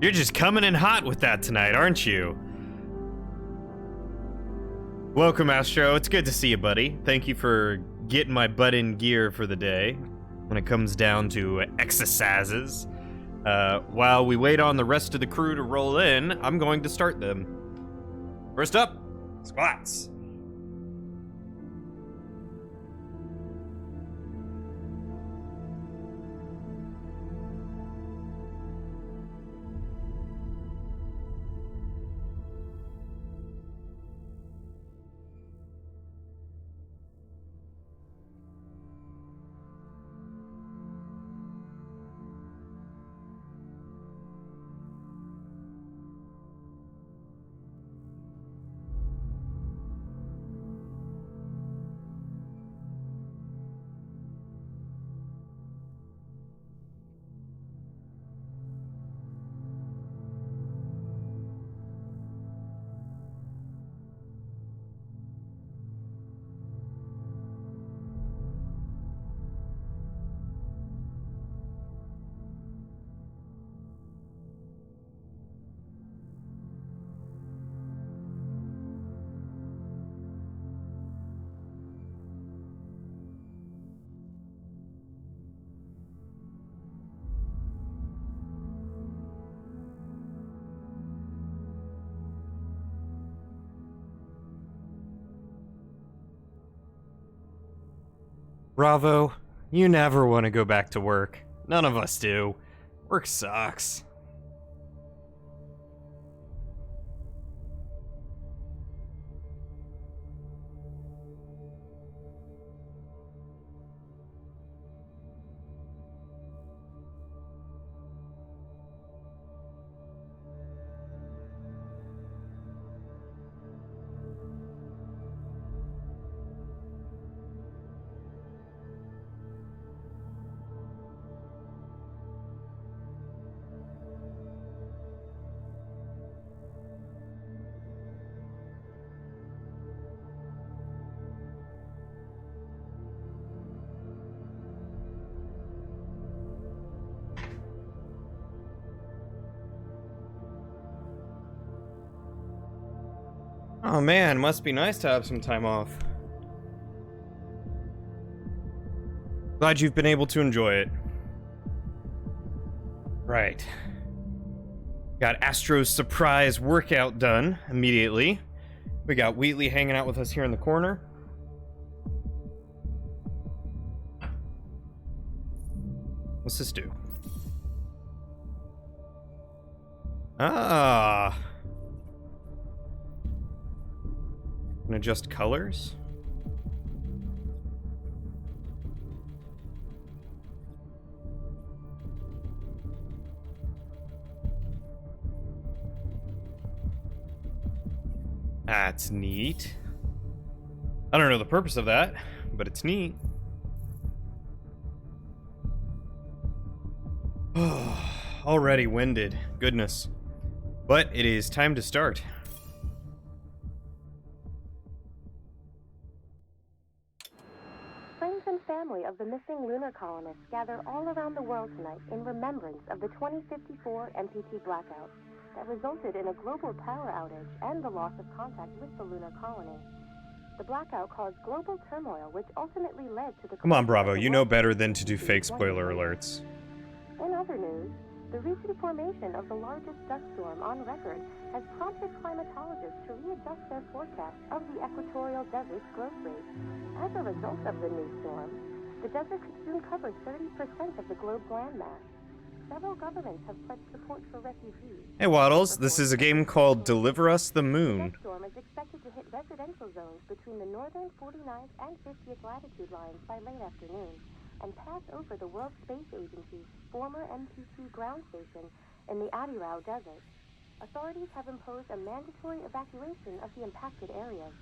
You're just coming in hot with that tonight, aren't you? Welcome, Astro. It's good to see you, buddy. Thank you for getting my butt in gear for the day when it comes down to exercises. While we wait on the rest of the crew to roll in, I'm going to start them. First up, squats. Bravo, you never want to go back to work. None of us do. Work sucks. Oh man, must be nice to have some time off. Glad you've been able to enjoy it. Right. Got Astro's surprise workout done immediately. We got Wheatley hanging out with us here in the corner. What's this do? Ah. Can adjust colors. That's neat. I don't know the purpose of that, but it's neat. Already winded. Goodness. But it is time to start. Friends and family of the missing lunar colonists gather all around the world tonight in remembrance of the 2054 MPT blackout that resulted in a global power outage and the loss of contact with the lunar colony. The blackout caused global turmoil, which ultimately led to the... Come on, Bravo, you know better than to do fake spoiler alerts. In other news, the recent formation of the largest dust storm on record has prompted climatologists to readjust their forecast of the equatorial desert's growth rate. As a result of the new storm, the desert could soon cover 30% of the globe's landmass. Several governments have pledged support for refugees. Hey Waddles, this is a game called Deliver Us the Moon. The storm is expected to hit residential zones between the northern 49th and 50th latitude lines by late afternoon and pass over the World Space Agency's former MT2 ground station in the Adirau Desert. Authorities have imposed a mandatory evacuation of the impacted areas.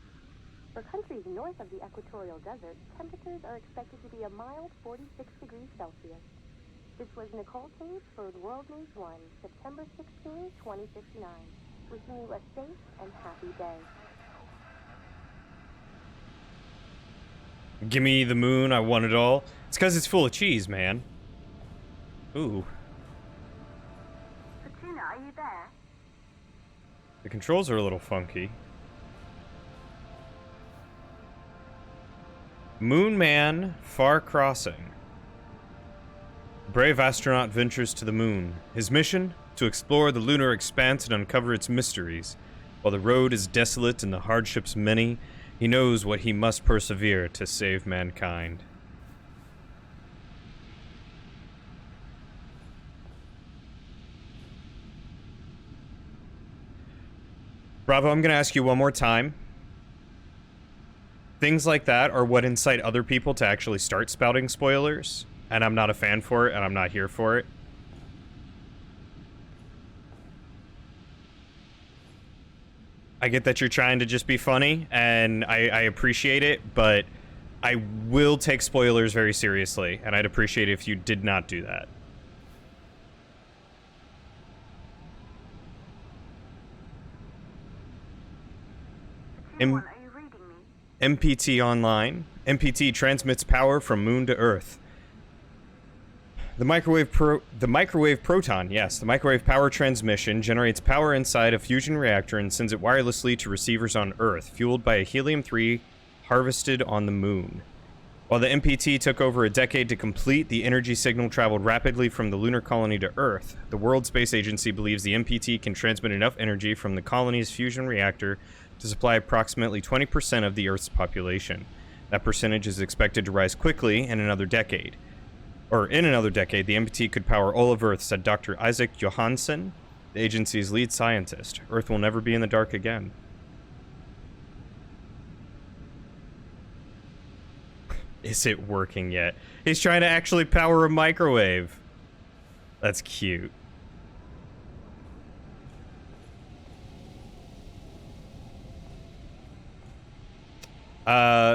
For countries north of the equatorial desert, temperatures are expected to be a mild 46 degrees Celsius. This was Nicole Cage for World News 1, September 16, 2059. Wishing you a safe and happy day. Give me the moon, I want it all. It's because it's full of cheese, man. Ooh. Fatina, are you The controls are a little funky. Moon Man Far Crossing. A brave astronaut ventures to the moon. His mission? To explore the lunar expanse and uncover its mysteries. While the road is desolate and the hardships many, he knows what he must persevere to save mankind. Bravo, I'm going to ask you one more time. Things like that are what incite other people to actually start spouting spoilers, and I'm not a fan for it, and I'm not here for it. I get that you're trying to just be funny, and I appreciate it, but I will take spoilers very seriously, and I'd appreciate it if you did not do that. Are you reading me? MPT Online. MPT transmits power from moon to Earth. The microwave proton, yes. The microwave power transmission generates power inside a fusion reactor and sends it wirelessly to receivers on Earth, fueled by a helium-3 harvested on the moon. While the MPT took over a decade to complete, the energy signal traveled rapidly from the lunar colony to Earth. The World Space Agency believes the MPT can transmit enough energy from the colony's fusion reactor to supply approximately 20% of the Earth's population. That percentage is expected to rise quickly in another decade. In another decade, the MPT could power all of Earth, said Dr. Isaac Johansson, the agency's lead scientist. Earth will never be in the dark again. Is it working yet? He's trying to actually power a microwave. That's cute.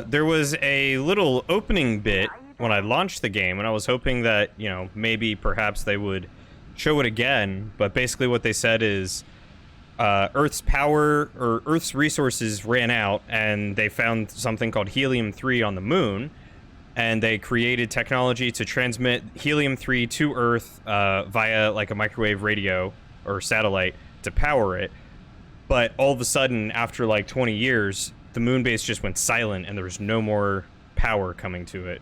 There was a little opening bit when I launched the game, and I was hoping that, you know, maybe perhaps they would show it again, but basically what they said is Earth's power, or Earth's resources ran out, and they found something called helium-3 on the moon, and they created technology to transmit helium-3 to Earth via, like, a microwave radio or satellite to power it. But all of a sudden, after, like, 20 years, the moon base just went silent, and there was no more power coming to it.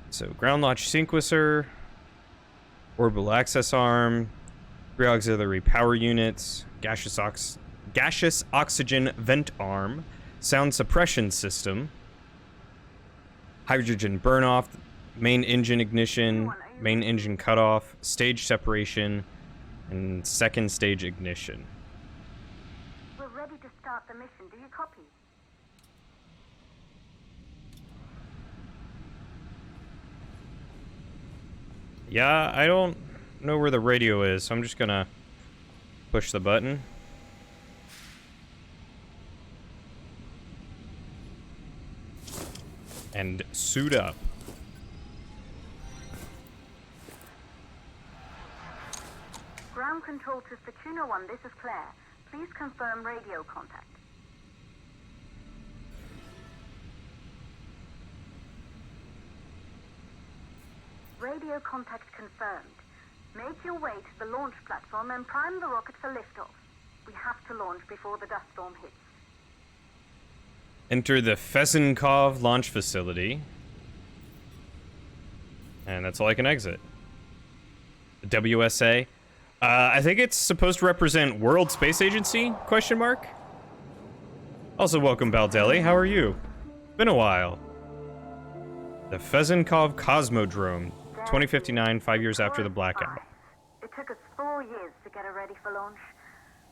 So, ground launch sequencer, orbital access arm, 3 auxiliary power units, gaseous oxygen vent arm, sound suppression system, hydrogen burn-off, main engine ignition, main engine cutoff, stage separation, and second stage ignition. We're ready to start the mission. Do you copy? Yeah, I don't know where the radio is, so I'm just gonna push the button. And suit up. Ground control to Fortuna 1, this is Claire. Please confirm radio contact. Radio contact confirmed. Make your way to the launch platform and prime the rocket for liftoff. We have to launch before the dust storm hits. Enter the Fesenkov launch facility. And that's all I can exit. The WSA. I think it's supposed to represent World Space Agency, question mark? Also, welcome, Baldelli. How are you? Been a while. The Fesenkov Cosmodrome, 2059, 5 years after the blackout. It took us 4 years to get it ready for launch.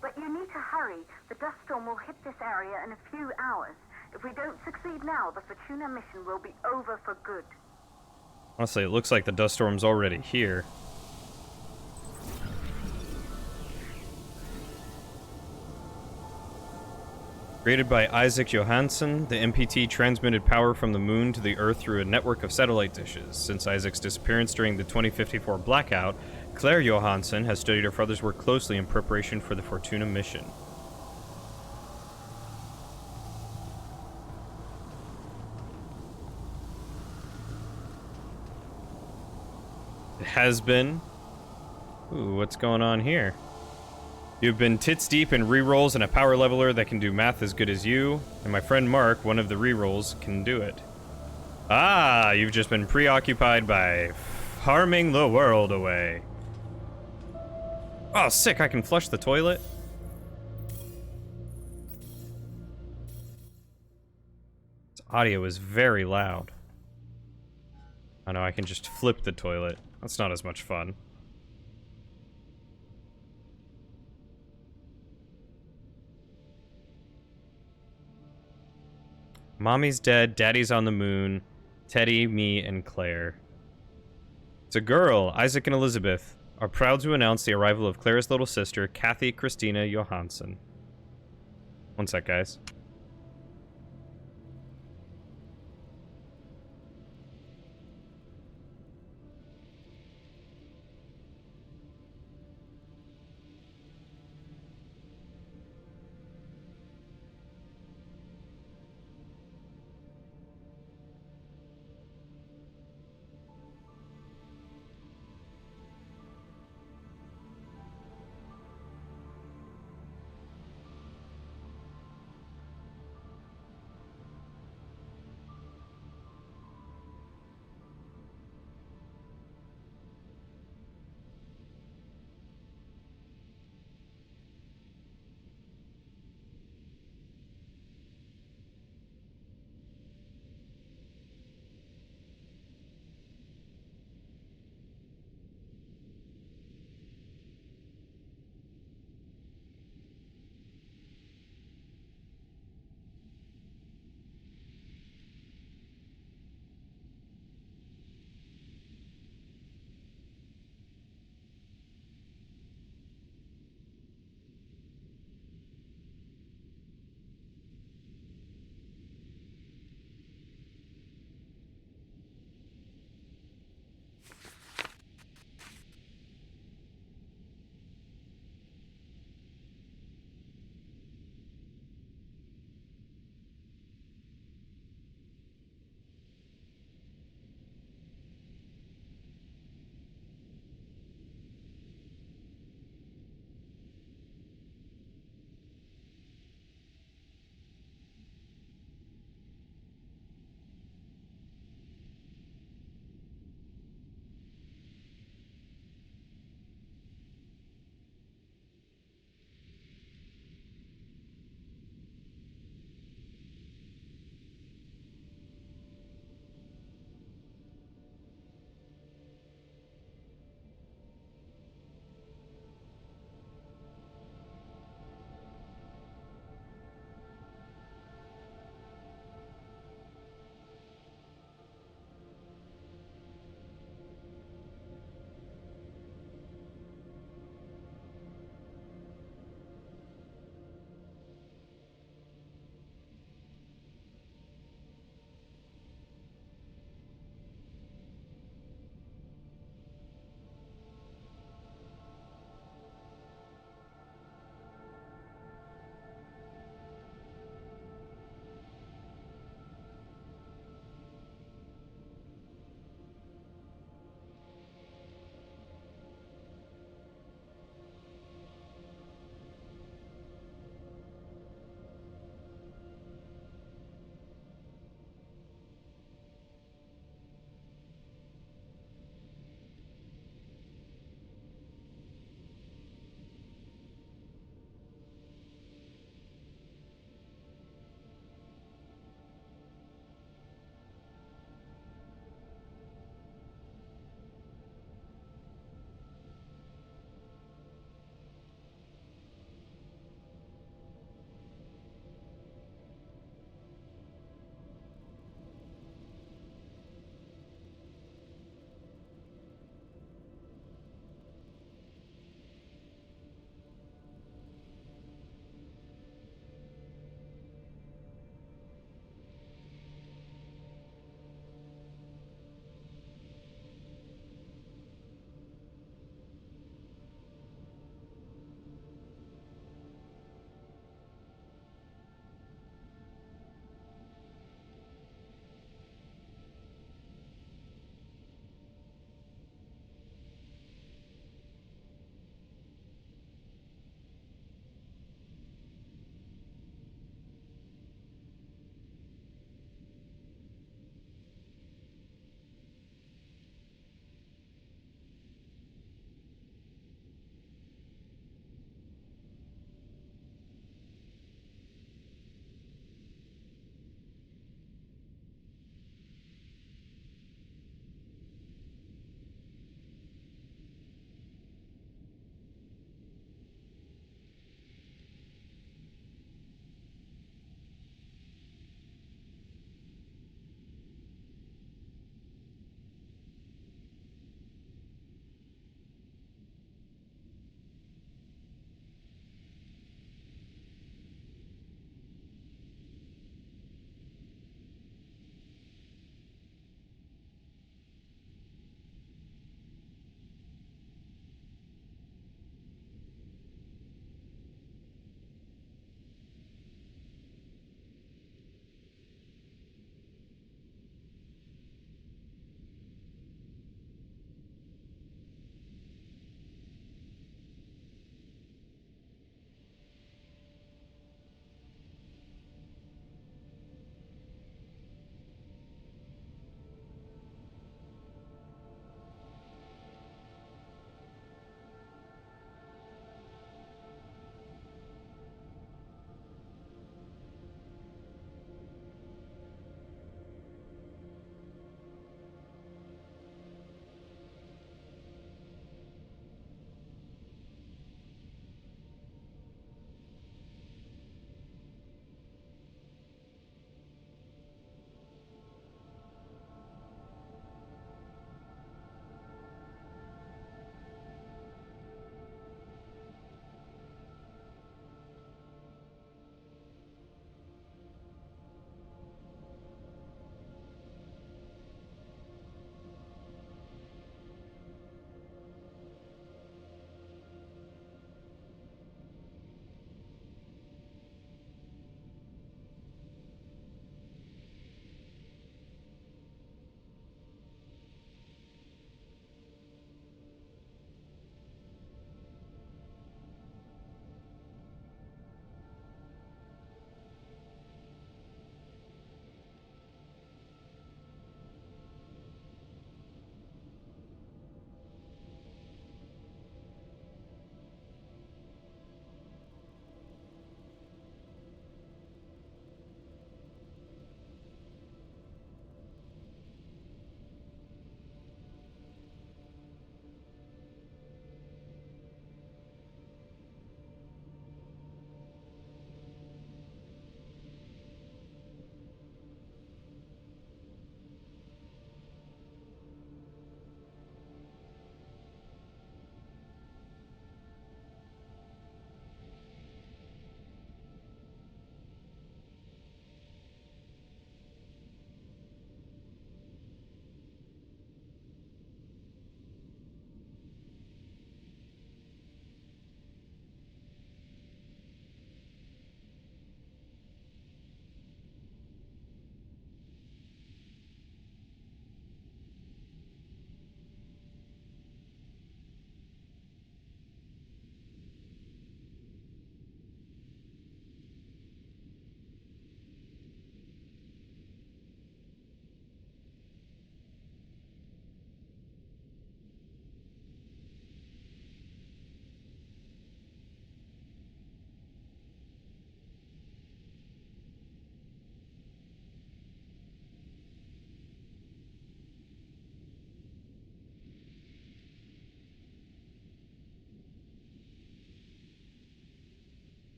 But you need to hurry. The dust storm will hit this area in a few hours. If we don't succeed now, the Fortuna mission will be over for good. Honestly, it looks like the dust storm's already here. Created by Isaac Johansson, the MPT transmitted power from the moon to the Earth through a network of satellite dishes. Since Isaac's disappearance during the 2054 blackout, Claire Johansson has studied her father's work closely in preparation for the Fortuna mission. has been. Ooh, what's going on here? You've been tits deep in rerolls and a power leveler that can do math as good as you, and my friend Mark, one of the rerolls, can do it. Ah, you've just been preoccupied by farming the world away. Oh, sick, I can flush the toilet. This audio is very loud. Oh no, I can just flip the toilet. That's not as much fun. Mommy's dead, Daddy's on the moon, Teddy, me, and Claire. It's a girl. Isaac and Elizabeth are proud to announce the arrival of Claire's little sister, Kathy Christina Johansson. One sec, guys.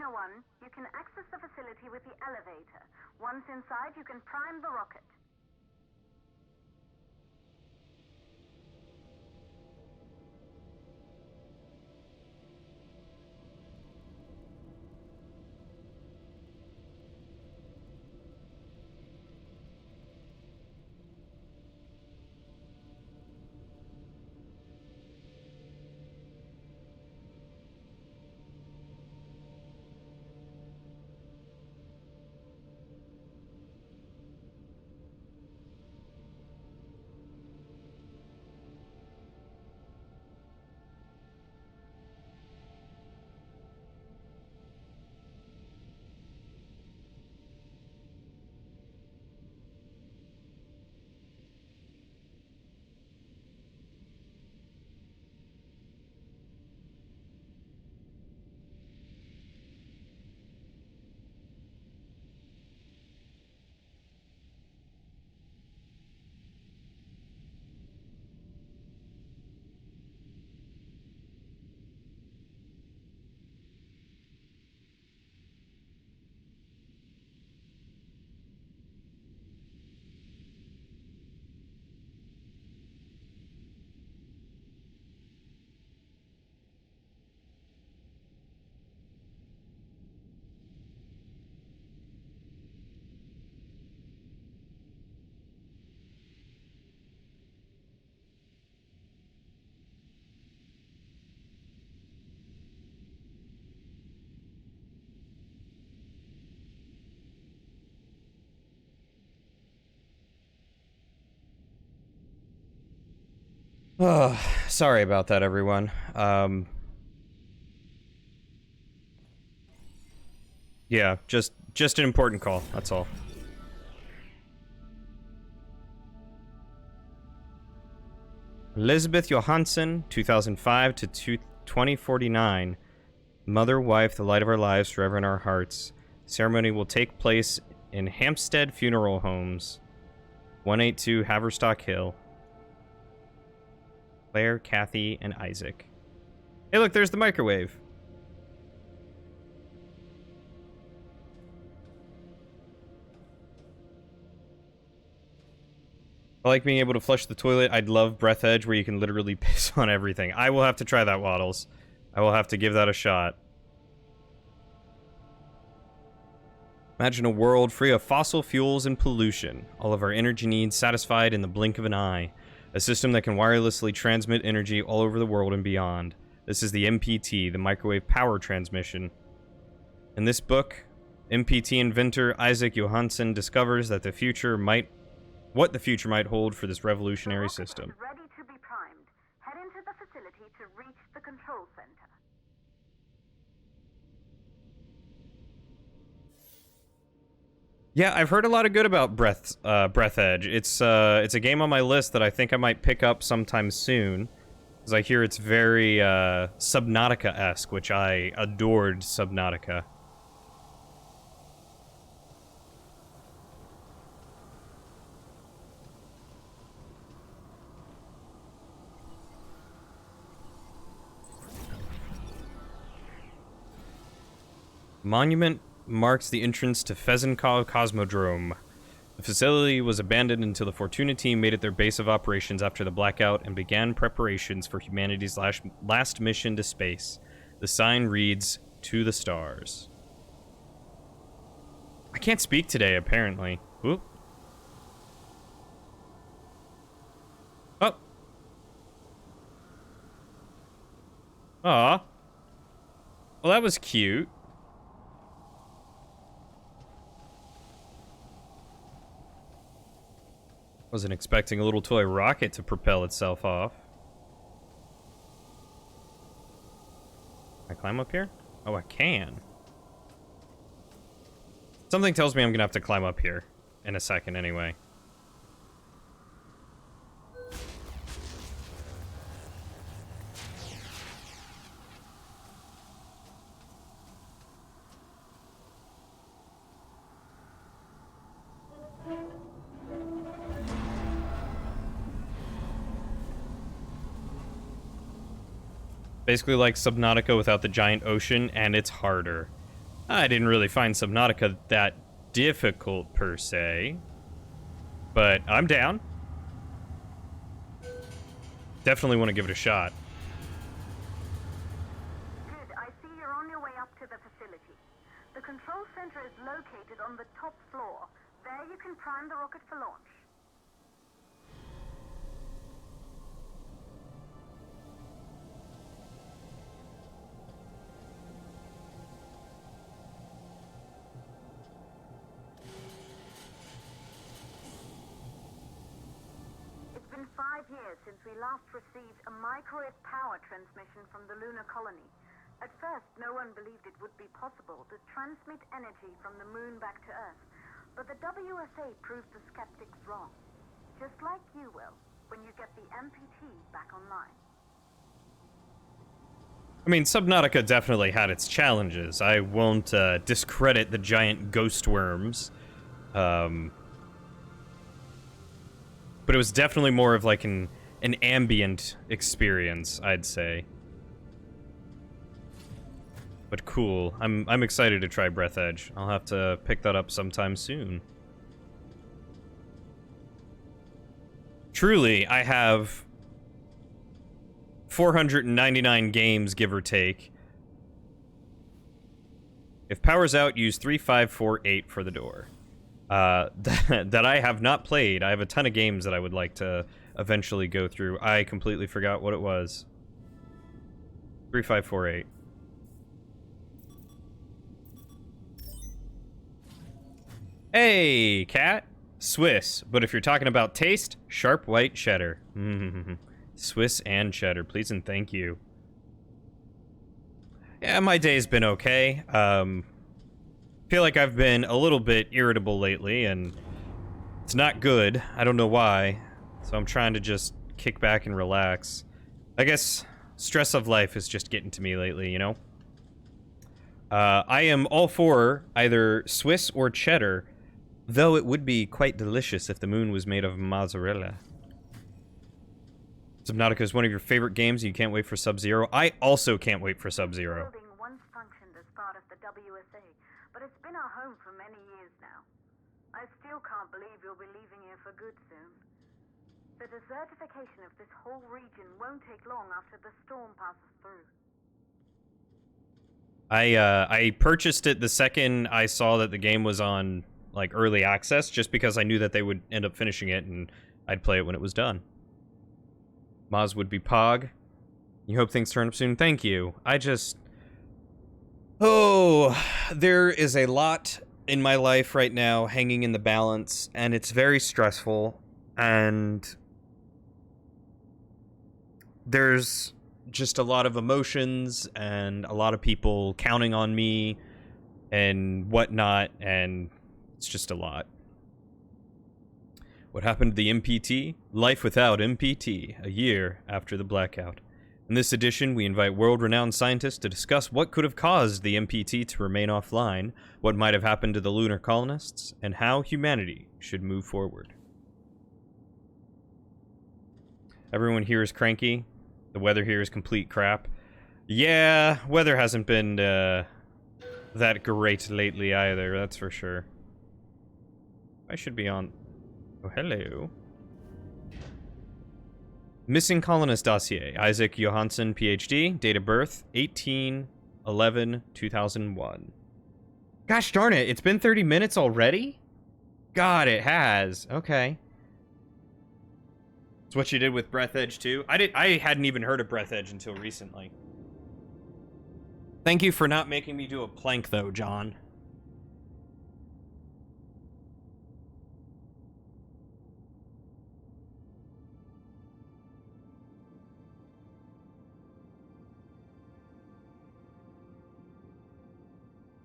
Fortuna 1, you can access the facility with the elevator. Once inside, you can prime the rocket. Oh, sorry about that, everyone. Yeah, just an important call, that's all. Elizabeth Johansson, 2005 to 2049. Mother, wife, the light of our lives, forever in our hearts. Ceremony will take place in Hampstead Funeral Homes, 182 Haverstock Hill. Claire, Kathy, and Isaac. Hey, look, there's the microwave. I like being able to flush the toilet. I'd love Breath Edge where you can literally piss on everything. I will have to try that, Waddles. I will have to give that a shot. Imagine a world free of fossil fuels and pollution. All of our energy needs satisfied in the blink of an eye. A system that can wirelessly transmit energy all over the world and beyond. This is the MPT, the Microwave Power Transmission. In this book, MPT inventor Isaac Johansson discovers that what the future might hold for this revolutionary system. Ready to be primed. Head into the facility to reach the control center. Yeah, I've heard a lot of good about Breath Edge. It's a game on my list that I think I might pick up sometime soon, because I hear it's very Subnautica-esque, which I adored Subnautica. Monument marks the entrance to Fezenkov Cosmodrome. The facility was abandoned until the Fortuna team made it their base of operations after the blackout and began preparations for humanity's last mission to space. The sign reads, "To the stars." I can't speak today, apparently. Whoop. Oh. Aw. Well, that was cute. Wasn't expecting a little toy rocket to propel itself off. Can I climb up here? Oh, I can. Something tells me I'm gonna have to climb up here in a second anyway. Basically like Subnautica without the giant ocean, and it's harder. I didn't really find Subnautica that difficult, per se. But I'm down. Definitely want to give it a shot. Good. I see you're on your way up to the facility. The control center is located on the top floor. There you can prime the rocket for launch. It's been 5 years since we last received a microwave power transmission from the lunar colony. At first, no one believed it would be possible to transmit energy from the moon back to Earth. But the WSA proved the skeptics wrong. Just like you will, when you get the MPT back online. I mean, Subnautica definitely had its challenges. I won't discredit the giant ghost worms. But it was definitely more of like an ambient experience, I'd say. But cool. I'm excited to try Breathedge. I'll have to pick that up sometime soon. Truly, I have 499 games, give or take. If power's out, use 3548 for the door. That I have not played. I have a ton of games that I would like to eventually go through. I completely forgot what it was. 3548. Hey, cat. Swiss. But if you're talking about taste, sharp white cheddar. Swiss and cheddar, please and thank you. Yeah, my day's been okay. Feel like I've been a little bit irritable lately, and it's not good. I don't know why. So I'm trying to just kick back and relax. I guess stress of life is just getting to me lately, you know? I am all for either Swiss or cheddar, though it would be quite delicious if the moon was made of mozzarella. Subnautica is one of your favorite games, and you can't wait for Sub-Zero. I also can't wait for Sub-Zero. Building once functioned as part of the WSA, but it's been our home for many years now. I still can't believe you'll be leaving here for good soon. The desertification of this whole region won't take long after the storm passes through. I purchased it the second I saw that the game was on, like, early access, just because I knew that they would end up finishing it, and I'd play it when it was done. Moz would be Pog. You hope things turn up soon? Thank you. Oh, there is a lot in my life right now hanging in the balance, and it's very stressful, and there's just a lot of emotions and a lot of people counting on me and whatnot, and it's just a lot. What happened to the MPT? Life without MPT, a year after the blackout. In this edition, we invite world-renowned scientists to discuss what could have caused the MPT to remain offline, what might have happened to the lunar colonists, and how humanity should move forward. Everyone here is cranky. The weather here is complete crap. Yeah, weather hasn't been that great lately either, that's for sure. I should be on... Oh, hello. Missing Colonist Dossier. Isaac Johansson, PhD. Date of birth, 18/11/2001. Gosh darn it, it's been 30 minutes already? God, it has. Okay. It's what you did with Breathedge too? I hadn't even heard of Breathedge until recently. Thank you for not making me do a plank though, John.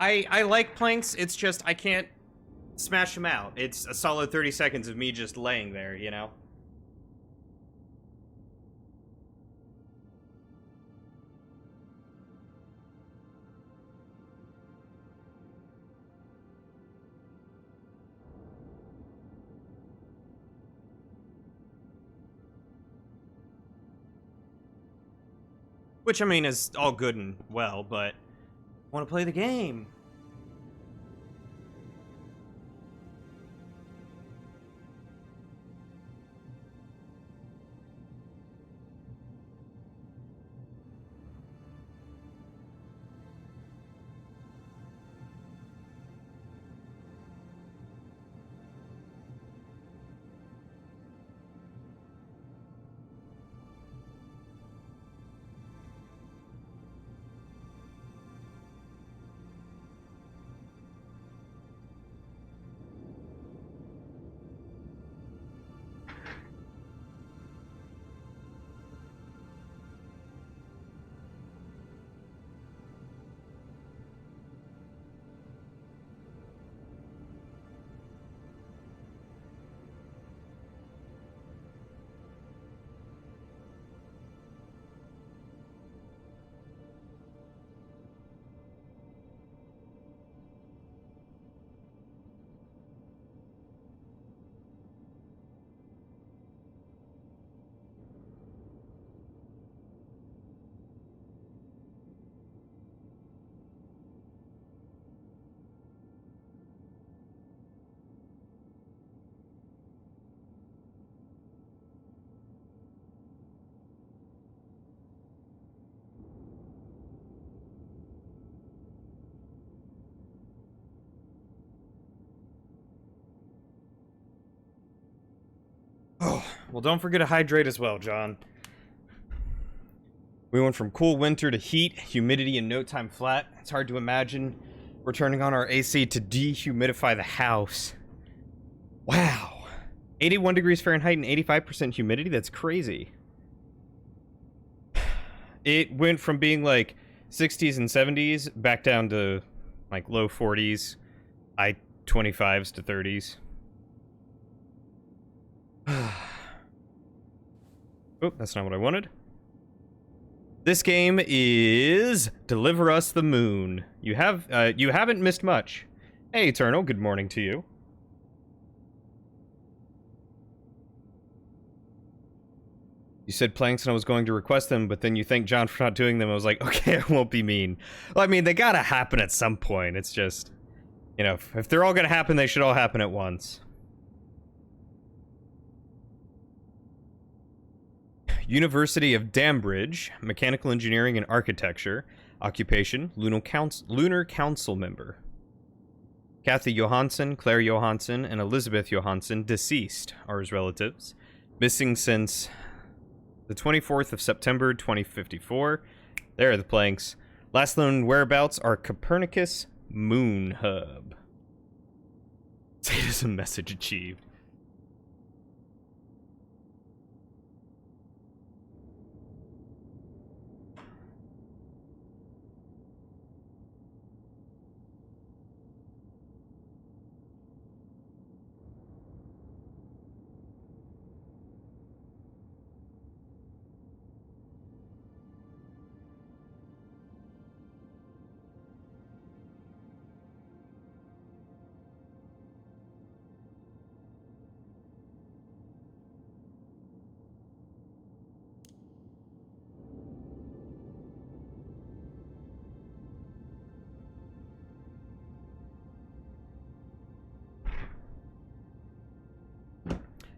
I like planks, it's just I can't smash them out. It's a solid 30 seconds of me just laying there, you know? Which, I mean, is all good and well, but I want to play the game. Oh, well, don't forget to hydrate as well, John. We went from cool winter to heat, humidity in no time flat. It's hard to imagine we're turning on our AC to dehumidify the house. Wow. 81 degrees Fahrenheit and 85% humidity? That's crazy. It went from being like 60s and 70s back down to like low 40s, high 25s to 30s. Oh, that's not what I wanted. This game is Deliver Us the Moon. You haven't missed much. Hey, Eternal, good morning to you. You said planks and I was going to request them, but then you thanked John for not doing them. I was like, okay, I won't be mean. Well, I mean, they gotta happen at some point. It's just, you know, if they're all gonna happen, they should all happen at once. University of Dambridge, Mechanical Engineering and Architecture. Occupation, Lunar Council member. Kathy Johansson, Claire Johansson, and Elizabeth Johansson, deceased, are his relatives. Missing since the 24th of September, 2054. There are the planks. Last known whereabouts are Copernicus Moon Hub. Status and message achieved.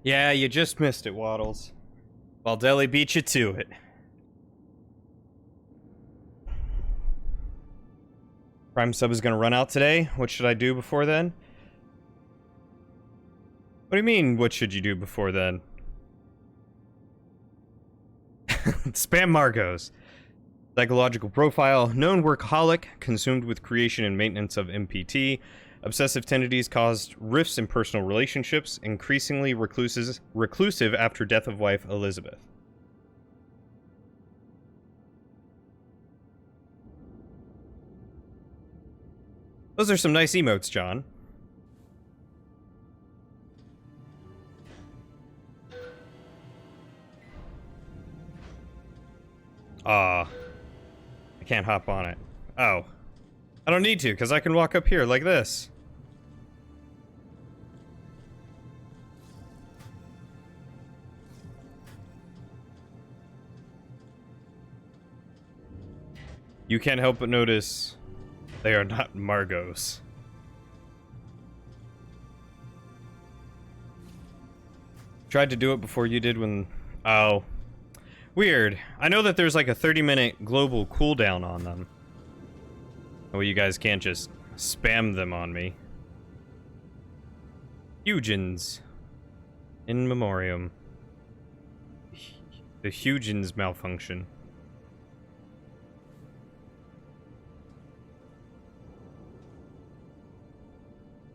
Yeah, you just missed it, Waddles. Baldelli beat you to it. Prime sub is gonna run out today. What should I do before then? What do you mean, what should you do before then? Spam Margos. Psychological profile. Known workaholic. Consumed with creation and maintenance of MPT. Obsessive tendencies caused rifts in personal relationships, increasingly reclusive after death of wife Elizabeth. Those are some nice emotes, John. I can't hop on it. Oh. I don't need to, because I can walk up here like this. You can't help but notice they are not Margos. Tried to do it before you did when... Oh. Weird. I know that there's like a 30-minute global cooldown on them. Well, you guys can't just spam them on me. Huygens. In memoriam. The Huygens malfunction.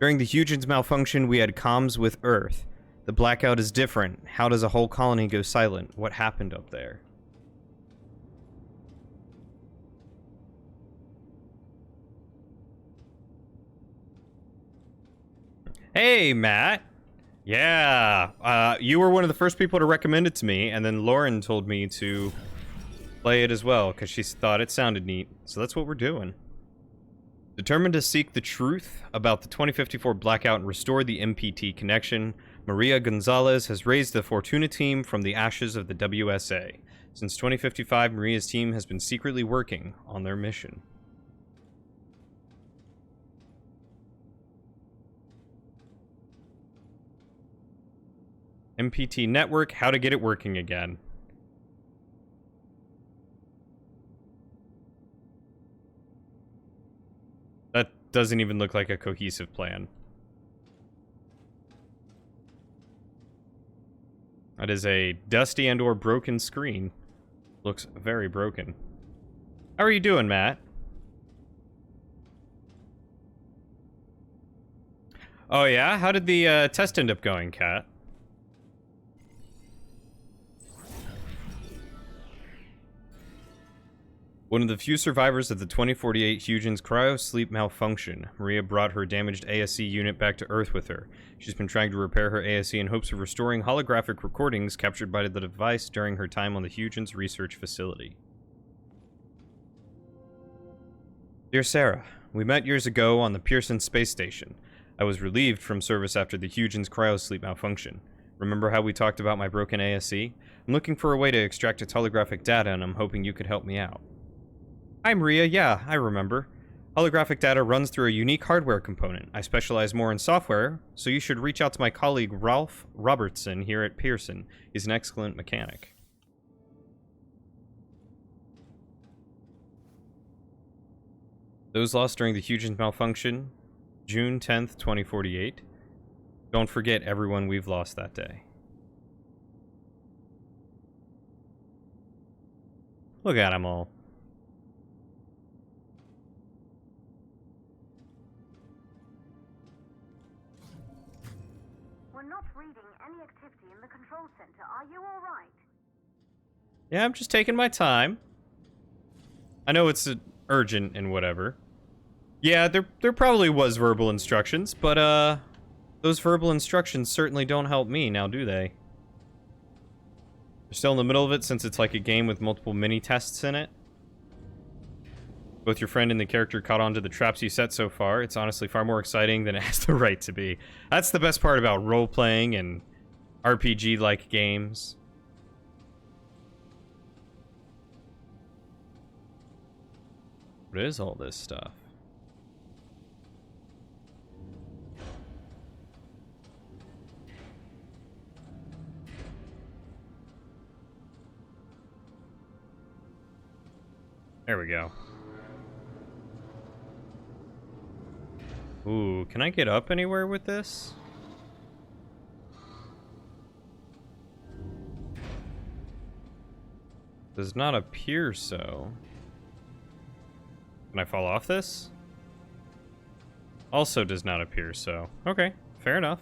During the Huygens malfunction, we had comms with Earth. The blackout is different. How does a whole colony go silent? What happened up there? Hey, Matt. Yeah, you were one of the first people to recommend it to me, and then Lauren told me to play it as well, because she thought it sounded neat. So that's what we're doing. Determined to seek the truth about the 2054 blackout and restore the MPT connection, Maria Gonzalez has raised the Fortuna team from the ashes of the WSA. Since 2055, Maria's team has been secretly working on their mission. MPT network, how to get it working again. That doesn't even look like a cohesive plan. That is a dusty and or broken screen. Looks very broken. How are you doing, Matt? Oh yeah? How did the test end up going, Kat? One of the few survivors of the 2048 Huygens cryo-sleep malfunction, Maria brought her damaged ASE unit back to Earth with her. She's been trying to repair her ASE in hopes of restoring holographic recordings captured by the device during her time on the Huygens research facility. Dear Sarah, we met years ago on the Pearson space station. I was relieved from service after the Huygens cryo-sleep malfunction. Remember how we talked about my broken ASE? I'm looking for a way to extract its holographic data, and I'm hoping you could help me out. Hi, Maria. Yeah, I remember. Holographic data runs through a unique hardware component. I specialize more in software, so you should reach out to my colleague Ralph Robertson here at Pearson. He's an excellent mechanic. Those lost during the Huygens malfunction, June 10th, 2048. Don't forget everyone we've lost that day. Look at them all. We're not reading any activity in the control center. Are you all right? Yeah, I'm just taking my time. I know it's urgent and whatever. Yeah, there probably was verbal instructions, but those verbal instructions certainly don't help me now, do they? We're still in the middle of it since it's like a game with multiple mini-tests in it. Both your friend and the character caught on to the traps you set so far. It's honestly far more exciting than it has the right to be. That's the best part about role-playing and RPG-like games. What is all this stuff? There we go. Ooh, can I get up anywhere with this? Does not appear so. Can I fall off this? Also does not appear so. Okay, fair enough.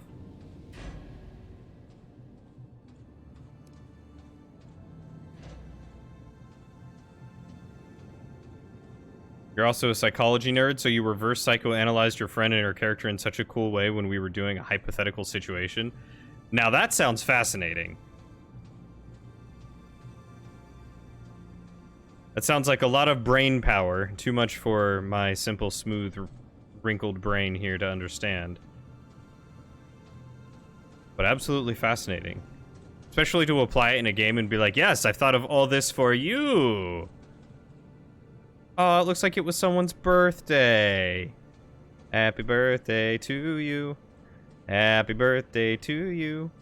You're also a psychology nerd, so you reverse psychoanalyzed your friend and her character in such a cool way when we were doing a hypothetical situation. Now that sounds fascinating. That sounds like a lot of brain power. Too much for my simple, smooth, wrinkled brain here to understand. But absolutely fascinating. Especially to apply it in a game and be like, yes, I've thought of all this for you. Oh, it looks like it was someone's birthday. Happy birthday to you. Happy birthday to you.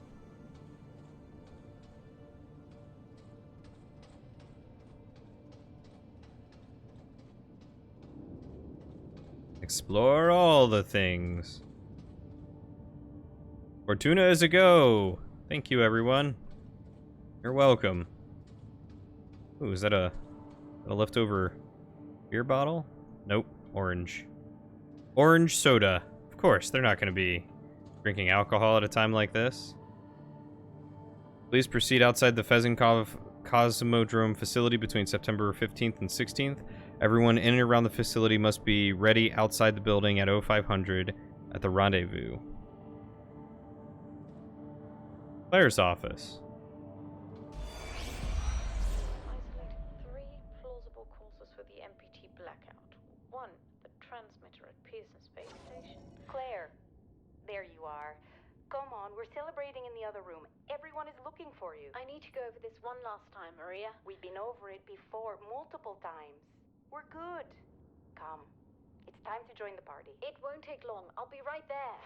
Explore all the things. Fortuna is a go. Thank you, everyone. You're welcome. Ooh, is that a leftover beer bottle? Nope. Orange. Orange soda. Of course, they're not going to be drinking alcohol at a time like this. Please proceed outside the Fezenkov Cosmodrome facility between September 15th and 16th. Everyone in and around the facility must be ready outside the building at 0500 at the rendezvous. Claire's office. Isolated 3 plausible causes for the MPT blackout. 1, the transmitter at Pearson Space Station. Claire, there you are. Come on, we're celebrating in the other room. Everyone is looking for you. I need to go over this one last time, Maria. We've been over it before, multiple times. We're good. Come. It's time to join the party. It won't take long. I'll be right there.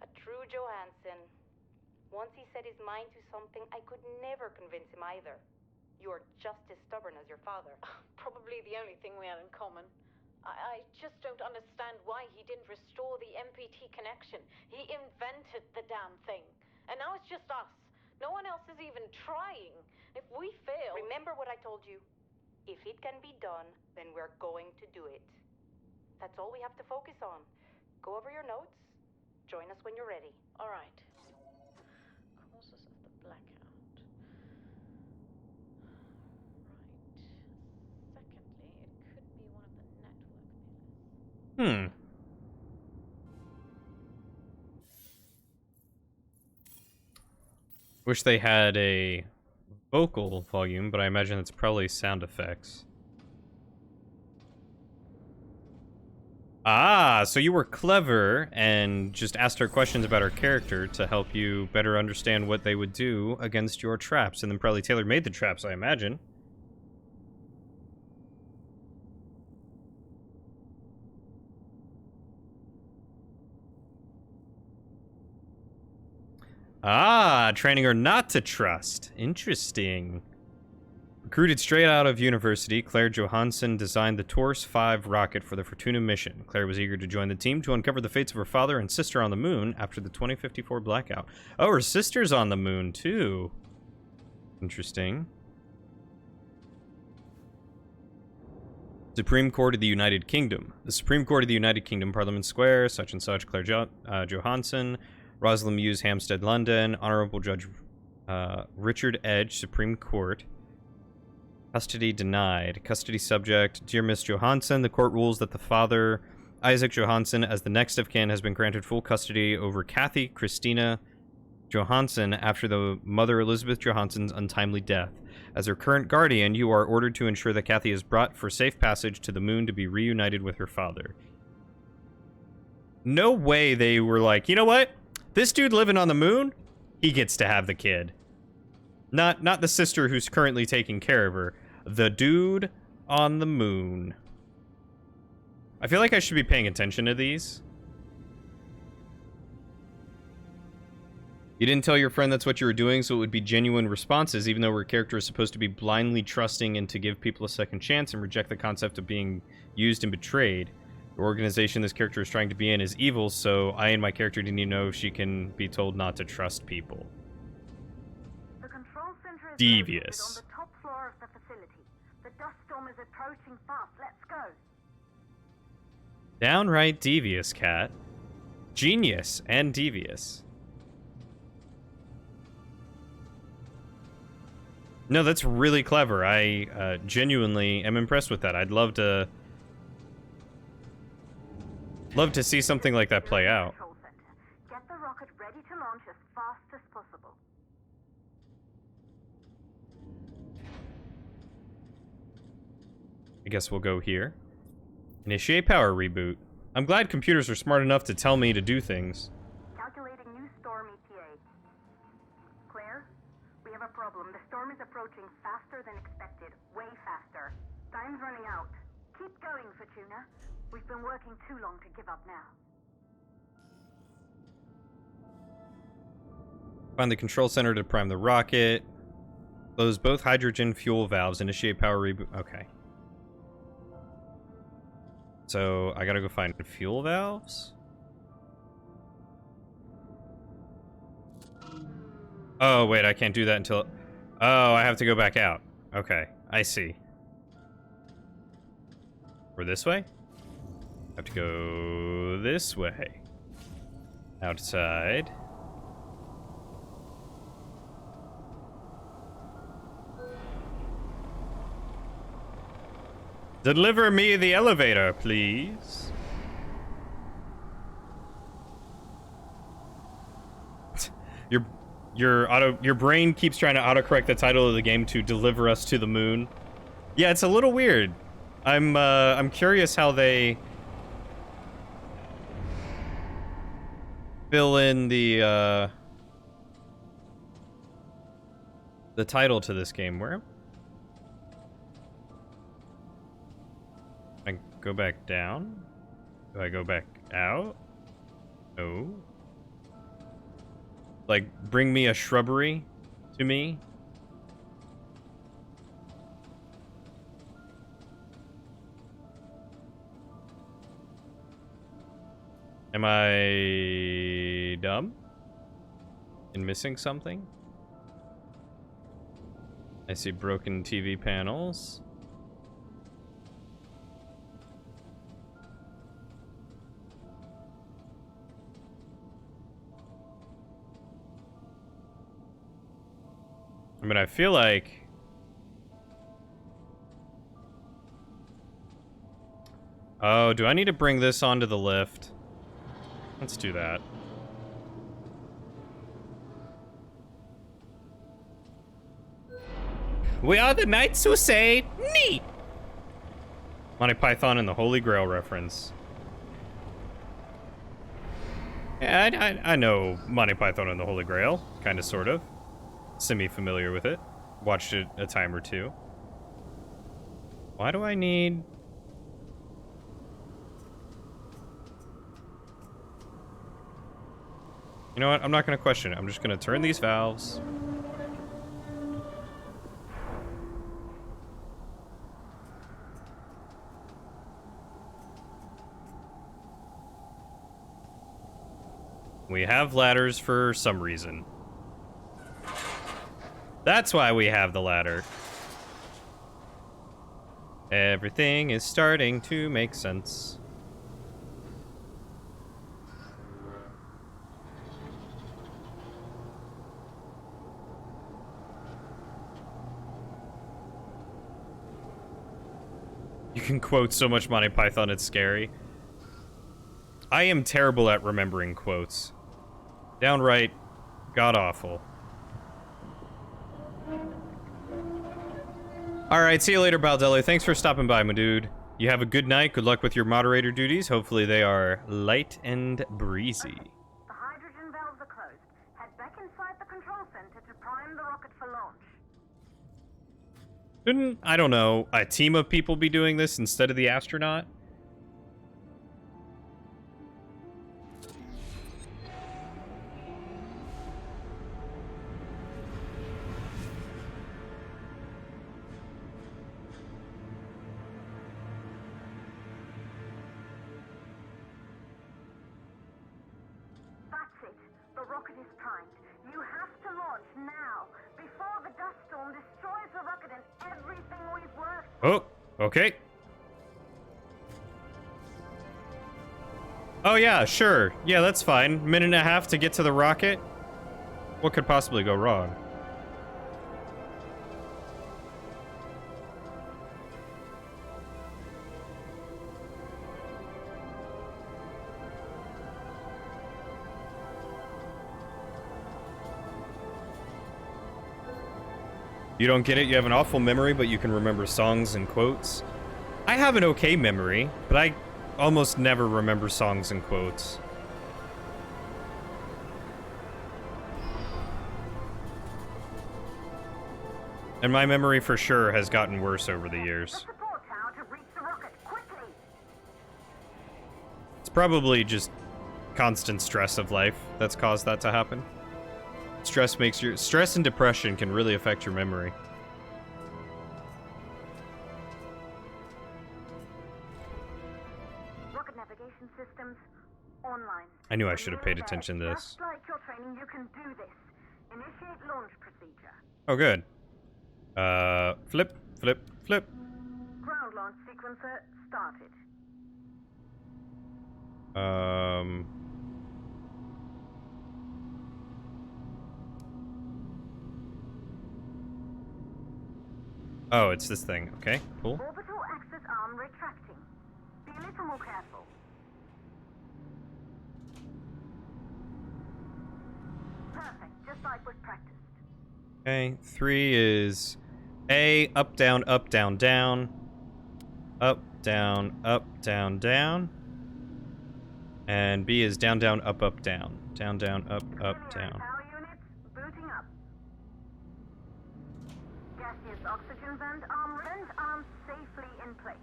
A true Johansson. Once he set his mind to something, I could never convince him either. You're just as stubborn as your father. Probably the only thing we had in common. I just don't understand why he didn't restore the MPT connection. He invented the damn thing. And now it's just us. No one else is even trying. If we fail... Remember what I told you. If it can be done, then we're going to do it. That's all we have to focus on. Go over your notes. Join us when you're ready. All right. Causes of the blackout. Right. Secondly, it could be one of the network pillars. Wish they had a vocal volume, but I imagine it's probably sound effects. Ah, so you were clever and just asked her questions about her character to help you better understand what they would do against your traps, and then probably tailor-made the traps, I imagine. Ah, training her not to trust. Interesting. Recruited straight out of university, Claire Johansson designed the Taurus 5 rocket for the Fortuna mission. Claire was eager to join the team to uncover the fates of her father and sister on the moon after the 2054 blackout. Oh, her sister's on the moon, too. Interesting. Supreme Court of the United Kingdom. The Supreme Court of the United Kingdom, Parliament Square, such and such, Claire Johansson, Rosalind Muse, Hampstead, London, Honorable Judge Richard Edge, Supreme Court. Custody denied. Custody subject. Dear Miss Johansson, the court rules that the father, Isaac Johansson, as the next of kin, has been granted full custody over Kathy Christina Johansson after the mother Elizabeth Johansson's untimely death. As her current guardian, you are ordered to ensure that Kathy is brought for safe passage to the moon to be reunited with her father. No way they were like, you know what? This dude living on the moon, he gets to have the kid. Not the sister who's currently taking care of her. The dude on the moon. I feel like I should be paying attention to these. You didn't tell your friend that's what you were doing, so it would be genuine responses, even though her character is supposed to be blindly trusting and to give people a second chance and reject the concept of being used and betrayed. The organization this character is trying to be in is evil, so I and my character didn't even know if she can be told not to trust people. The control center is Devious. located on the top floor of the facility. The dust storm is approaching fast. Let's go. Downright devious, Cat. Genius and devious. No, that's really clever. I genuinely am impressed with that. I'd love to see something like that play out. Control center. Get the rocket ready to launch as fast as possible. I guess we'll go here. Initiate power reboot. I'm glad computers are smart enough to tell me to do things. Calculating new storm ETA. Claire, we have a problem. The storm is approaching faster than expected. Way faster. Time's running out. Keep going, Fortuna. We've been working too long to give up now. Find the control center to prime the rocket. Close both hydrogen fuel valves. Initiate power reboot. Okay. So, I gotta go find fuel valves? Oh, wait, I can't do that until... Oh, I have to go back out. Okay, I see. We're this way? I have to go this way. Outside. Deliver me the elevator, please. Your brain keeps trying to autocorrect the title of the game to deliver us to the moon. Yeah, it's a little weird. I'm curious how they fill in the title to this game. Where? I go back down? Do I go back out? No. Like, bring me a shrubbery to me? Am I dumb? And missing something? I see broken TV panels. I mean, I feel like... Oh, do I need to bring this onto the lift? Let's do that. We are the knights who say neat! Monty Python and the Holy Grail reference. Yeah, I know Monty Python and the Holy Grail. Kinda, sort of. Semi-familiar with it. Watched it a time or two. Why do I need... You know what? I'm not gonna question it. I'm just gonna turn these valves. We have ladders for some reason. That's why we have the ladder. Everything is starting to make sense. You can quote so much Monty Python, it's scary. I am terrible at remembering quotes. Downright god-awful. Alright, see you later, Baldelli. Thanks for stopping by, my dude. You have a good night. Good luck with your moderator duties. Hopefully they are light and breezy. The hydrogen valves are closed. Head back inside the control center to prime the rocket for launch. Shouldn't, I don't know, a team of people be doing this instead of the astronaut? Oh, okay. Oh yeah, sure. Yeah, that's fine. Minute and a half to get to the rocket. What could possibly go wrong? You don't get it? You have an awful memory, but you can remember songs and quotes? I have an okay memory, but I almost never remember songs and quotes. And my memory for sure has gotten worse over the years. It's probably just constant stress of life that's caused that to happen. Stress and depression can really affect your memory. Rocket navigation systems online. I knew I should have paid attention to this. Just like your training, you can do this. Initiate launch procedure. Oh, good. Flip, flip, flip. Ground launch sequencer started. Oh, it's this thing. Okay, cool. Orbital access arm retracting. Be a little more careful. Perfect, just like we've practiced. Okay, 3 is A, up, down, down. Up, down, down. And B is down, down, up, down. Down, down, up, down. Power units booting up. Gaseous oxygen vent arm safely in place.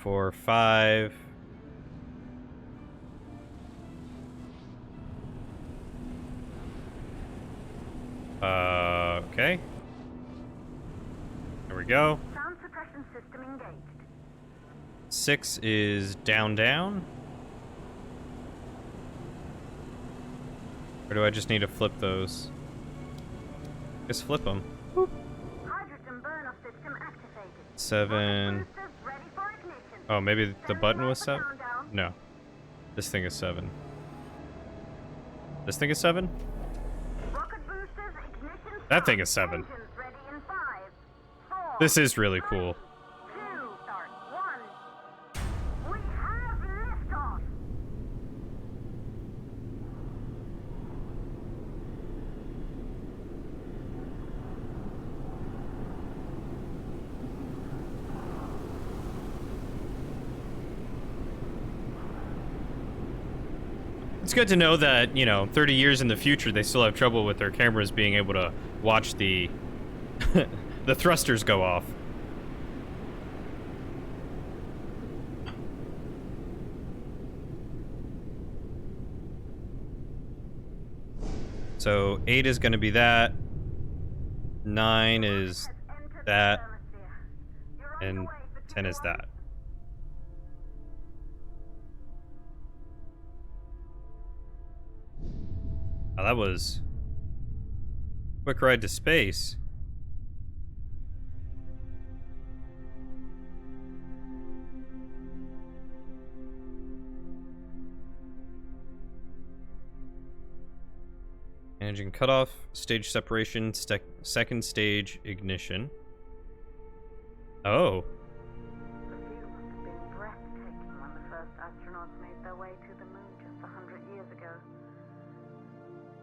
4, 5. Okay. There we go. Sound suppression system engaged. 6 is down, down. Or do I just need to flip those? Just flip them. Hydrogen burner system activated. 7. Rocket boosters ready for ignition. Oh, maybe the button was 7? Countdown. No. This thing is 7. This thing is 7? Rocket boosters ignition. That thing is 7. Engines ready in 5, 4, This is really cool. 2, start 1. We have liftoff. It's good to know that, 30 years in the future, they still have trouble with their cameras being able to watch the the thrusters go off. So 8 is going to be that. 9 is that. And 10 is that. Oh, that was quick ride to space. Managing cutoff, stage separation, second stage ignition. Oh. The view must have been breathtaking when the first astronauts made their way to the moon just 100 years ago.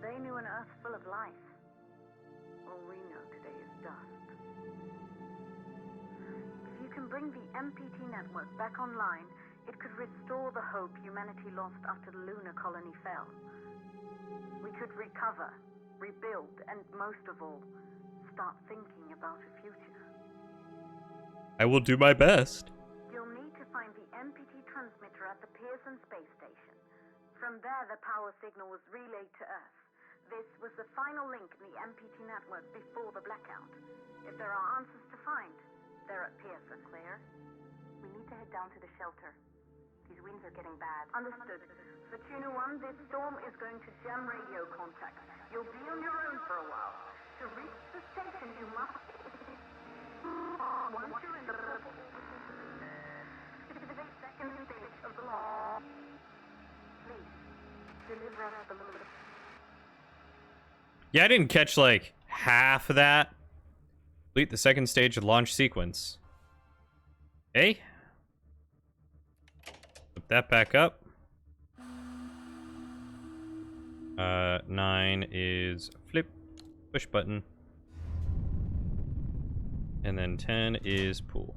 They knew an Earth full of life. All we know today is dust. If you can bring the MPT network back online, it could restore the hope humanity lost after the lunar colony fell. We could recover, rebuild, and most of all, start thinking about a future. I will do my best. You'll need to find the MPT transmitter at the Pearson space station. From there, the power signal was relayed to Earth. This was the final link in the MPT network before the blackout. If there are answers to find, they're at Pearson. Claire, we need to head down to the shelter. These winds are getting bad. Understood. Fortuna 1, this storm is going to jam radio contacts. You'll be on your own for a while. To reach the station, you must... Once you're in the purple... second stage of the law. Please, deliver us the moon. Yeah, I didn't catch like half of that. Complete the second stage of launch sequence. Okay. Put that back up. 9 is flip, push button. And then 10 is pull.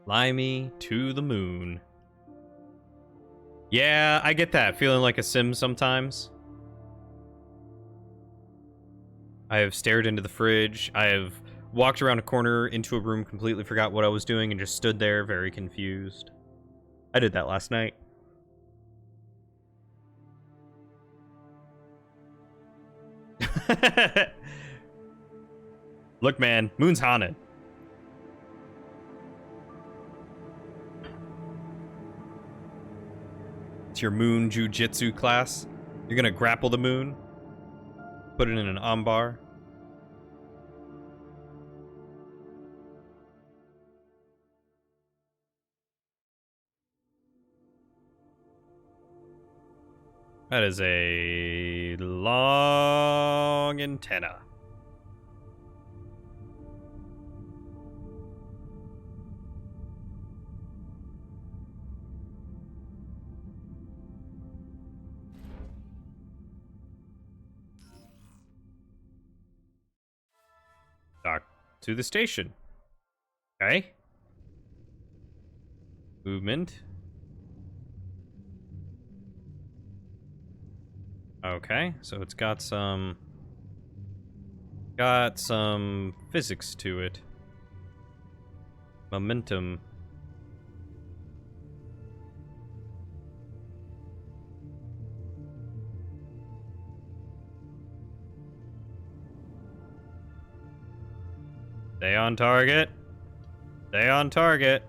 Fly me to the moon. Yeah, I get that. Feeling like a sim sometimes. I have stared into the fridge. I have walked around a corner into a room, completely forgot what I was doing, and just stood there very confused. I did that last night. Look, man, moon's haunted. It's your moon jujitsu class. You're gonna grapple the moon, put it in an armbar. That is a long antenna. Dock to the station. Okay. Movement. Okay, so it's got some physics to it. Momentum. Stay on target. Stay on target.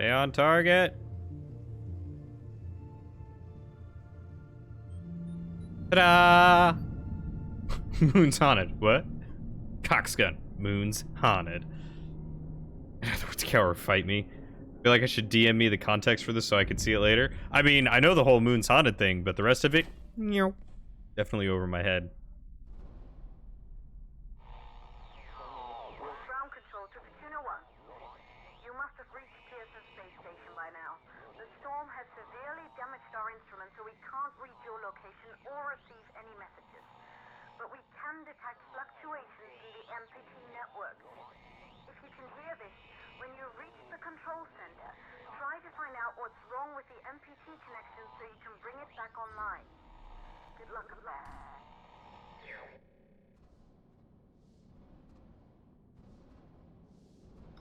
Stay on target. Ta-da! Moon's haunted. What? Coxgun. Moon's haunted. In other words, Cower, fight me. I feel like I should DM me the context for this so I can see it later. I mean, I know the whole Moon's haunted thing, but the rest of it, definitely over my head. Ground control to Fortuna 1. You must have reached Pearson Space Station by now. The storm has severely damaged our instruments, so we can't read your location or receive any messages. But we can detect fluctuations in the MPT network. If you can hear this, when you reach the control center, try to find out what's wrong with the MPT connection so you can bring it back online. Good luck with that.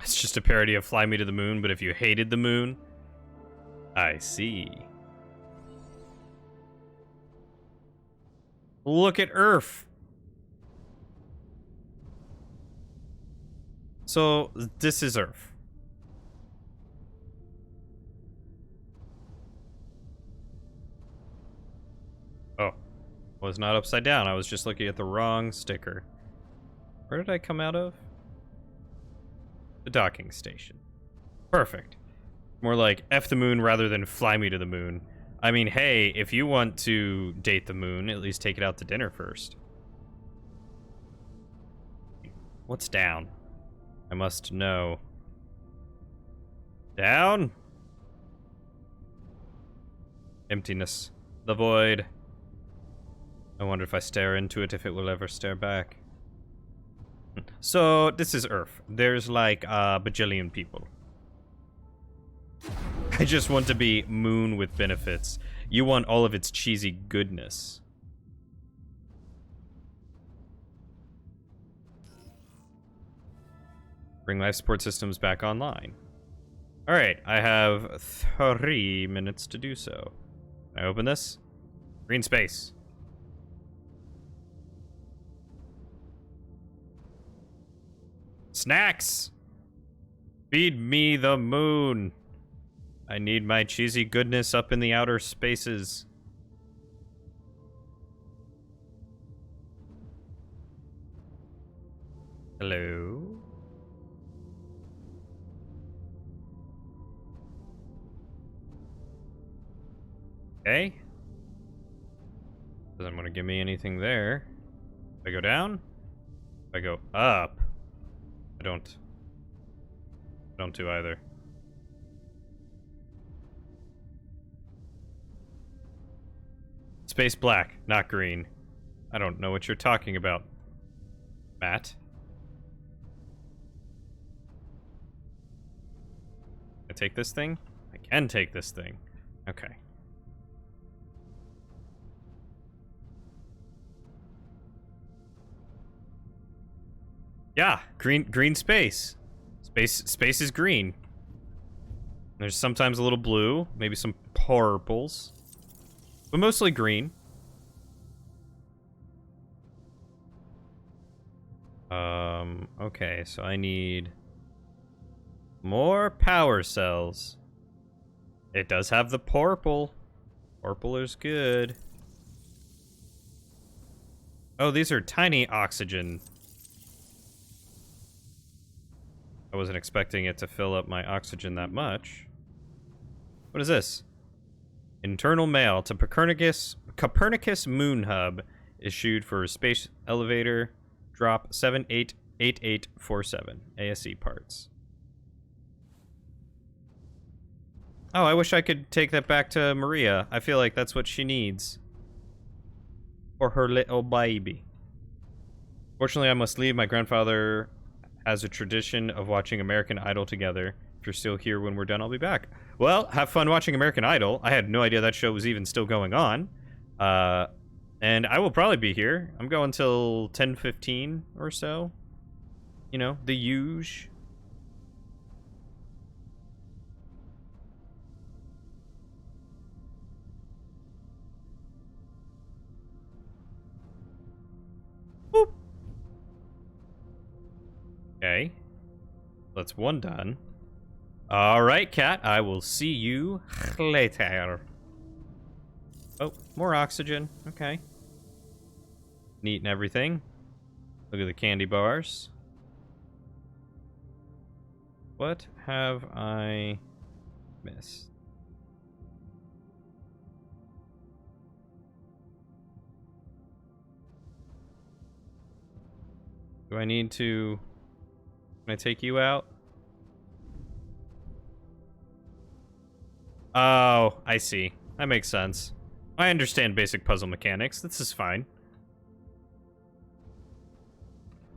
It's just a parody of Fly Me to the Moon, but if you hated the moon, I see. Look at Earth. So, this is Earth. Oh. Was not upside down. I was just looking at the wrong sticker. Where did I come out of? The docking station. Perfect. More like F the moon rather than fly me to the moon. I mean, hey, if you want to date the moon, at least take it out to dinner first. What's down? I must know. Down? Emptiness. The void. I wonder if I stare into it, if it will ever stare back. So, this is Earth. There's like a bajillion people. I just want to be moon with benefits. You want all of its cheesy goodness. Bring life support systems back online. Alright, I have 3 minutes to do so. Can I open this? Green space. Snacks! Feed me the moon. I need my cheesy goodness up in the outer spaces. Hello? Okay. Doesn't want to give me anything there. If I go down? If I go up? I don't do either. Space black, not green. I don't know what you're talking about, Matt. Can I take this thing? I can take this thing. Okay. Yeah, green space. Space is green. There's sometimes a little blue, maybe some purples, but mostly green. Okay, so I need more power cells. It does have the purple. Purple is good. Oh, these are tiny oxygen. I wasn't expecting it to fill up my oxygen that much. What is this? Internal mail to Copernicus Moon Hub, issued for Space Elevator Drop 788847 ASE parts. Oh, I wish I could take that back to Maria. I feel like that's what she needs for her little baby. Fortunately, I must leave. My grandfather has a tradition of watching American Idol together. If you're still here when we're done, I'll be back. Well, have fun watching American Idol. I had no idea that show was even still going on. And I will probably be here. I'm going till 10:15 or so. You know, the huge. Boop. Okay. That's one done. Alright, cat. I will see you later. Oh, more oxygen. Okay. Neat and everything. Look at the candy bars. What have I missed? Do I need to... Can I take you out? Oh, I see. That makes sense. I understand basic puzzle mechanics. This is fine.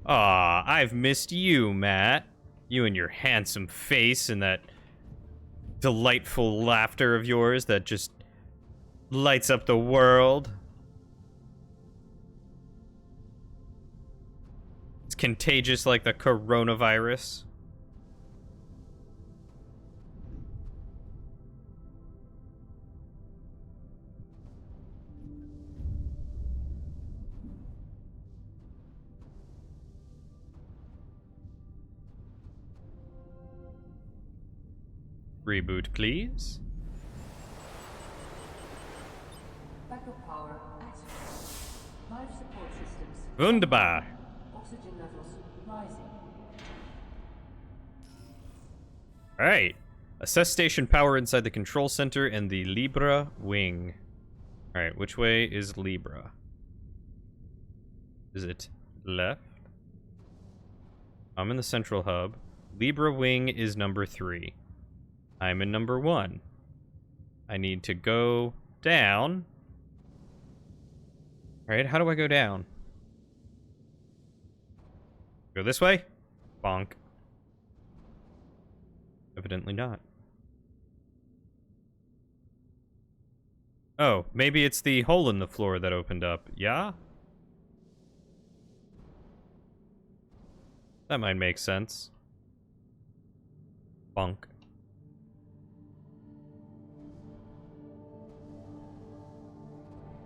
Aw, I've missed you, Matt. You and your handsome face and that delightful laughter of yours that just lights up the world. It's contagious like the coronavirus. Reboot, please. Backup power active. Life support systems. Wunderbar. Oxygen levels rising. Alright. Assess station power inside the control center and the Libra wing. Alright, which way is Libra? Is it left? I'm in the central hub. Libra wing is number 3. I'm in number 1. I need to go down. Alright, how do I go down? Go this way? Bonk. Evidently not. Oh, maybe it's the hole in the floor that opened up. Yeah? That might make sense. Bonk.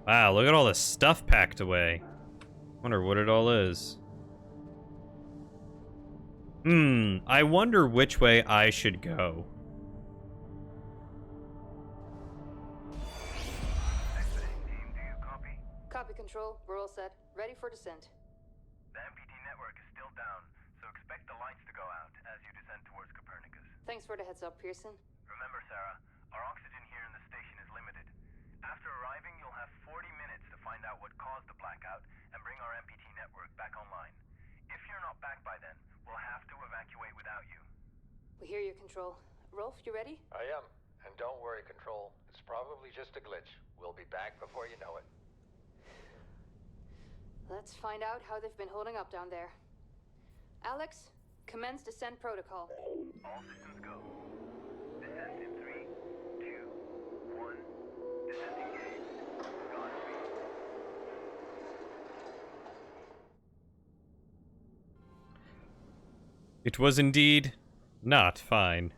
Wow, look at all this stuff packed away. Wonder what it all is. I wonder which way I should go. Copy, Control. We're all set. Ready for descent. The MPT network is still down, so expect the lights to go out as you descend towards Copernicus. Thanks for the heads up, Pearson. Remember, Sarah, our oxygen here in the station is limited. After arriving, you'll have 40 minutes to find out what caused the blackout and bring our MPT network back online. If you're not back by then, we'll have to evacuate without you. We hear you, Control. Rolf, you ready? I am. And don't worry, Control. It's probably just a glitch. We'll be back before you know it. Let's find out how they've been holding up down there. Alex, commence descent protocol. All systems go. Descent in 3, 2, 1. Descent engaged. Godspeed. It was indeed not fine.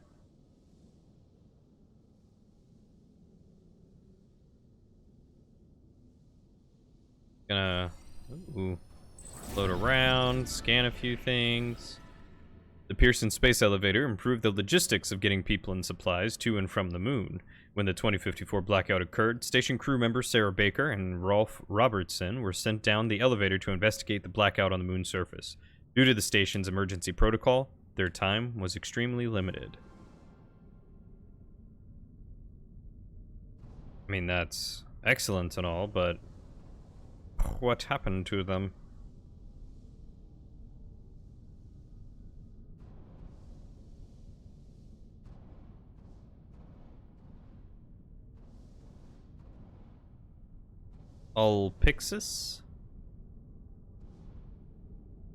Gonna float around, scan a few things. The Pearson space elevator improved the logistics of getting people and supplies to and from the moon. When the 2054 blackout occurred, station crew member Sarah Baker and Rolf Robertson were sent down the elevator to investigate the blackout on the moon's surface. Due to the station's emergency protocol, their time was extremely limited. I mean, that's excellent and all, but what happened to them? Pixis?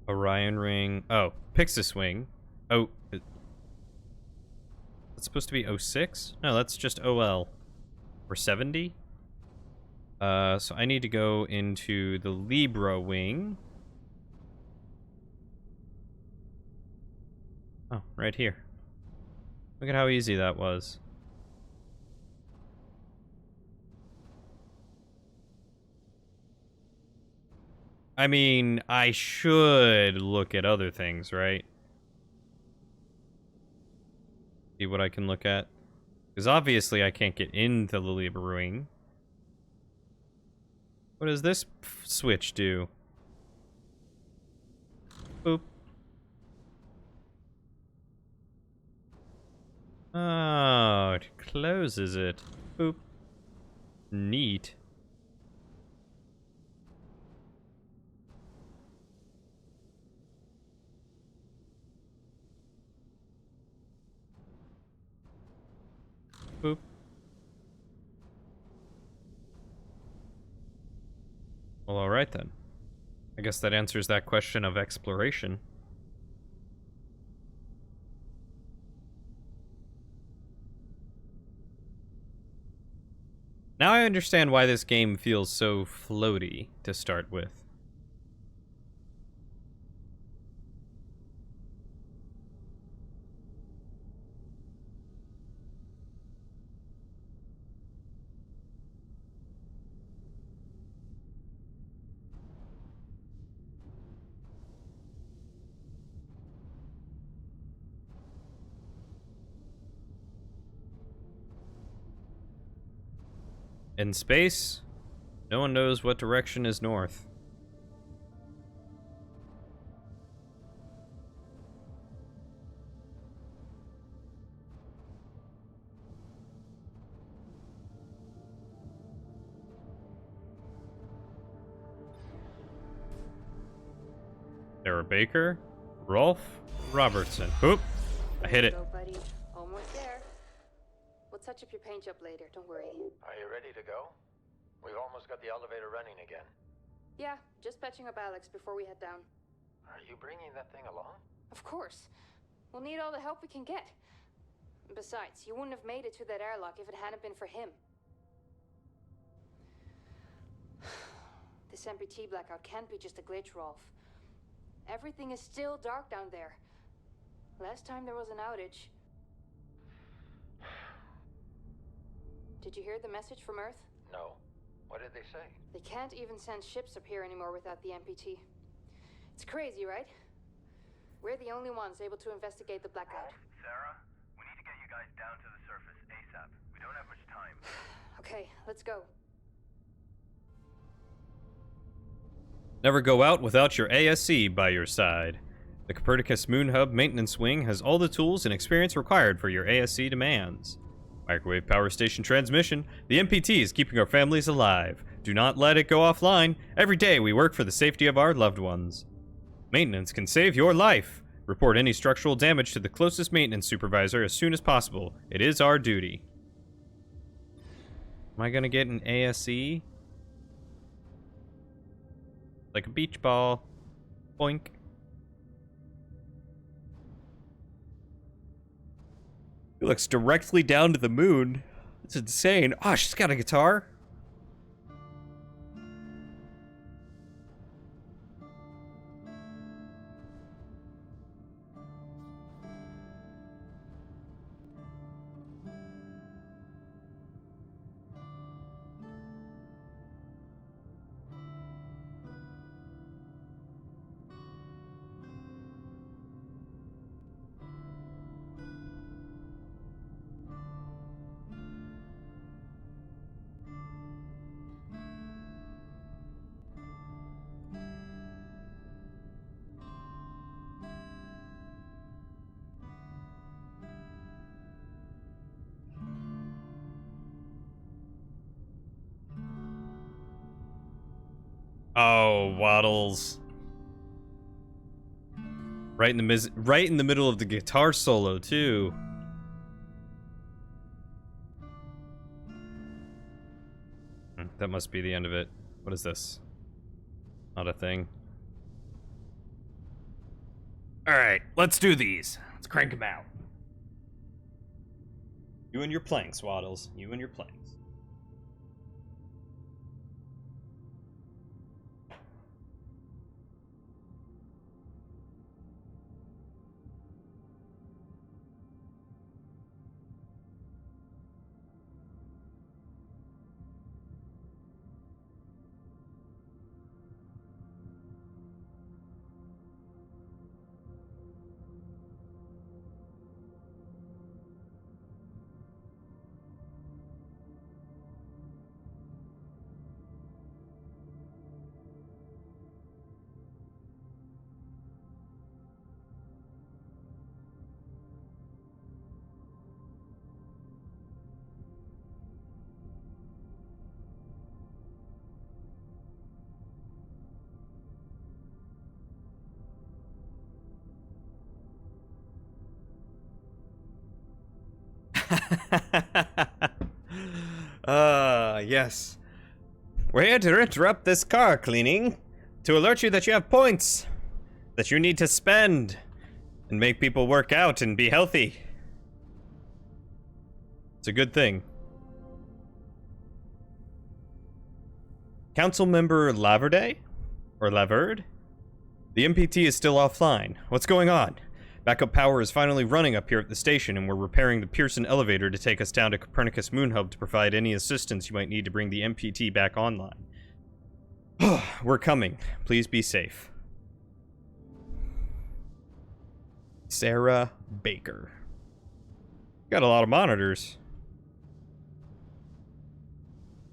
Orion ring. Oh, Pixis wing. Oh. That's supposed to be 06? No, that's just OL. Or 70? So I need to go into the Libra wing. Oh, right here. Look at how easy that was. I mean, I should look at other things, right? See what I can look at. Because obviously I can't get into the Lieberwing. What does this switch do? Boop. Oh, it closes it. Boop. Neat. Boop. Well, alright then. I guess that answers that question of exploration. Now I understand why this game feels so floaty to start with. In space, no one knows what direction is north. Sarah Baker, Rolf Robertson. Oop! I hit it. Go, buddy. Almost there. We'll touch up your paint job later, don't worry. Are you ready to go? We've almost got the elevator running again. Yeah, just patching up Alex before we head down. Are you bringing that thing along? Of course. We'll need all the help we can get. Besides, you wouldn't have made it to that airlock if it hadn't been for him. This MPT blackout can't be just a glitch, Rolf. Everything is still dark down there. Last time there was an outage. Did you hear the message from Earth? No. What did they say? They can't even send ships up here anymore without the MPT. It's crazy, right? We're the only ones able to investigate the blackout. Sarah, we need to get you guys down to the surface ASAP. We don't have much time. Okay, let's go. Never go out without your ASC by your side. The Copernicus Moon Hub Maintenance Wing has all the tools and experience required for your ASC demands. Microwave power station transmission. The MPT is keeping our families alive. Do not let it go offline. Every day we work for the safety of our loved ones. Maintenance can save your life. Report any structural damage to the closest maintenance supervisor as soon as possible. It is our duty. Am I gonna get an ASE? Like a beach ball. Boink. He looks directly down to the moon. It's insane. Oh, she's got a guitar. Oh, Waddles. Right in the middle of the guitar solo, too. That must be the end of it. What is this? Not a thing. Alright, let's do these. Let's crank them out. You and your planks, Waddles. You and your planks. Yes. We're here to interrupt this car cleaning to alert you that you have points that you need to spend and make people work out and be healthy. It's a good thing. Council member Laverde? Or Laverde? The MPT is still offline. What's going on? Backup power is finally running up here at the station, and we're repairing the Pearson elevator to take us down to Copernicus Moon Hub to provide any assistance you might need to bring the MPT back online. We're coming. Please be safe. Sarah Baker. Got a lot of monitors.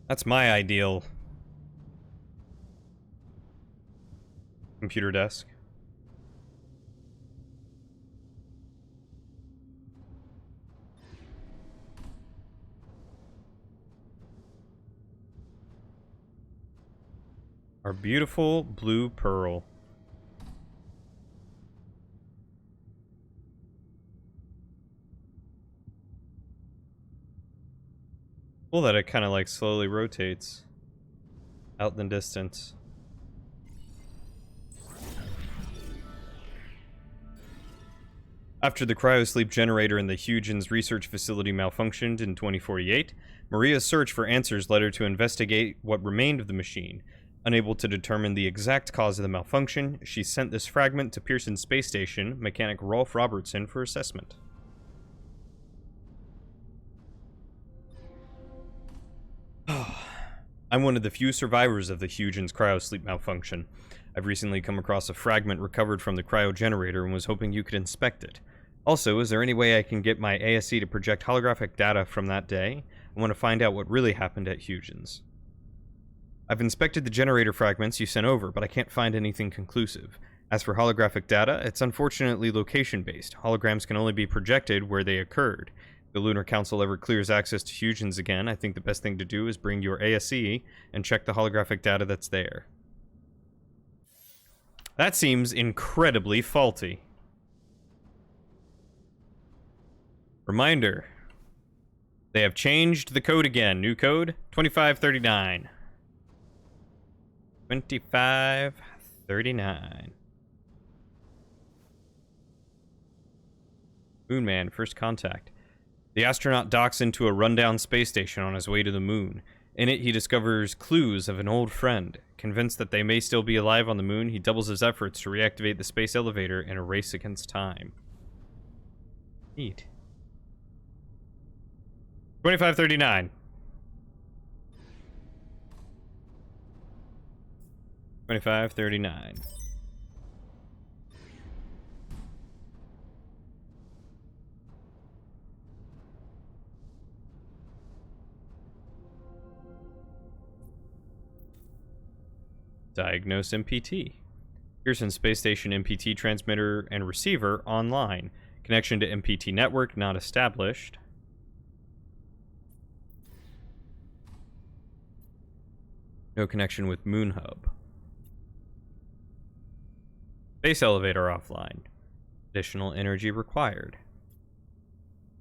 That's my ideal computer desk. Our beautiful blue pearl. Cool that it kind of like slowly rotates out in the distance. After the cryosleep generator in the Huygens research facility malfunctioned in 2048, Maria's search for answers led her to investigate what remained of the machine. Unable to determine the exact cause of the malfunction, she sent this fragment to Pearson Space Station mechanic Rolf Robertson for assessment. I'm one of the few survivors of the Huygens cryosleep malfunction. I've recently come across a fragment recovered from the cryogenerator and was hoping you could inspect it. Also, is there any way I can get my ASE to project holographic data from that day? I want to find out what really happened at Huygens. I've inspected the generator fragments you sent over, but I can't find anything conclusive. As for holographic data, it's unfortunately location-based. Holograms can only be projected where they occurred. If the Lunar Council ever clears access to Huygens again, I think the best thing to do is bring your ASE and check the holographic data that's there. That seems incredibly faulty. Reminder. They have changed the code again. New code, 2539. 2539. Moonman, first contact. The astronaut docks into a rundown space station on his way to the moon. In it, he discovers clues of an old friend. Convinced that they may still be alive on the moon, he doubles his efforts to reactivate the space elevator in a race against time. Neat. 2539. 2539. Diagnose MPT. Pearson Space Station MPT transmitter and receiver online. Connection to MPT network not established. No connection with Moon Hub. Space elevator offline. Additional energy required.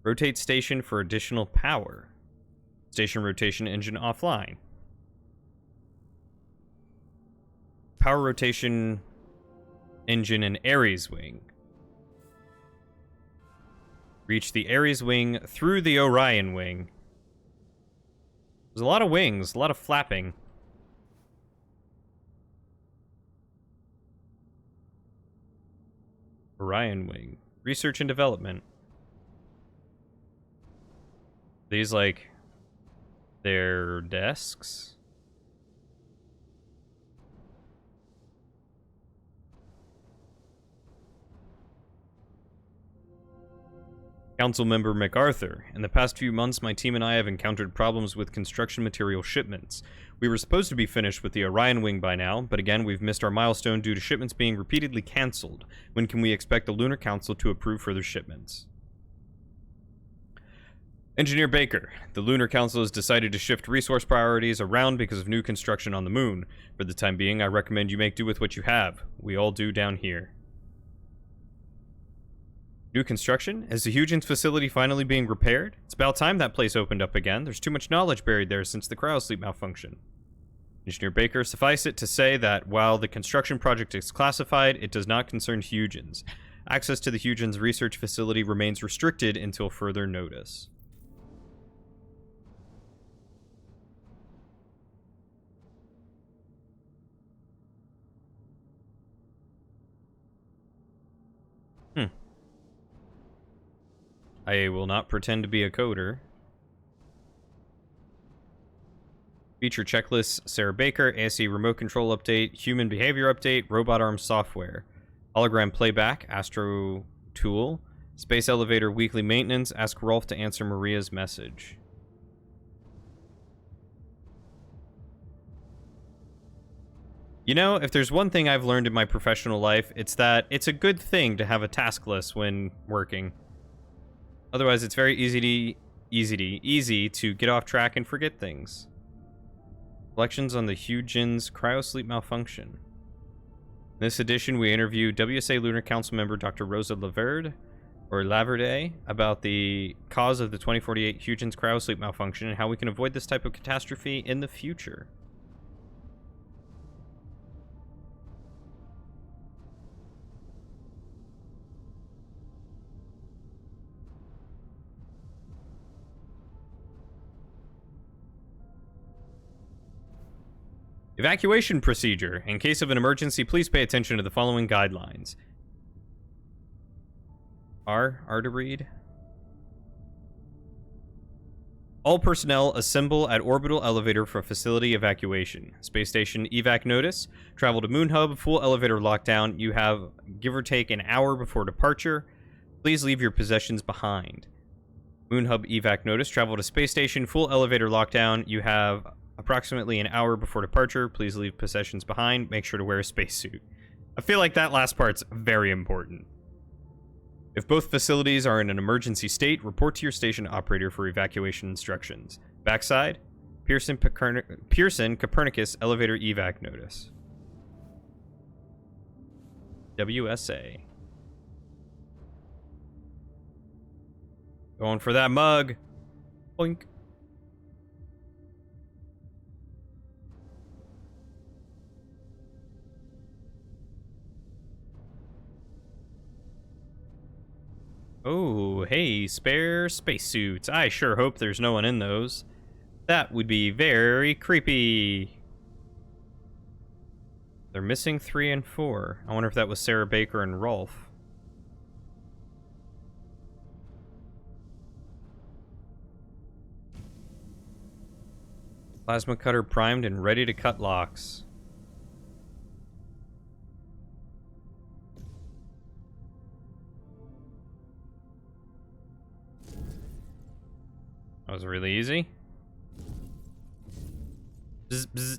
Rotate station for additional power. Station rotation engine offline. Power rotation engine in Ares wing. Reach the Ares wing through the Orion wing. There's a lot of wings, a lot of flapping. Orion wing. Research and development. These like their desks. Councilmember MacArthur, in the past few months, my team and I have encountered problems with construction material shipments. We were supposed to be finished with the Orion wing by now, but again, we've missed our milestone due to shipments being repeatedly cancelled. When can we expect the Lunar Council to approve further shipments? Engineer Baker, the Lunar Council has decided to shift resource priorities around because of new construction on the moon. For the time being, I recommend you make do with what you have. We all do down here. New construction? Is the Huygens facility finally being repaired? It's about time that place opened up again. There's too much knowledge buried there since the cryosleep malfunction. Engineer Baker, suffice it to say that while the construction project is classified, it does not concern Huygens. Access to the Huygens research facility remains restricted until further notice. I will not pretend to be a coder. Feature checklist, Sarah Baker, ASE remote control update, human behavior update, robot arm software, hologram playback, Astro tool, space elevator weekly maintenance, ask Rolf to answer Maria's message. You know, if there's one thing I've learned in my professional life, it's that it's a good thing to have a task list when working. Otherwise, it's very easy to get off track and forget things. Reflections on the Huygens cryosleep malfunction. In this edition, we interview WSA Lunar Council member Dr. Rosa Laverde about the cause of the 2048 Huygens cryosleep malfunction and how we can avoid this type of catastrophe in the future. Evacuation procedure. In case of an emergency, please pay attention to the following guidelines. R to read. All personnel assemble at orbital elevator for facility evacuation. Space station evac notice. Travel to Moon Hub, full elevator lockdown. You have give or take an hour before departure. Please leave your possessions behind. Moon Hub evac notice. Travel to space station, full elevator lockdown. You have approximately an hour before departure. Please leave possessions behind. Make sure to wear a spacesuit. I feel like that last part's very important. If both facilities are in an emergency state, report to your station operator for evacuation instructions. Backside, Pearson Copernicus elevator evac notice. WSA. Going for that mug. Boink. Oh, hey, spare spacesuits. I sure hope there's no one in those. That would be very creepy. They're missing 3 and 4. I wonder if that was Sarah Baker and Rolf. Plasma cutter primed and ready to cut locks. That was really easy. Bzz, bzz.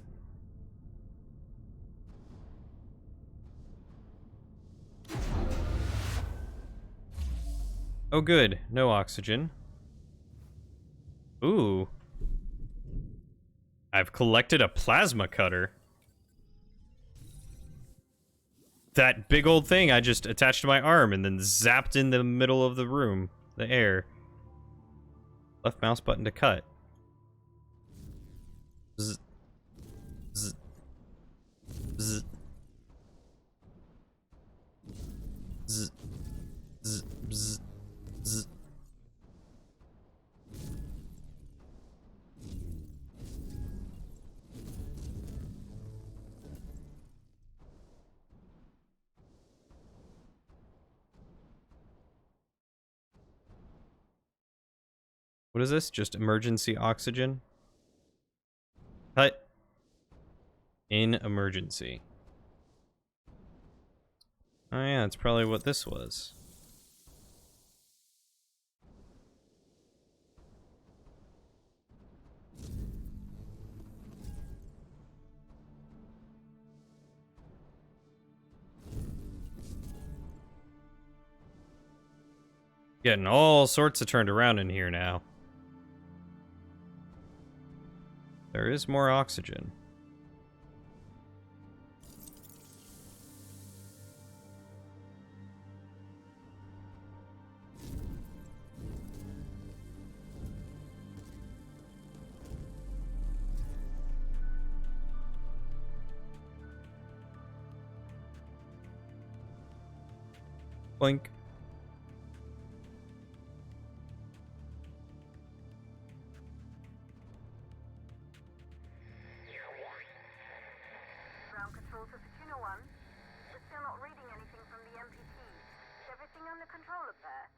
Oh good, no oxygen. Ooh. I've collected a plasma cutter. That big old thing I just attached to my arm and then zapped in the middle of the room, the air. Left mouse button to cut. Zzz. Zzz. Zzz. Zzz. Zzz. Zzz. Zzz. What is this? Just emergency oxygen? Cut. In emergency. Oh yeah, that's probably what this was. Getting all sorts of turned around in here now. There is more oxygen. Boink. Ground control to Fortuna 1. We're still not reading anything from the MPT. Is everything under control up there?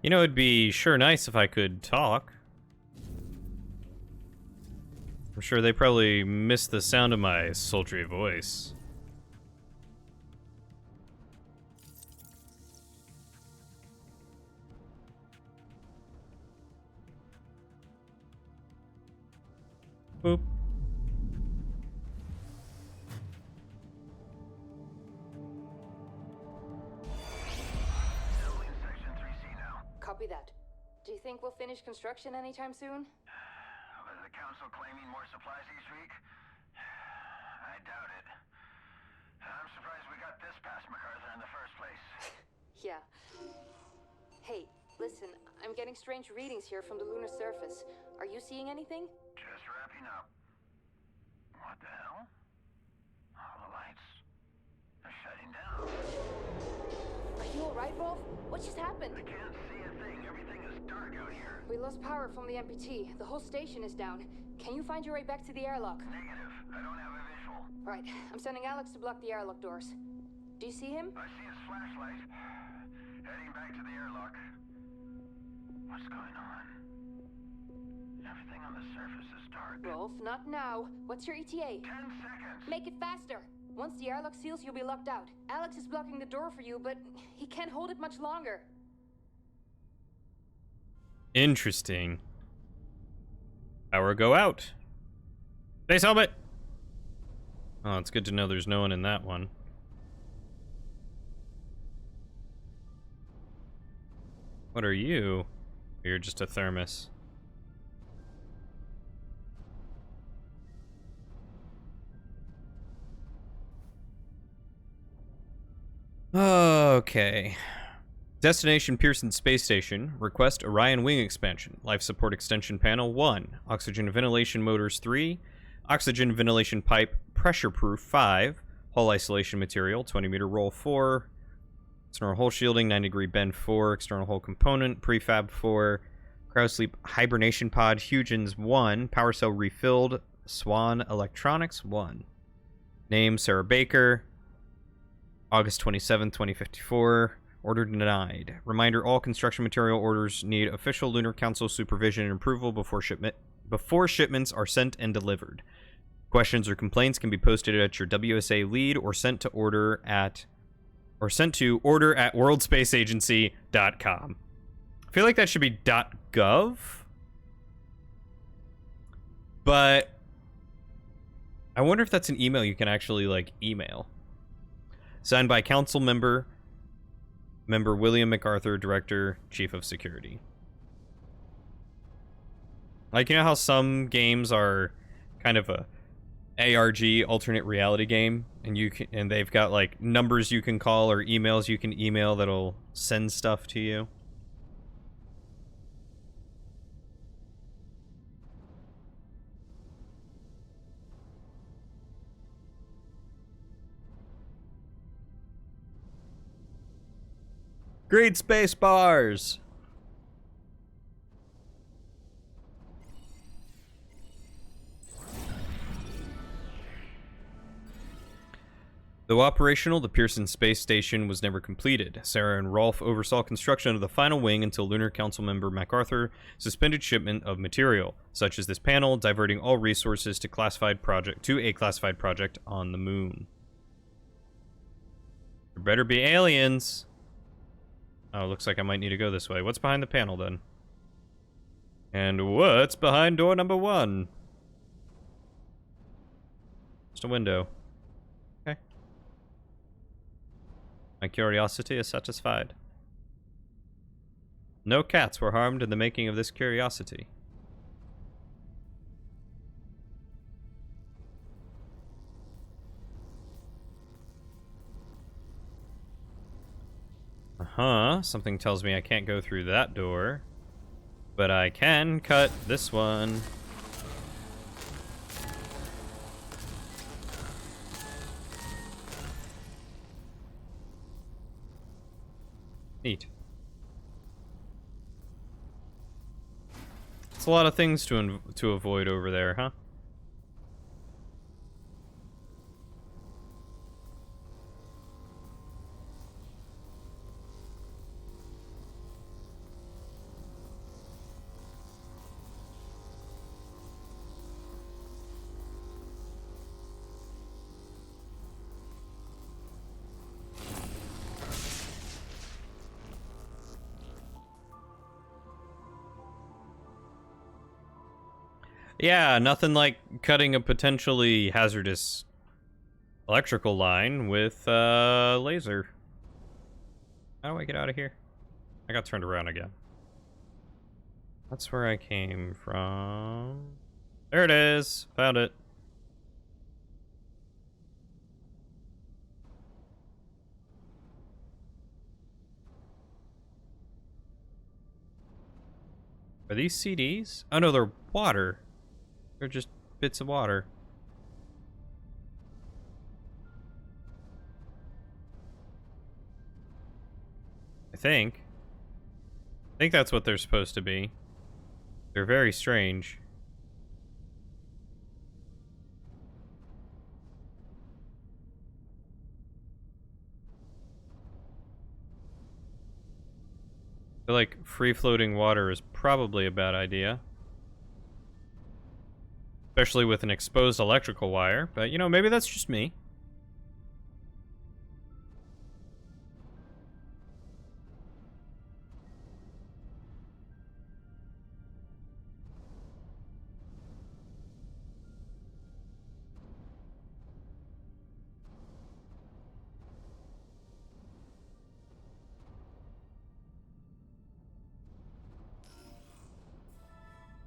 You know, it'd be sure nice if I could talk. I'm sure they probably miss the sound of my sultry voice. Boop. Building section 3C now. Copy that. Do you think we'll finish construction anytime soon? Was the council claiming more supplies each week? I doubt it. I'm surprised we got this past MacArthur in the first place. Yeah. Hey, listen, I'm getting strange readings here from the lunar surface. Are you seeing anything? Just wrapping up. What the hell? All the lights are shutting down. Are you alright, Rolf? What just happened? I can't see a thing. Everything is dark out here. We lost power from the MPT. The whole station is down. Can you find your way back to the airlock? Negative. I don't have a visual. Right. I'm sending Alex to block the airlock doors. Do you see him? I see his flashlight. Heading back to the airlock. What's going on? Everything on the surface is dark. Rolf, not now. What's your ETA? 10 seconds. Make it faster. Once the airlock seals, you'll be locked out. Alex is blocking the door for you, but he can't hold it much longer. Interesting. Power go out. Base helmet! Oh, it's good to know there's no one in that one. What are you? You're just a thermos. Okay. Destination Pearson Space Station. Request Orion Wing Expansion. Life Support Extension Panel 1. Oxygen Ventilation Motors 3. Oxygen Ventilation Pipe Pressure Proof 5. Hull Isolation Material 20-meter roll 4. External Hull Shielding 90-degree bend 4. External Hull Component Prefab 4. Cryosleep Hibernation Pod Huygens 1. Power Cell Refilled Swan Electronics 1. Name Sarah Baker. August 27, 2054. Order denied. Reminder, all construction material orders need official Lunar Council supervision and approval before shipments are sent and delivered. Questions or complaints can be posted at your WSA lead or sent to order at worldspaceagency.com. I feel like that should be .gov. But I wonder if that's an email you can actually like email. Signed by Council Member William MacArthur, Director, Chief of Security. Like, you know how some games are kind of a ARG, alternate reality game, and they've got like numbers you can call or emails you can email that'll send stuff to you. Great space bars. Though operational, the Pearson Space Station was never completed. Sarah and Rolf oversaw construction of the final wing until Lunar Council member MacArthur suspended shipment of material, such as this panel, diverting all resources to a classified project on the moon. There better be aliens. Oh, looks like I might need to go this way. What's behind the panel, then? And what's behind door number 1? Just a window. Okay. My curiosity is satisfied. No cats were harmed in the making of this curiosity. Something tells me I can't go through that door. But I can cut this one. Neat. It's a lot of things to avoid over there, huh? Yeah, nothing like cutting a potentially hazardous electrical line with laser. How do I get out of here? I got turned around again. That's where I came from. There it is. Found it. Are these CDs? Oh no, they're water. They're just bits of water. I think that's what they're supposed to be. They're very strange. I feel like free-floating water is probably a bad idea. Especially with an exposed electrical wire, but you know, maybe that's just me.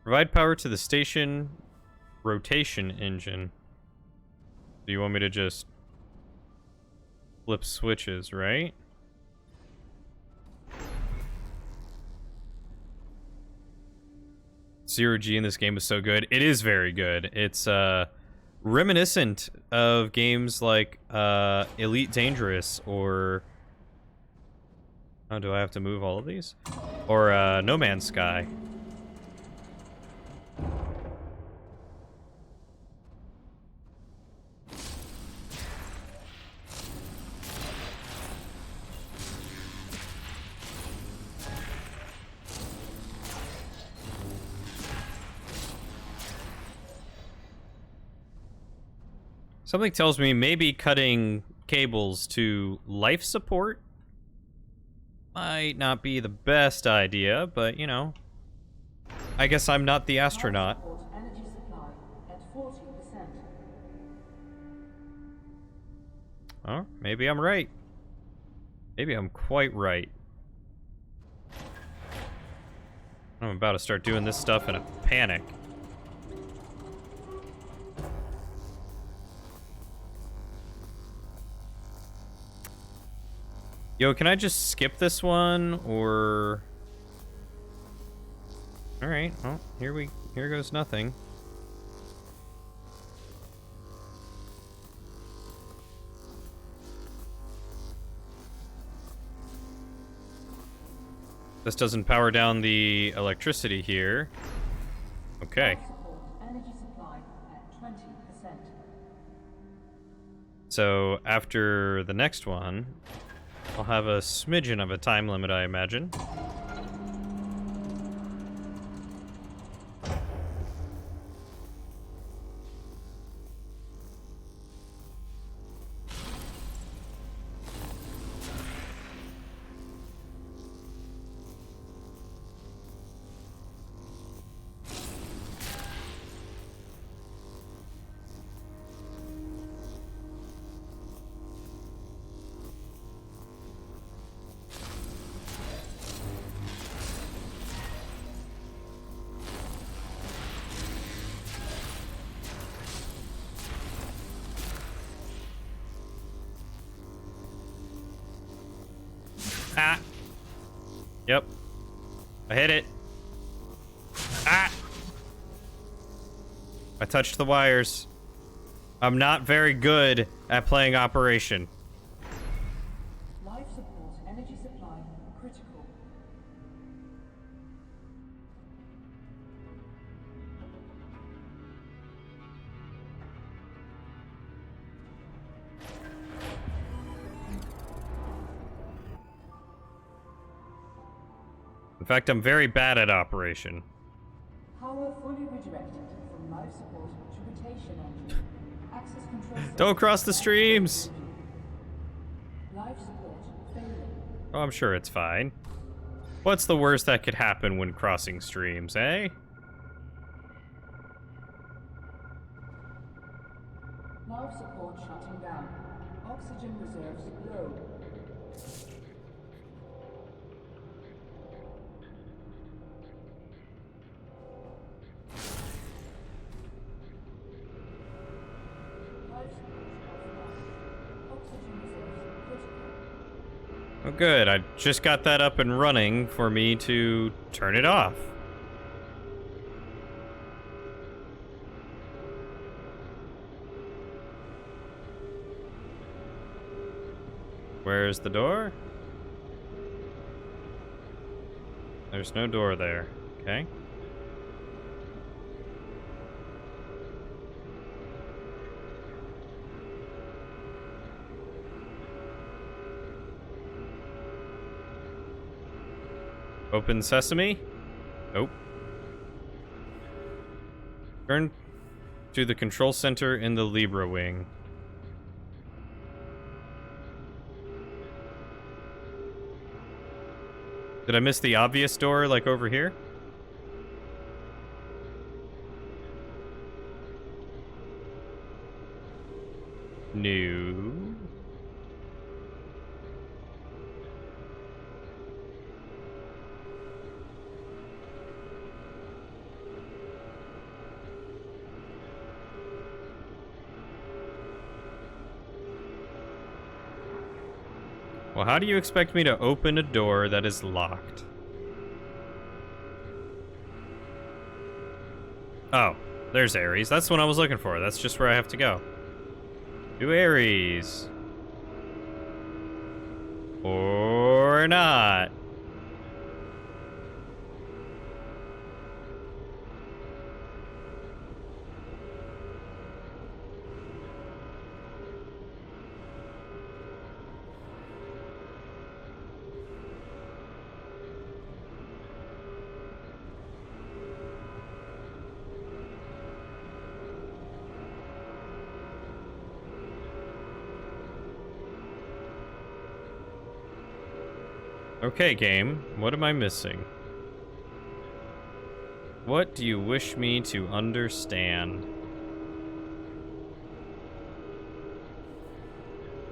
Provide power to the station rotation engine. Do you want me to just flip switches, right? Zero G in this game is so good. It is very good. It's reminiscent of games like Elite Dangerous or... Oh, do I have to move all of these? Or No Man's Sky. Something tells me maybe cutting cables to life support might not be the best idea, but you know, I guess I'm not the astronaut. Energy supply at 40%. Oh, maybe I'm right. Maybe I'm quite right. I'm about to start doing this stuff in a panic. Yo, can I just skip this one, or... Alright, well, here goes nothing. This doesn't power down the electricity here. Okay. Energy supply at 20%. So, after the next one... I'll have a smidgen of a time limit, I imagine. Ah. Yep. I hit it. Ah. I touched the wires. I'm not very good at playing Operation. Life support energy supply critical. In fact, I'm very bad at operation. Power fully redirected from life support to rotation engine. Access control. Don't cross the streams! Life support failing. Oh, I'm sure it's fine. What's the worst that could happen when crossing streams, eh? Life support shutting down. Oxygen reserves low. Life support offline. Oxygen reserves critical. Oh, good. I just got that up and running for me to turn it off. Where's the door? There's no door there. Okay. Open sesame? Nope. Turn to the control center in the Libra wing. Did I miss the obvious door, like over here? No. Well, how do you expect me to open a door that is locked? Oh, there's Ares. That's the one I was looking for. That's just where I have to go. To Ares. Or not. Okay, game. What am I missing? What do you wish me to understand?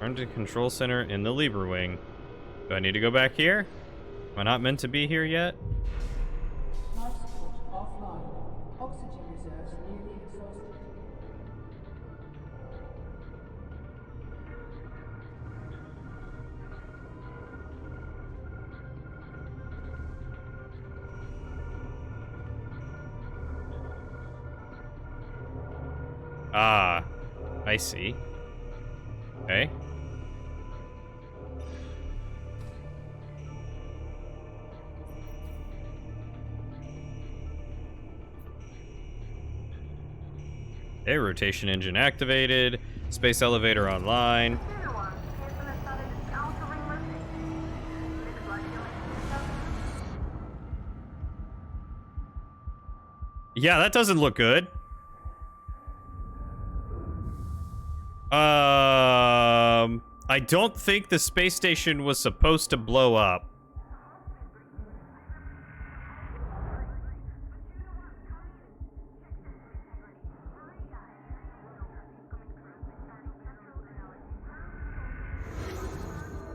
Run to control center in the Libra wing. Do I need to go back here? Am I not meant to be here yet? Life support offline. Oxygen reserves nearly exhausted. Ah, I see. Okay. Okay, rotation engine activated. Space elevator online. Yeah, that doesn't look good. I don't think the space station was supposed to blow up.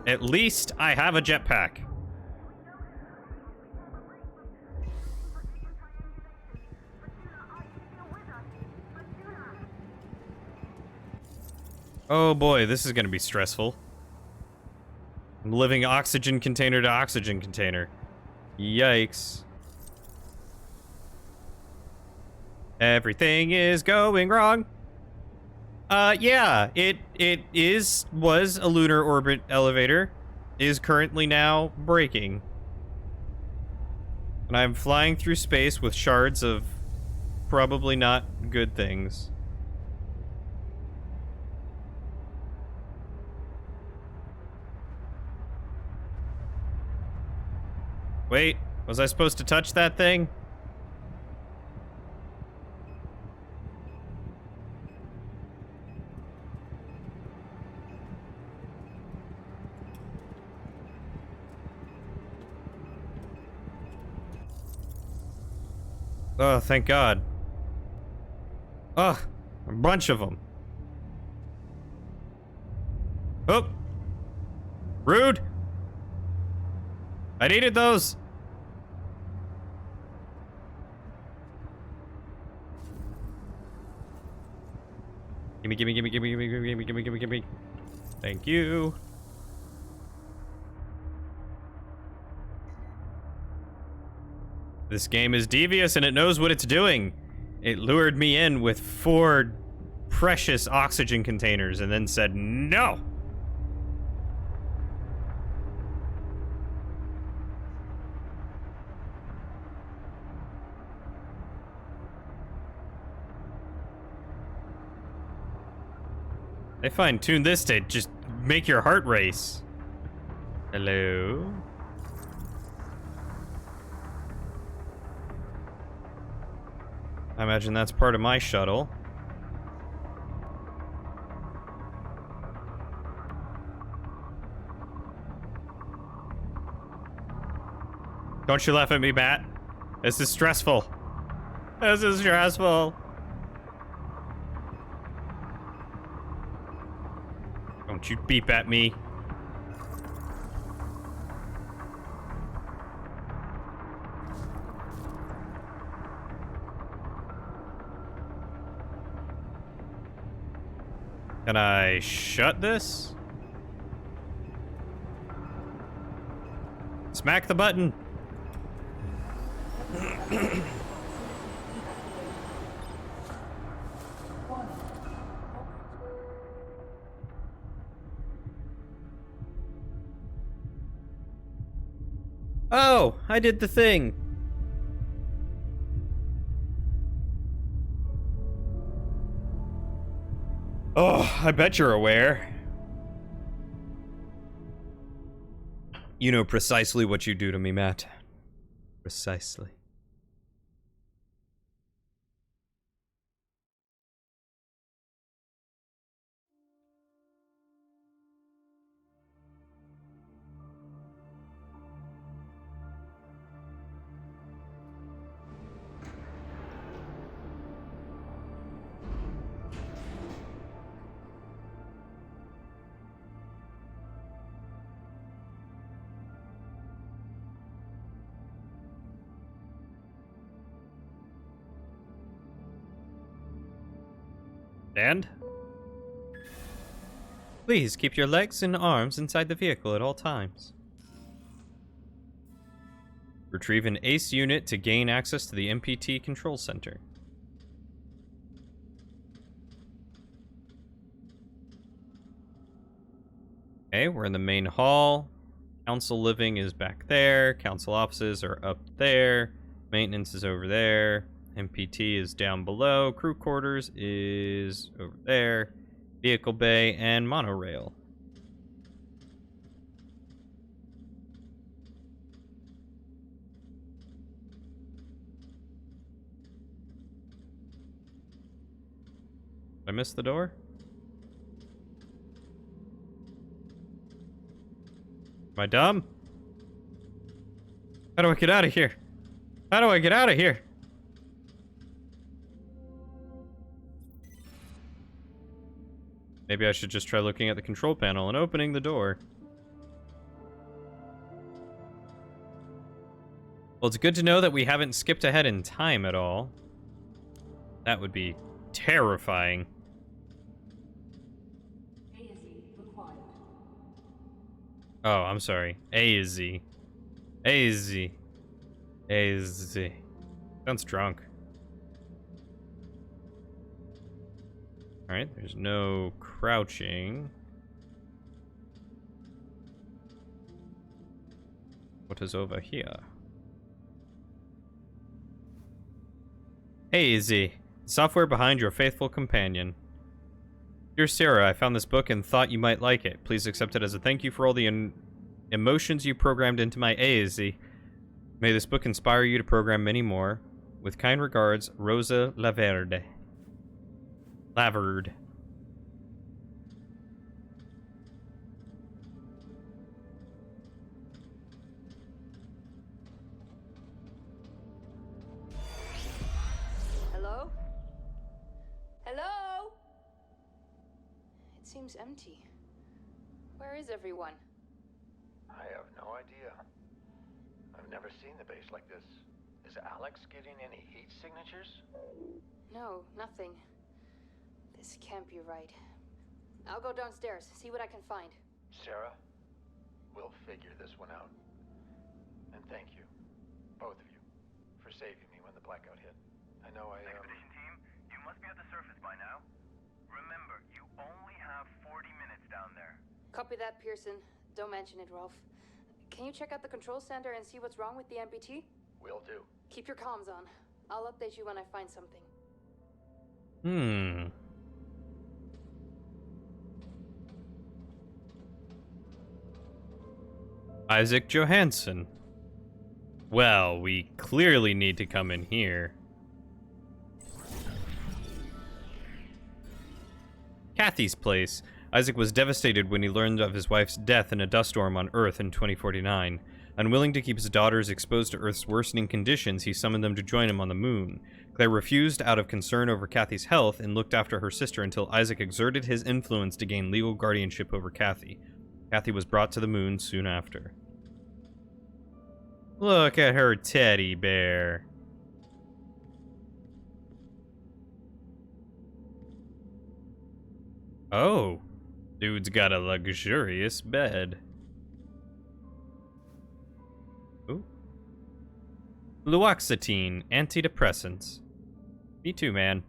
At least I have a jetpack. Oh boy, this is gonna be stressful. I'm living oxygen container to oxygen container. Yikes. Everything is going wrong. Yeah, it was a lunar orbit elevator. is currently now breaking. And I'm flying through space with shards of probably not good things. Wait, was I supposed to touch that thing? Oh, thank God. Ugh, a bunch of them. Oh. Rude. I needed those. Gimme, gimme, gimme, gimme, gimme, gimme, gimme, gimme, gimme. Thank you. This game is devious and it knows what it's doing. It lured me in with 4 precious oxygen containers and then said no. They fine-tuned this to just make your heart race. Hello? I imagine that's part of my shuttle. Don't you laugh at me, Matt. This is stressful. This is stressful. Don't you beep at me. Can I shut this? Smack the button. Oh, I did the thing. Oh, I bet you're aware. You know precisely what you do to me, Matt. Precisely. And? Please keep your legs and arms inside the vehicle at all times. Retrieve an ACE unit to gain access to the MPT control center. Okay, we're in the main hall. Council living is back there. Council offices are up there. Maintenance is over there. MPT is down below. Crew quarters is over there. Vehicle bay and monorail. Did I miss the door? Am I dumb? How do I get out of here? How do I get out of here? Maybe I should just try looking at the control panel and opening the door. Well, it's good to know that we haven't skipped ahead in time at all. That would be terrifying. Oh, I'm sorry. A is Z. A is Z. A is Z. Sounds drunk. Alright, there's no crouching. What is over here? Hey, Izzy. Software behind your faithful companion. Dear Sarah, I found this book and thought you might like it. Please accept it as a thank you for all the emotions you programmed into my A, Izzy. May this book inspire you to program many more. With kind regards, Rosa Laverde. Laverde. Hello? Hello? It seems empty. Where is everyone? I have no idea. I've never seen the base like this. Is Alex getting any heat signatures? No, nothing. This can't be right. I'll go downstairs, see what I can find. Sarah, we'll figure this one out. And thank you, both of you, for saving me when the blackout hit. I know Expedition team, you must be at the surface by now. Remember, you only have 40 minutes down there. Copy that, Pearson. Don't mention it, Rolf. Can you check out the control center and see what's wrong with the MPT? Will do. Keep your comms on. I'll update you when I find something. Isaac Johansson. Well, we clearly need to come in here. Kathy's place. Isaac was devastated when he learned of his wife's death in a dust storm on Earth in 2049. Unwilling to keep his daughters exposed to Earth's worsening conditions, he summoned them to join him on the moon. Claire refused out of concern over Kathy's health and looked after her sister until Isaac exerted his influence to gain legal guardianship over Kathy. Kathy was brought to the moon soon after. Look at her teddy bear. Oh, dude's got a luxurious bed. Ooh. Fluoxetine, antidepressants. Me too, man.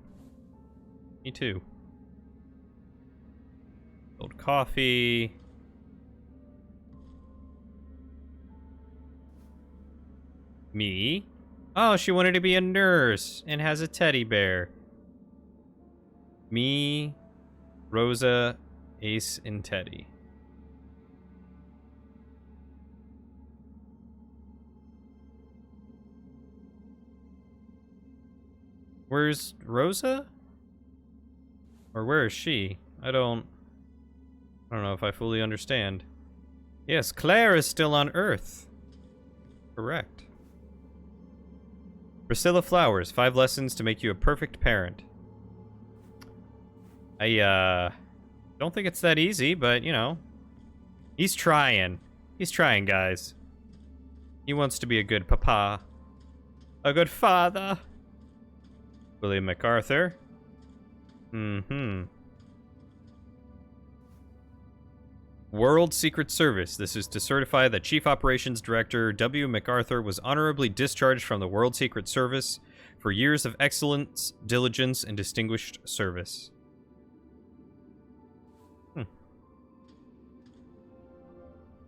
Me too. Cold coffee. Me? Oh, she wanted to be a nurse and has a teddy bear. Me, Rosa, Ace, and Teddy. Where's Rosa? Or where is she? I don't know if I fully understand. Yes, Claire is still on Earth. Correct. Priscilla Flowers, 5 lessons to make you a perfect parent. I don't think it's that easy, but you know, he's trying. He's trying, guys. He wants to be a good papa. A good father. William MacArthur. World Secret Service. This is to certify that Chief Operations Director W. MacArthur was honorably discharged from the World Secret Service for years of excellence, diligence, and distinguished service.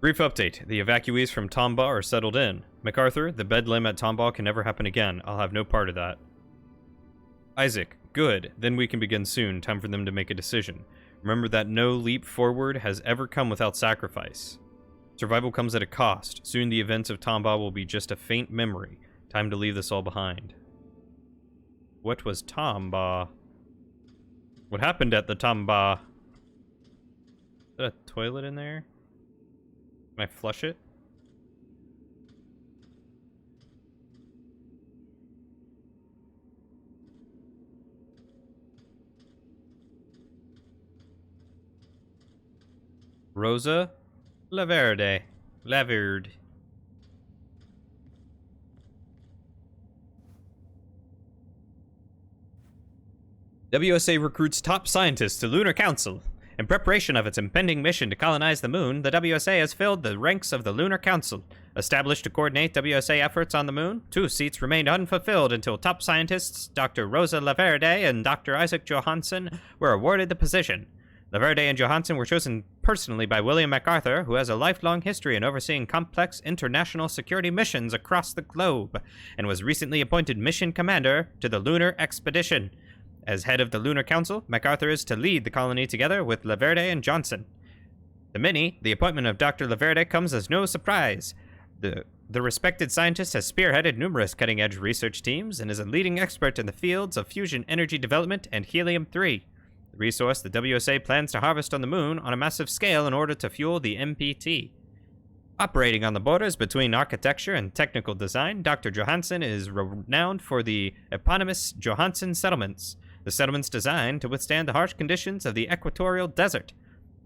Brief update. The evacuees from Tombaugh are settled in. MacArthur, the bedlam at Tombaugh can never happen again. I'll have no part of that. Isaac, good. Then we can begin soon. Time for them to make a decision. Remember that no leap forward has ever come without sacrifice. Survival comes at a cost. Soon the events of Tombaugh will be just a faint memory. Time to leave this all behind. What was Tombaugh? What happened at the Tombaugh? Is that a toilet in there? Can I flush it? Rosa Laverde. Laverde. WSA recruits top scientists to Lunar Council. In preparation of its impending mission to colonize the moon, the WSA has filled the ranks of the Lunar Council. Established to coordinate WSA efforts on the moon, 2 seats remained unfulfilled until top scientists Dr. Rosa Laverde and Dr. Isaac Johansson were awarded the position. Laverde and Johansson were chosen personally by William MacArthur, who has a lifelong history in overseeing complex international security missions across the globe, and was recently appointed mission commander to the lunar expedition. As head of the Lunar Council, MacArthur is to lead the colony together with Laverde and Johnson. To many, the appointment of Dr. Laverde comes as no surprise. The respected scientist has spearheaded numerous cutting-edge research teams and is a leading expert in the fields of fusion energy development and helium-3. The resource the WSA plans to harvest on the moon on a massive scale in order to fuel the MPT. Operating on the borders between architecture and technical design, Dr. Johansson is renowned for the eponymous Johansson settlements. The settlements designed to withstand the harsh conditions of the equatorial desert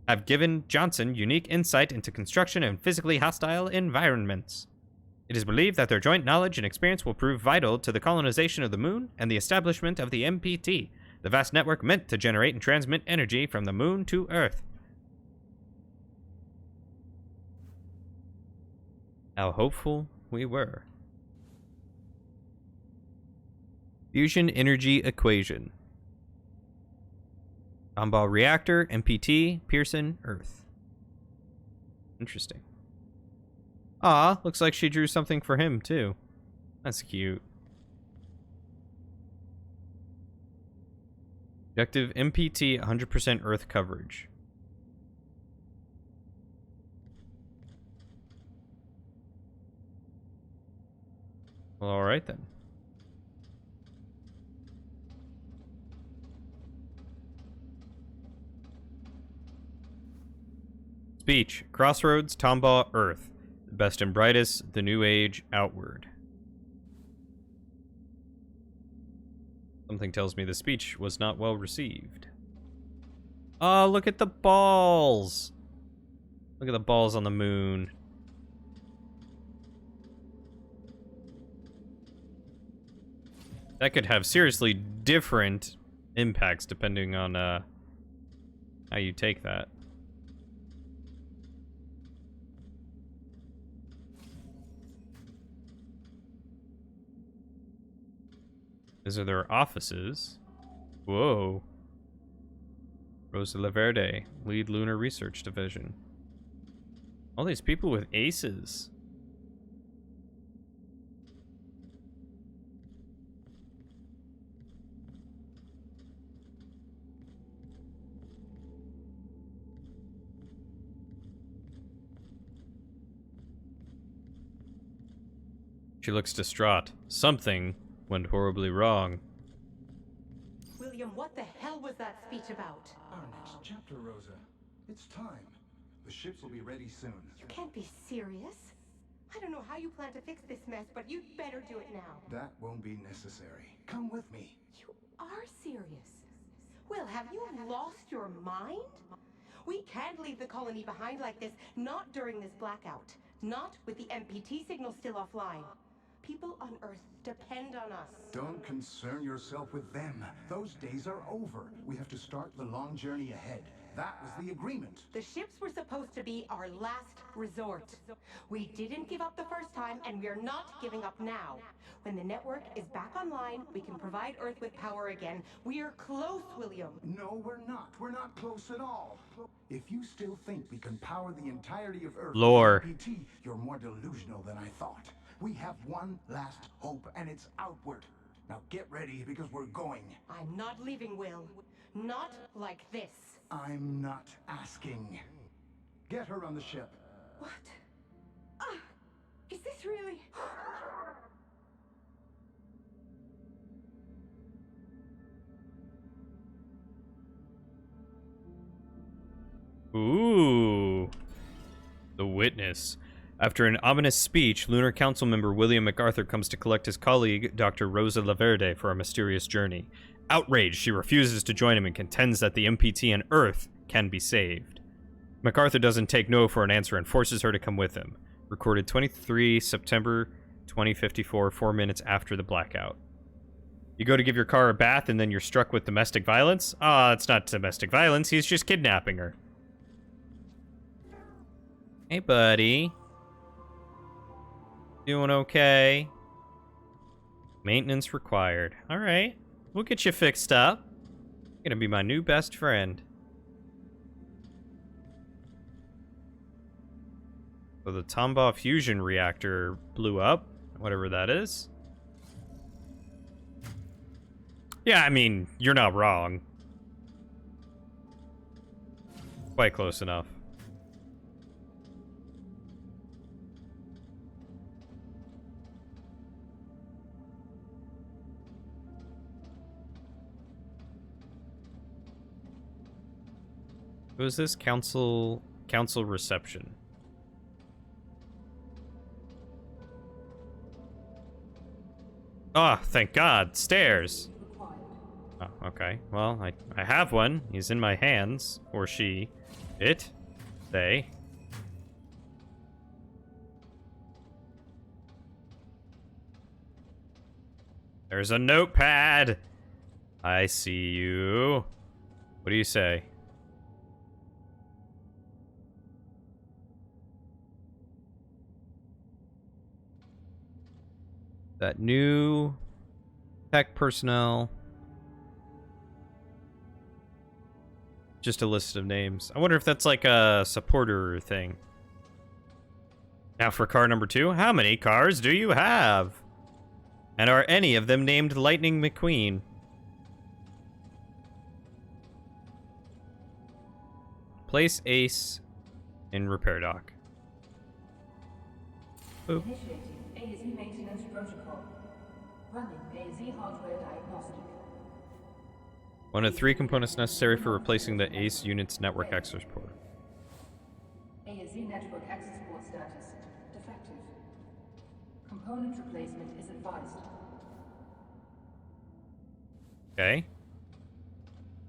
have given Johnson unique insight into construction in physically hostile environments. It is believed that their joint knowledge and experience will prove vital to the colonization of the moon and the establishment of the MPT, the vast network meant to generate and transmit energy from the moon to Earth. How hopeful we were. Fusion energy equation. Tomball reactor, MPT, Pearson, Earth. Interesting. Ah, looks like she drew something for him too. That's cute. Objective MPT 100% Earth coverage. Well, alright then. Speech. Crossroads, Tomball, Earth. The best and brightest, the new age, outward. Something tells me the speech was not well received. Oh, look at the balls! Look at the balls on the moon. That could have seriously different impacts depending on how you take that. These are their offices. Whoa. Rosa Laverde, lead Lunar Research Division. All these people with aces. She looks distraught. Something went horribly wrong. William, what the hell was that speech about? Our next chapter, Rosa. It's time. The ships will be ready soon. You can't be serious. I don't know how you plan to fix this mess, but you'd better do it now. That won't be necessary. Come with me. You are serious. Will, have you lost your mind? We can't leave the colony behind like this, not during this blackout. Not with the MPT signal still offline. People on Earth depend on us. Don't concern yourself with them. Those days are over. We have to start the long journey ahead. That was the agreement. The ships were supposed to be our last resort. We didn't give up the first time, and we're not giving up now. When the network is back online, we can provide Earth with power again. We're close, William. No, we're not. We're not close at all. If you still think we can power the entirety of Earth Lore. with MPT, you're more delusional than I thought. We have one last hope, and it's outward. Now get ready, because we're going. I'm not leaving, Will. Not like this. I'm not asking. Get her on the ship. What? Is this really... Ooh. The witness. After an ominous speech, Lunar Council member William MacArthur comes to collect his colleague, Dr. Rosa Laverde, for a mysterious journey. Outraged, she refuses to join him and contends that the MPT and Earth can be saved. MacArthur doesn't take no for an answer and forces her to come with him. Recorded 23 September 2054, 4 minutes after the blackout. You go to give your car a bath and then you're struck with domestic violence? Ah, it's not domestic violence, he's just kidnapping her. Hey, buddy. Doing okay? Maintenance required. Alright. We'll get you fixed up. You're gonna be my new best friend. So the Tombaugh fusion reactor blew up, whatever that is. Yeah, I mean, you're not wrong. Quite close enough. Who is this? Council reception. Oh, thank God. Stairs. Oh, okay. Well, I have one. He's in my hands. Or she. It. They. There's a notepad. I see you. What do you say? That new tech personnel. Just a list of names. I wonder if that's like a supporter thing. Now for car number 2. How many cars do you have? And are any of them named Lightning McQueen? Place Ace in repair dock. Boop. Initiating AZ maintenance protocol. Running AZ hardware diagnostic. One of 3 components necessary for replacing the ACE unit's network access port. AZ network access port status defective. Component replacement is advised. Okay.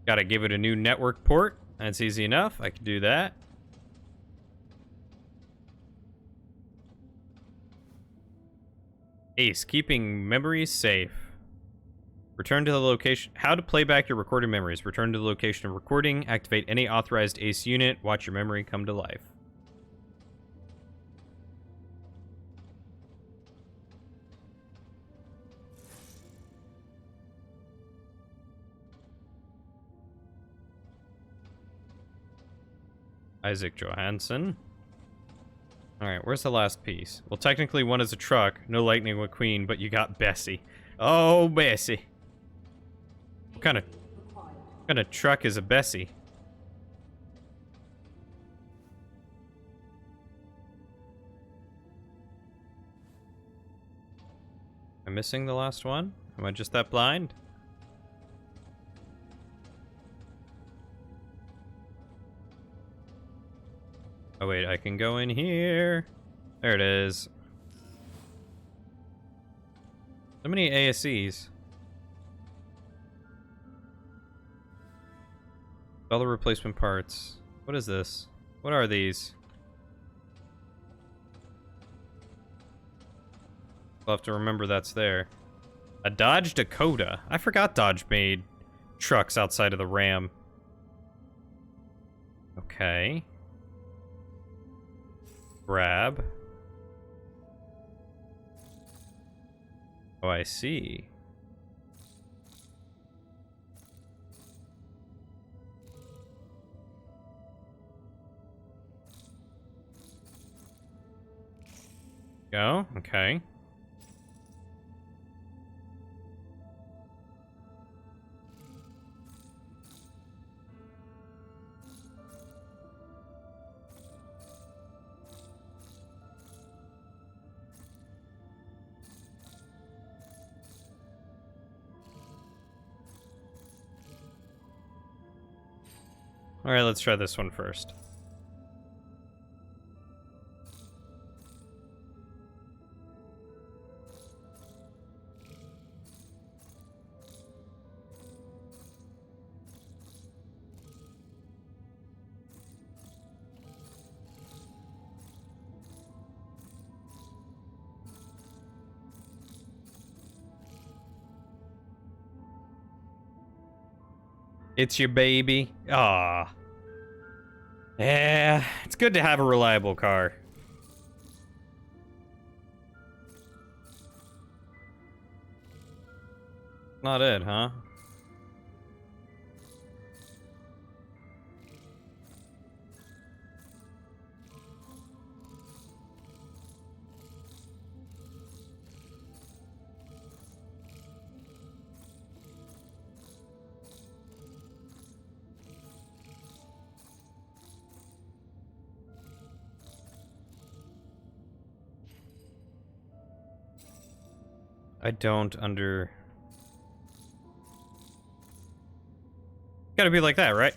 Gotta give it a new network port. That's easy enough. I can do that. Ace, keeping memories safe. Return to the location. How to play back your recorded memories. Return to the location of recording. Activate any authorized ACE unit. Watch your memory come to life. Isaac Johansson. Alright, where's the last piece? Well, technically one is a truck. No Lightning McQueen, but you got Bessie. Oh, Bessie. What kind of truck is a Bessie? Am I missing the last one? Am I just that blind? Oh wait, I can go in here. There it is. So many ASCs. All the replacement parts. What is this? What are these? I'll have to remember that's there. A Dodge Dakota. I forgot Dodge made trucks outside of the Ram. Okay. Grab. Oh, I see. Go. Okay. All right, let's try this one first. It's your baby. Ah. Yeah, it's good to have a reliable car. Not it, huh? I don't under... Gotta be like that, right?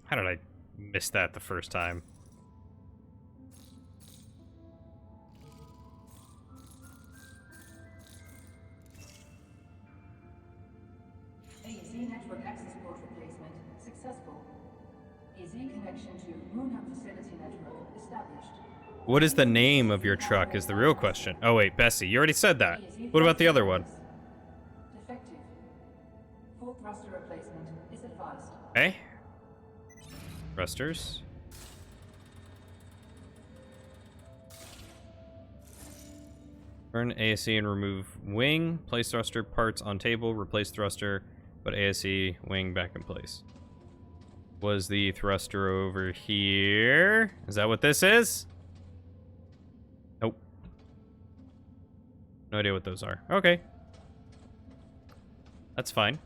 How did I miss that the first time? AZ network access port replacement successful. AZ connection to Moon Hub facility network established. What is the name of your truck is the real question. Oh wait, Bessie, you already said that. What about the other one? Defective. Full thruster replacement is advised. Okay. Thrusters. Burn ASE and remove wing. Place thruster parts on table. Replace thruster. Put ASE wing back in place. Was the thruster over here? Is that what this is? Nope. No idea what those are. Okay. That's fine.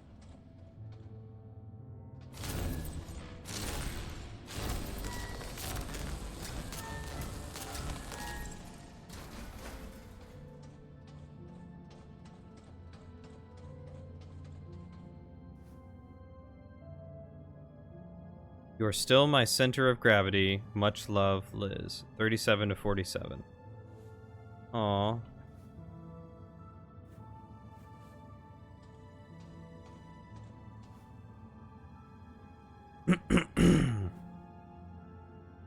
You're still my center of gravity. Much love, Liz. 37 to 47. Aww.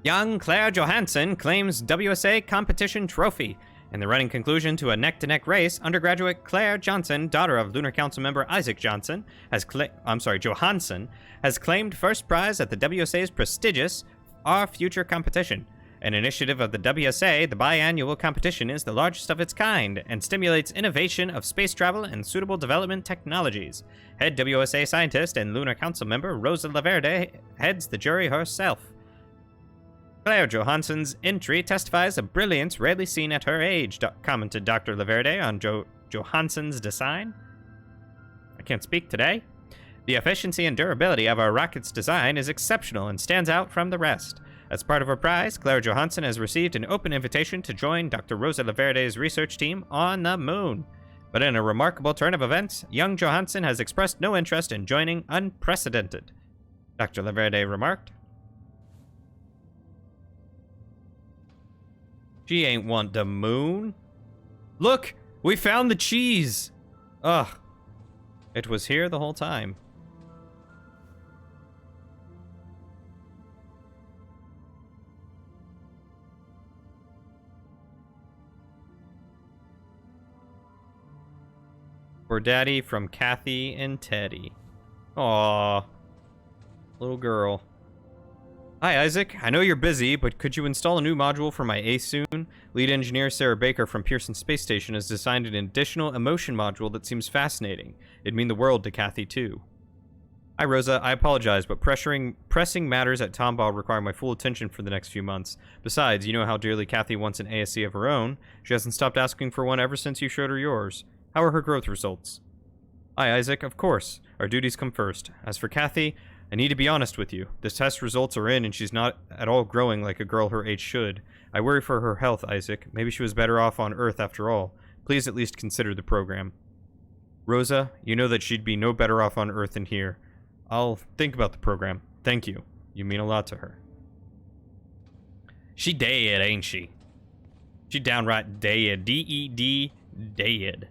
Young Claire Johansson claims WSA competition trophy. In the running conclusion to a neck-to-neck race, undergraduate Claire Johnson, daughter of Lunar Council member Isaac Johnson, Johansson, has claimed first prize at the WSA's prestigious Our Future competition. An initiative of the WSA, the biannual competition is the largest of its kind and stimulates innovation of space travel and suitable development technologies. Head WSA scientist and Lunar Council member Rosa Laverde heads the jury herself. Claire Johansson's entry testifies of brilliance rarely seen at her age, commented Dr. Laverde on Johansson's design. I can't speak today. The efficiency and durability of our rocket's design is exceptional and stands out from the rest. As part of her prize, Claire Johansson has received an open invitation to join Dr. Rosa Laverde's research team on the moon. But in a remarkable turn of events, young Johansson has expressed no interest in joining Unprecedented. Dr. Laverde remarked, "She ain't want the moon. Look, we found the cheese. Ugh. It was here the whole time." For Daddy from Kathy and Teddy. Aww. Little girl. Hi, Isaac. I know you're busy, but could you install a new module for my ace soon? Lead engineer Sarah Baker from Pearson Space Station has designed an additional emotion module that seems fascinating. It'd mean the world to Kathy, too. Hi, Rosa. I apologize, but pressing matters at Tomball require my full attention for the next few months. Besides, you know how dearly Kathy wants an ASC of her own. She hasn't stopped asking for one ever since you showed her yours. How are her growth results? Hi, Isaac. Of course. Our duties come first. As for Kathy, I need to be honest with you. The test results are in, and she's not at all growing like a girl her age should. I worry for her health, Isaac. Maybe she was better off on Earth after all. Please at least consider the program. Rosa, you know that she'd be no better off on Earth than here. I'll think about the program. Thank you. You mean a lot to her. She dead, ain't she? She downright dead. D-E-D, dead.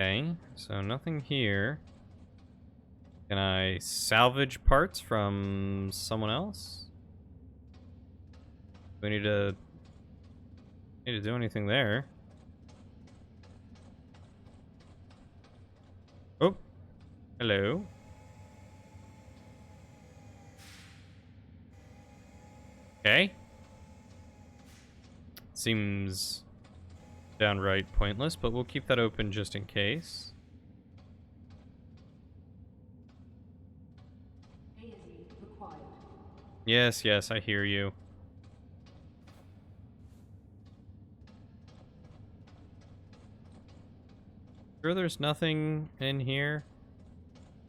Okay, so nothing here. Can I salvage parts from someone else? Do we need to do anything there? Oh, hello. Okay. Seems downright pointless, but we'll keep that open just in case. Yes, I hear you. Sure there's nothing in here?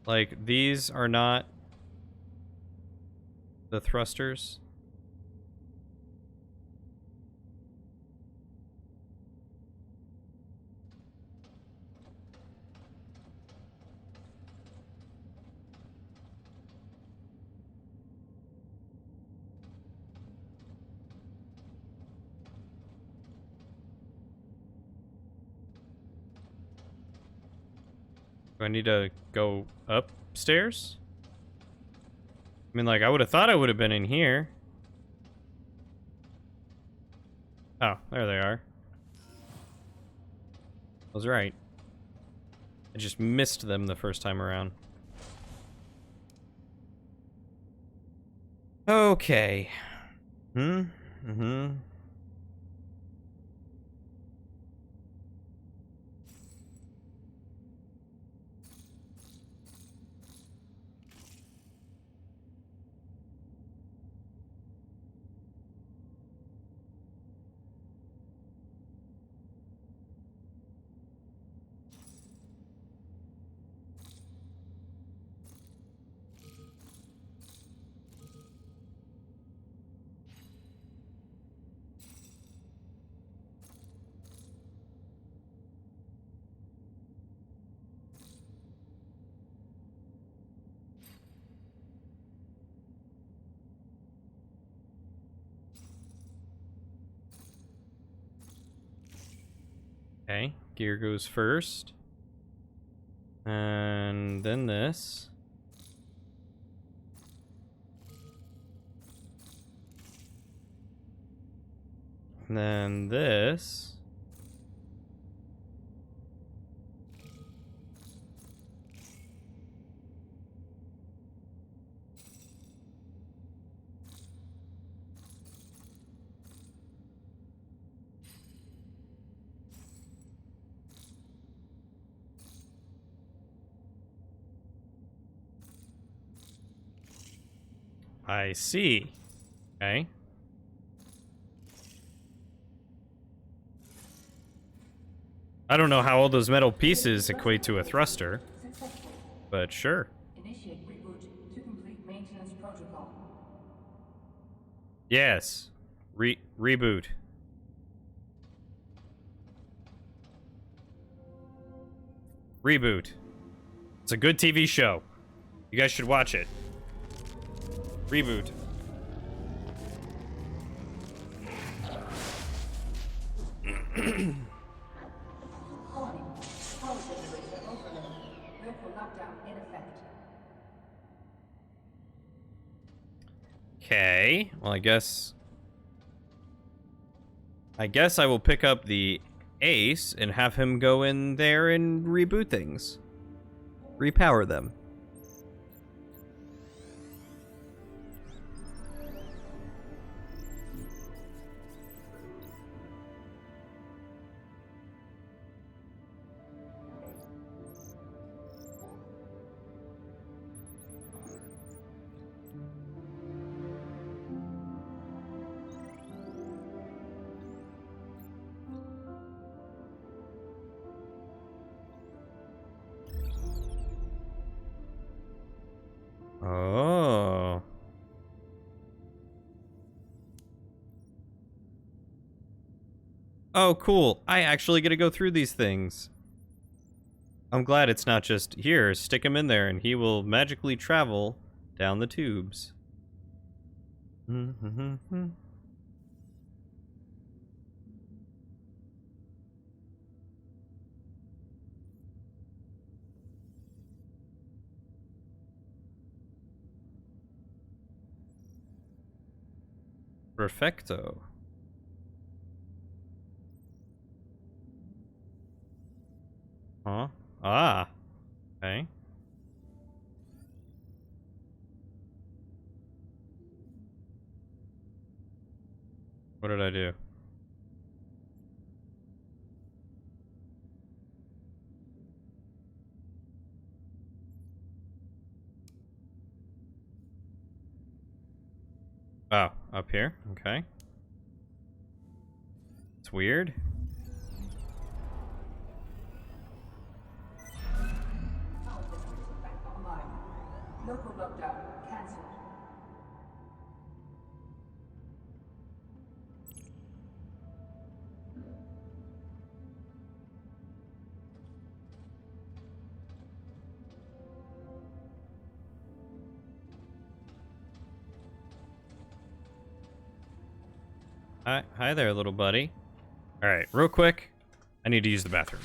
Like, these are not the thrusters? Do I need to go upstairs? I mean, like, I would have thought I would have been in here. Oh, there they are. I was right. I just missed them the first time around. Okay. Mm-hmm. Okay, gear goes first. And then this. And then this. I see. Okay. I don't know how all those metal pieces equate to a thruster, but sure. Initiate reboot to complete maintenance protocol. Yes. Reboot. Reboot. It's a good TV show. You guys should watch it. Reboot. Warning. Power generator overload. Local lockdown in effect. Okay. Well, I guess I will pick up the Ace and have him go in there and reboot things. Repower them. Oh. Oh, cool. I actually get to go through these things. I'm glad it's not just, here, stick him in there and he will magically travel down the tubes. Perfecto. Huh? Ah. Okay. What did I do? Oh, up here? Okay. It's weird. Hi there, little buddy. All right, real quick, I need to use the bathroom.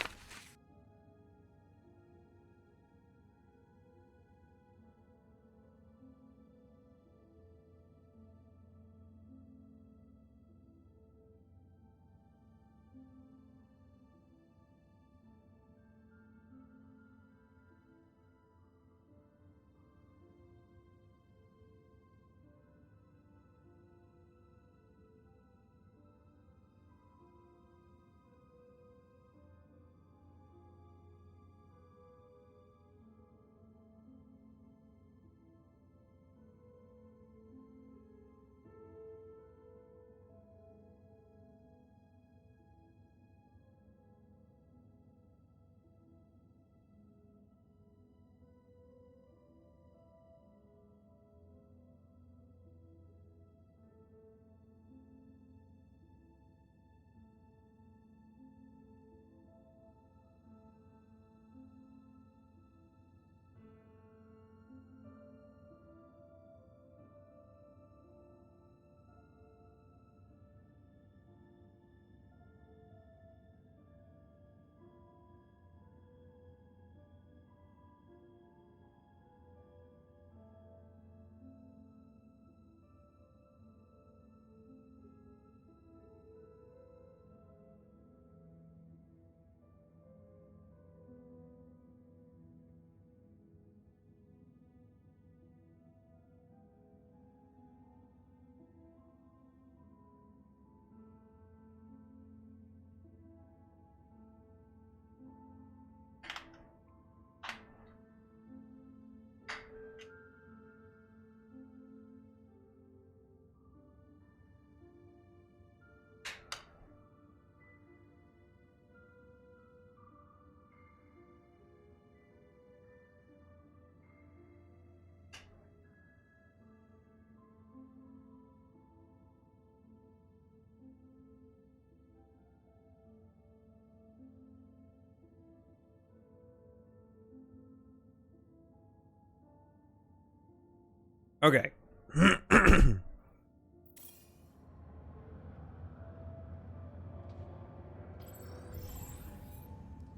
Okay.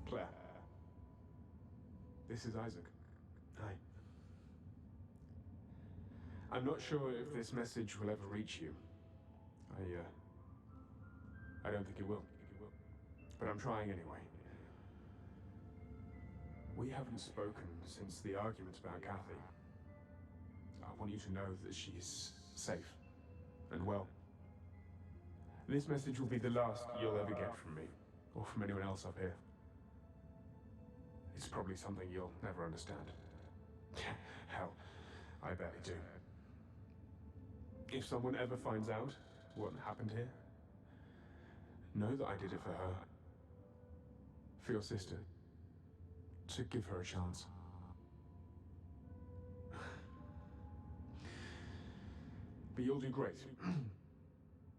Claire. This is Isaac. Hi. I'm not sure if this message will ever reach you. I don't think it will. But I'm trying anyway. We haven't spoken since the argument about Kathy. I want you to know that she's safe and well. This message will be the last you'll ever get from me, or from anyone else up here. It's probably something you'll never understand. Hell, I barely do. If someone ever finds out what happened here, know that I did it for her. For your sister. To give her a chance. But you'll do great.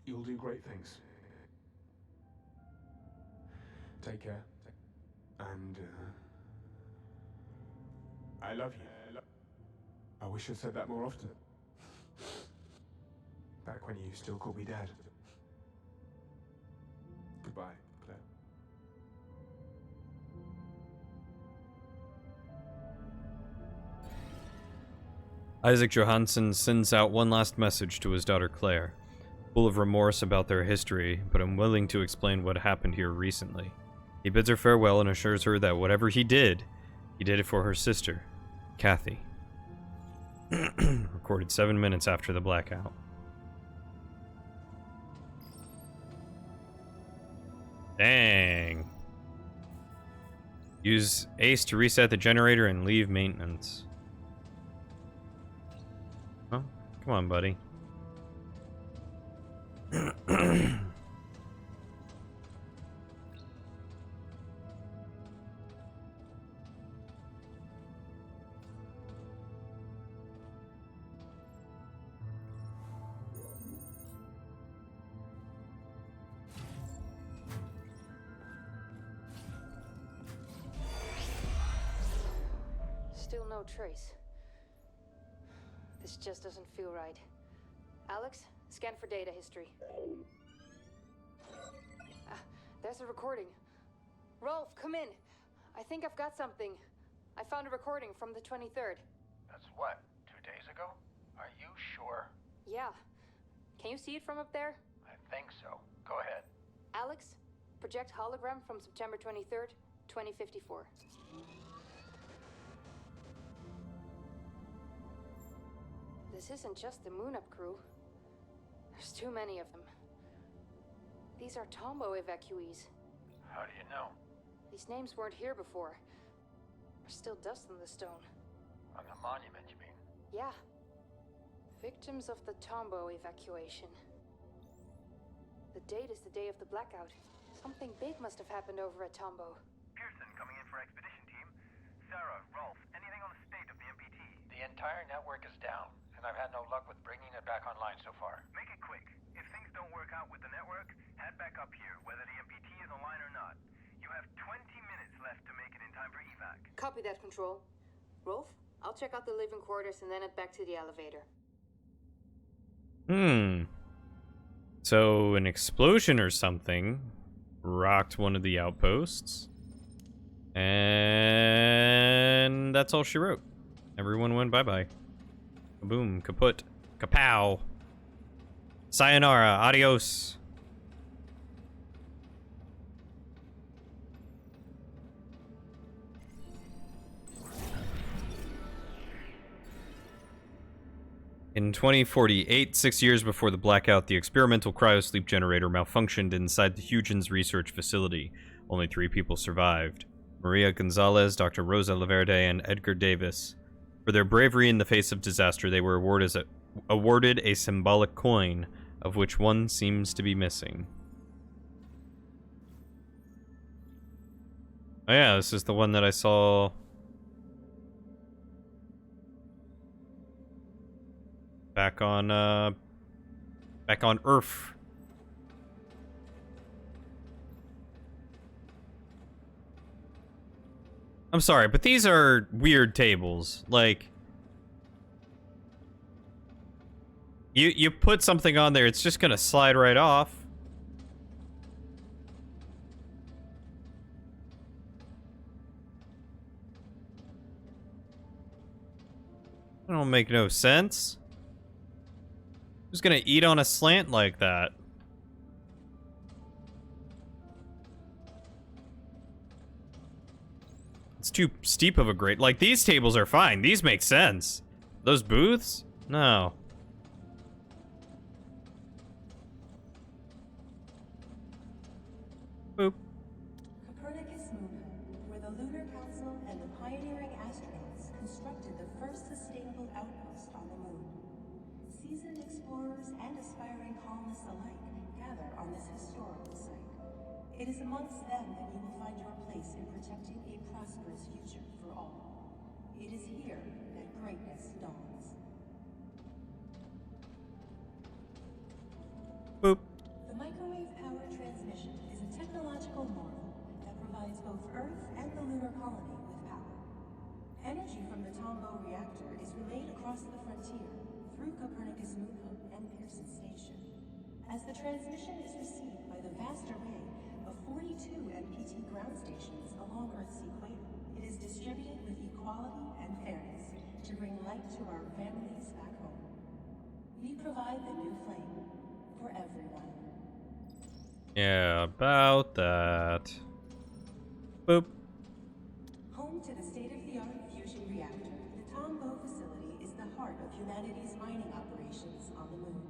You'll do great things. Take care. And, I love you. I wish I'd said that more often. Back when you still called me Dad. Goodbye, Claire. Isaac Johansson sends out one last message to his daughter Claire, full of remorse about their history, but unwilling to explain what happened here recently. He bids her farewell and assures her that whatever he did it for her sister, Kathy. Recorded 7 minutes after the blackout. Dang. Use Ace to reset the generator and leave maintenance. Oh, come on, buddy. Still no trace. This just doesn't feel right. Alex, scan for data history. There's a recording. Rolf, come in. I think I've got something. I found a recording from the 23rd. That's what, 2 days ago? Are you sure? Yeah. Can you see it from up there? I think so. Go ahead. Alex, project hologram from September 23rd, 2054. This isn't just the Moon Up crew. There's too many of them. These are Tombo evacuees. How do you know? These names weren't here before. There's still dust on the stone. On the monument, you mean? Yeah. Victims of the Tombo evacuation. The date is the day of the blackout. Something big must have happened over at Tombo. Pearson coming in for expedition team. Sarah, Rolf, anything on the state of the MPT? The entire network is down, and I've had no luck with bringing it back online so far. Make it quick. If things don't work out with the network, head back up here, whether the MPT is online or not. You have 20 minutes left to make it in time for evac. Copy that, Control. Rolf, I'll check out the living quarters and then head back to the elevator. So an explosion or something rocked one of the outposts. And that's all she wrote. Everyone went bye-bye. Kaboom, kaput, kapow. Sayonara, adios. In 2048, 6 years before the blackout, the experimental cryosleep generator malfunctioned inside the Huygens research facility. Only 3 people survived. Maria Gonzalez, Dr. Rosa Laverde, and Edgar Davis. For their bravery in the face of disaster, they were awarded a symbolic coin, of which one seems to be missing. Oh yeah, this is the one that I saw back on Earth. I'm sorry, but these are weird tables. Like, you put something on there, it's just gonna slide right off. That don't make no sense. Who's gonna eat on a slant like that? It's too steep of a grade. Like, these tables are fine. These make sense. Those booths? No. Boop. Copernicus Moon, where the Lunar Council and the pioneering astronauts constructed the first sustainable outpost on the moon. Seasoned explorers and aspiring colonists alike gather on this historical site. It is amongst them that you will find your place in protecting a prosperous future for all. It is here that greatness dawns. Boop. The microwave power transmission is a technological marvel that provides both Earth and the lunar colony with power. Energy from the Tombo reactor is relayed across the frontier through Copernicus Moon Hub and Pearson Station. As the transmission is received by the vast array of 42 MPT ground stations along Earth's equator, it is distributed with equality and fairness to bring light to our families back home. We provide the new flame for everyone. Yeah, about that. Boop. Home to the state-of-the-art fusion reactor, the Tombo facility is the heart of humanity's mining operations on the moon.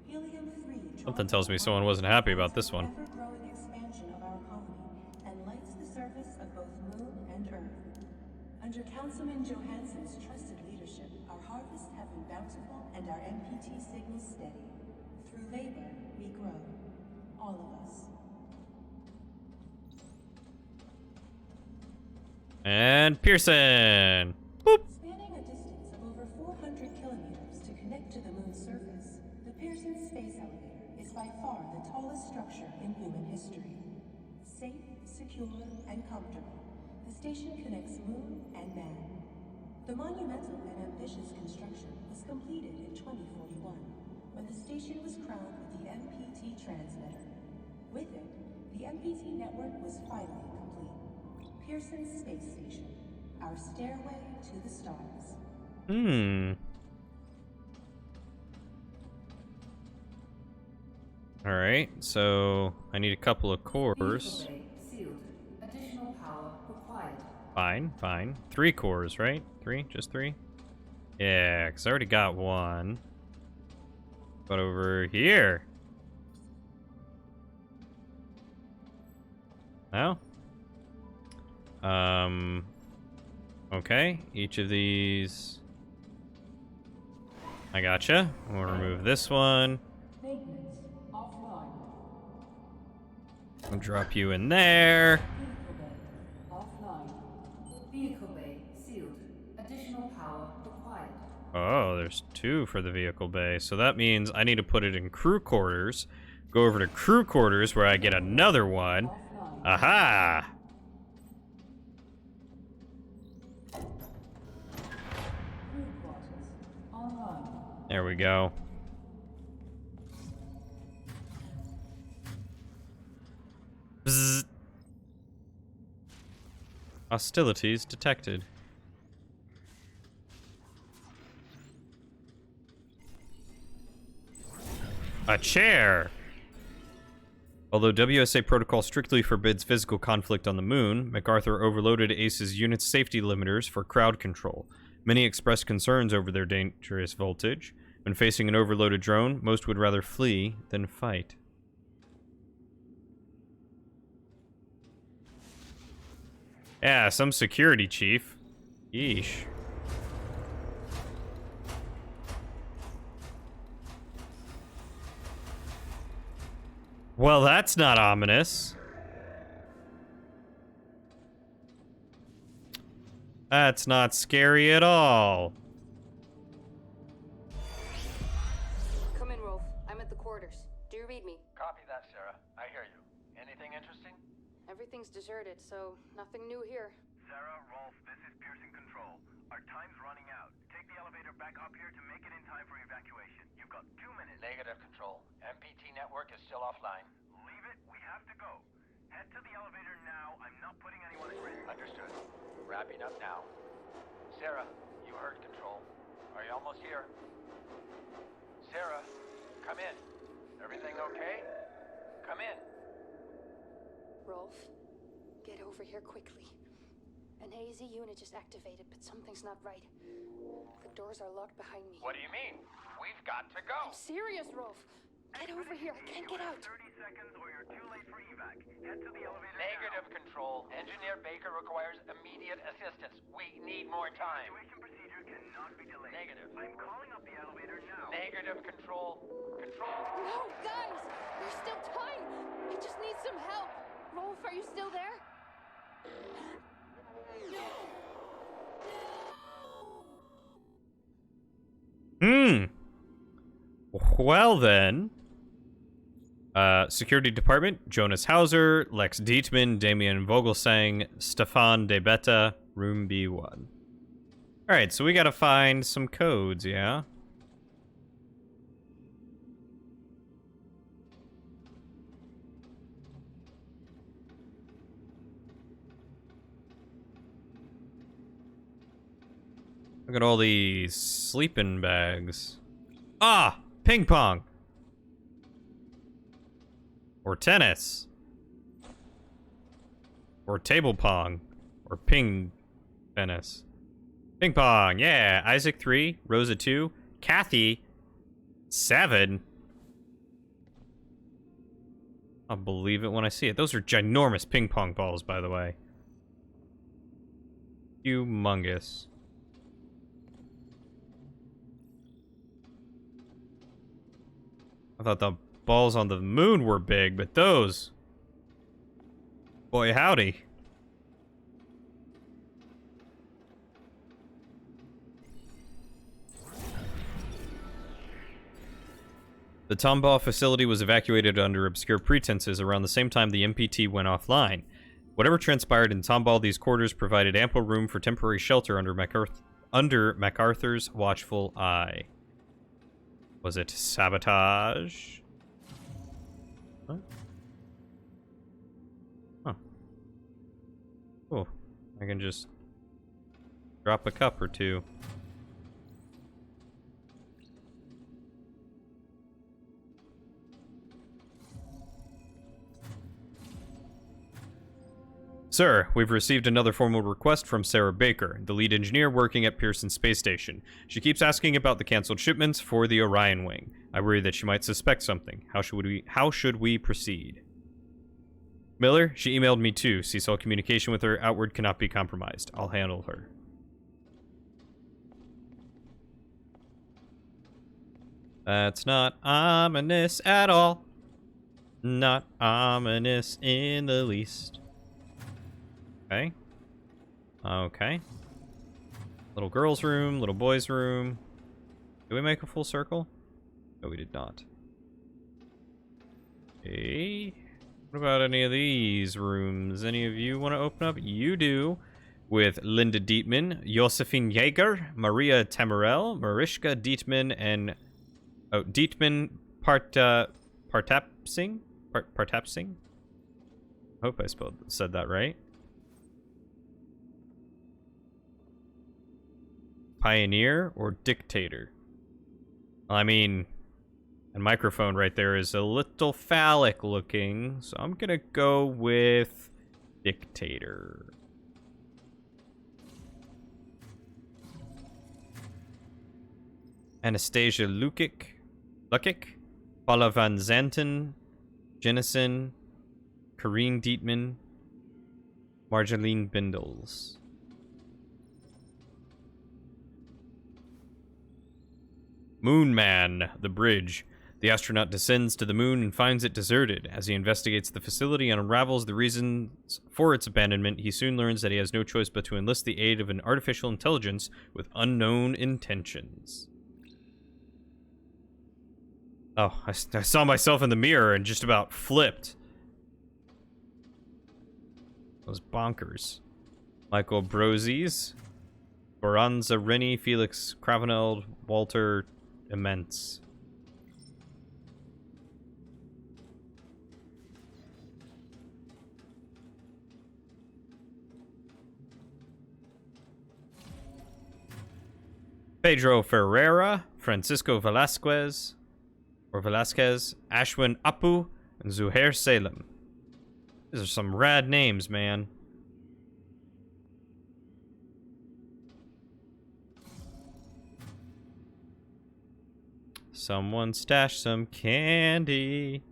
Helium-3 Something tells me someone wasn't happy about this one. ever-growing expansion of our colony and lights the surface of both Moon and Earth. Under Councilman Johansson's trusted leadership, our harvests have been bountiful and our MPT signals steady. Through labor, we grow. All of us. And Pearson. Boop. Spanning a distance of over 400 kilometers to connect to the moon's surface, the Pearson Space Elevator is by far the tallest structure in human history. Safe, secure, and comfortable, the station connects moon and man. The monumental and ambitious construction was completed in 2041, when the station was crowned with the MPT transmitter. With it, the MPT network was finally complete. Pearson Space Station, our stairway to the stars. Alright, so I need a couple of cores. Sealed. Additional power required. Fine. 3 cores, right? 3? Just 3? Yeah, because I already got one. But over here. No? Okay, each of these. I gotcha. We'll remove this one. Maintenance offline. I'll drop you in there. Vehicle bay offline. Vehicle bay sealed. Additional power required. Oh, there's 2 for the vehicle bay. So that means I need to put it in crew quarters. Go over to crew quarters where I get another one. Offline. Aha! Crew quarters online. There we go. Bzzz. Hostilities detected. A chair! Although WSA protocol strictly forbids physical conflict on the moon, MacArthur overloaded ACE's unit's safety limiters for crowd control. Many expressed concerns over their dangerous voltage. When facing an overloaded drone, most would rather flee than fight. Yeah, some security chief. Yeesh. Well, that's not ominous. That's not scary at all. Come in, Rolf. I'm at the quarters. Do you read me? Copy that, Sarah. I hear you. Anything interesting? Everything's deserted, so nothing new here. Sarah, Rolf, this is Pearson Control. Our time's running out. Take the elevator back up here to make it in time for evacuation. You've got 2 minutes. Negative, Control. MPT network is still offline. Leave it. We have to go. Head to the elevator now. I'm not putting anyone at risk. Understood. Wrapping up now. Sarah, you heard Control. Are you almost here? Sarah, come in. Everything okay? Come in. Rolf, get over here quickly. An AZ unit just activated, but something's not right. The doors are locked behind me. What do you mean? We've got to go. I'm serious, Rolf. Get over here. I can't get out. 30 seconds or you're too late for evac. Head to the elevator Negative, Control. Engineer Baker requires immediate assistance. We need more time. Evacuation procedure cannot be delayed. Negative. I'm calling up the elevator now. Negative, Control. Control. No, guys! There's still time! I just need some help! Rolf, are you still there? Well then. Security Department, Jonas Hauser, Lex Dietman, Damian Vogelsang, Stefan De Betta, Room B1. Alright, so we gotta find some codes, yeah? Look at all these sleeping bags. Ah! Ping pong! Or tennis. Or table pong. Or ping tennis. Ping pong, yeah. Isaac 3, Rosa 2, Kathy 7. I'll believe it when I see it. Those are ginormous ping pong balls, by the way. Humongous. I thought the balls on the moon were big, but those... Boy, howdy. The Tombaugh facility was evacuated under obscure pretenses around the same time the MPT went offline. Whatever transpired in Tombaugh, these quarters provided ample room for temporary shelter under MacArthur's watchful eye. Was it sabotage? Huh? Oh, I can just drop a cup or two. Sir, we've received another formal request from Sarah Baker, the lead engineer working at Pearson Space Station. She keeps asking about the canceled shipments for the Orion wing. I worry that she might suspect something. How should we proceed? Miller, she emailed me too. Seesaw communication with her outward cannot be compromised. I'll handle her. That's not ominous at all. Not ominous in the least. Okay. Okay. Little girl's room, little boy's room. Did we make a full circle? No, we did not. Okay. What about any of these rooms? Any of you want to open up? You do. With Linda Dietman, Josephine Jaeger, Maria Tamarel, Mariska Dietman, and... Oh, Dietman Partapsing? Partapsing? I hope I said that right. Pioneer or dictator? I mean, a microphone right there is a little phallic looking, so I'm gonna go with dictator. Anastasia Lukic, Paula Van Zanten, Jennison, Corrine Dietman, Marjolein Bindles. Moon Man, the bridge. The astronaut descends to the moon and finds it deserted. As he investigates the facility and unravels the reasons for its abandonment, he soon learns that he has no choice but to enlist the aid of an artificial intelligence with unknown intentions. Oh, I saw myself in the mirror and just about flipped. Those bonkers. Michael Brozes, Boranza Rennie, Felix Cravenel, Walter Immense. Pedro Ferreira, Francisco Velasquez, Ashwin Apu, and Zuhair Salem. These are some rad names, man. Someone stashed some candy.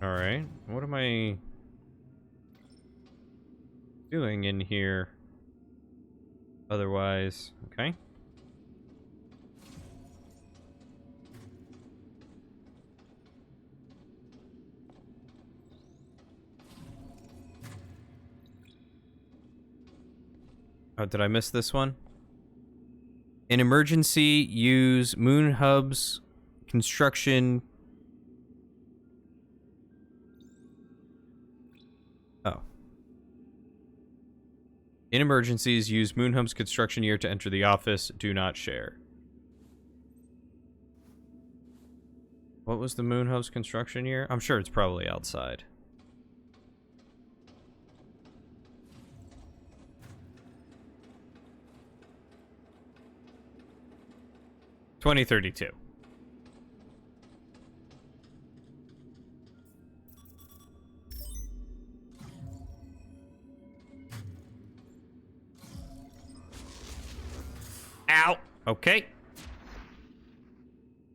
All right, what am I doing in here? Otherwise, okay. Oh, did I miss this one? In emergency, use Moon Hub's construction. Oh. In emergencies, use Moon Hub's construction year to enter the office. Do not share. What was the Moon Hub's construction year? I'm sure it's probably outside. $2032. Ow. Okay.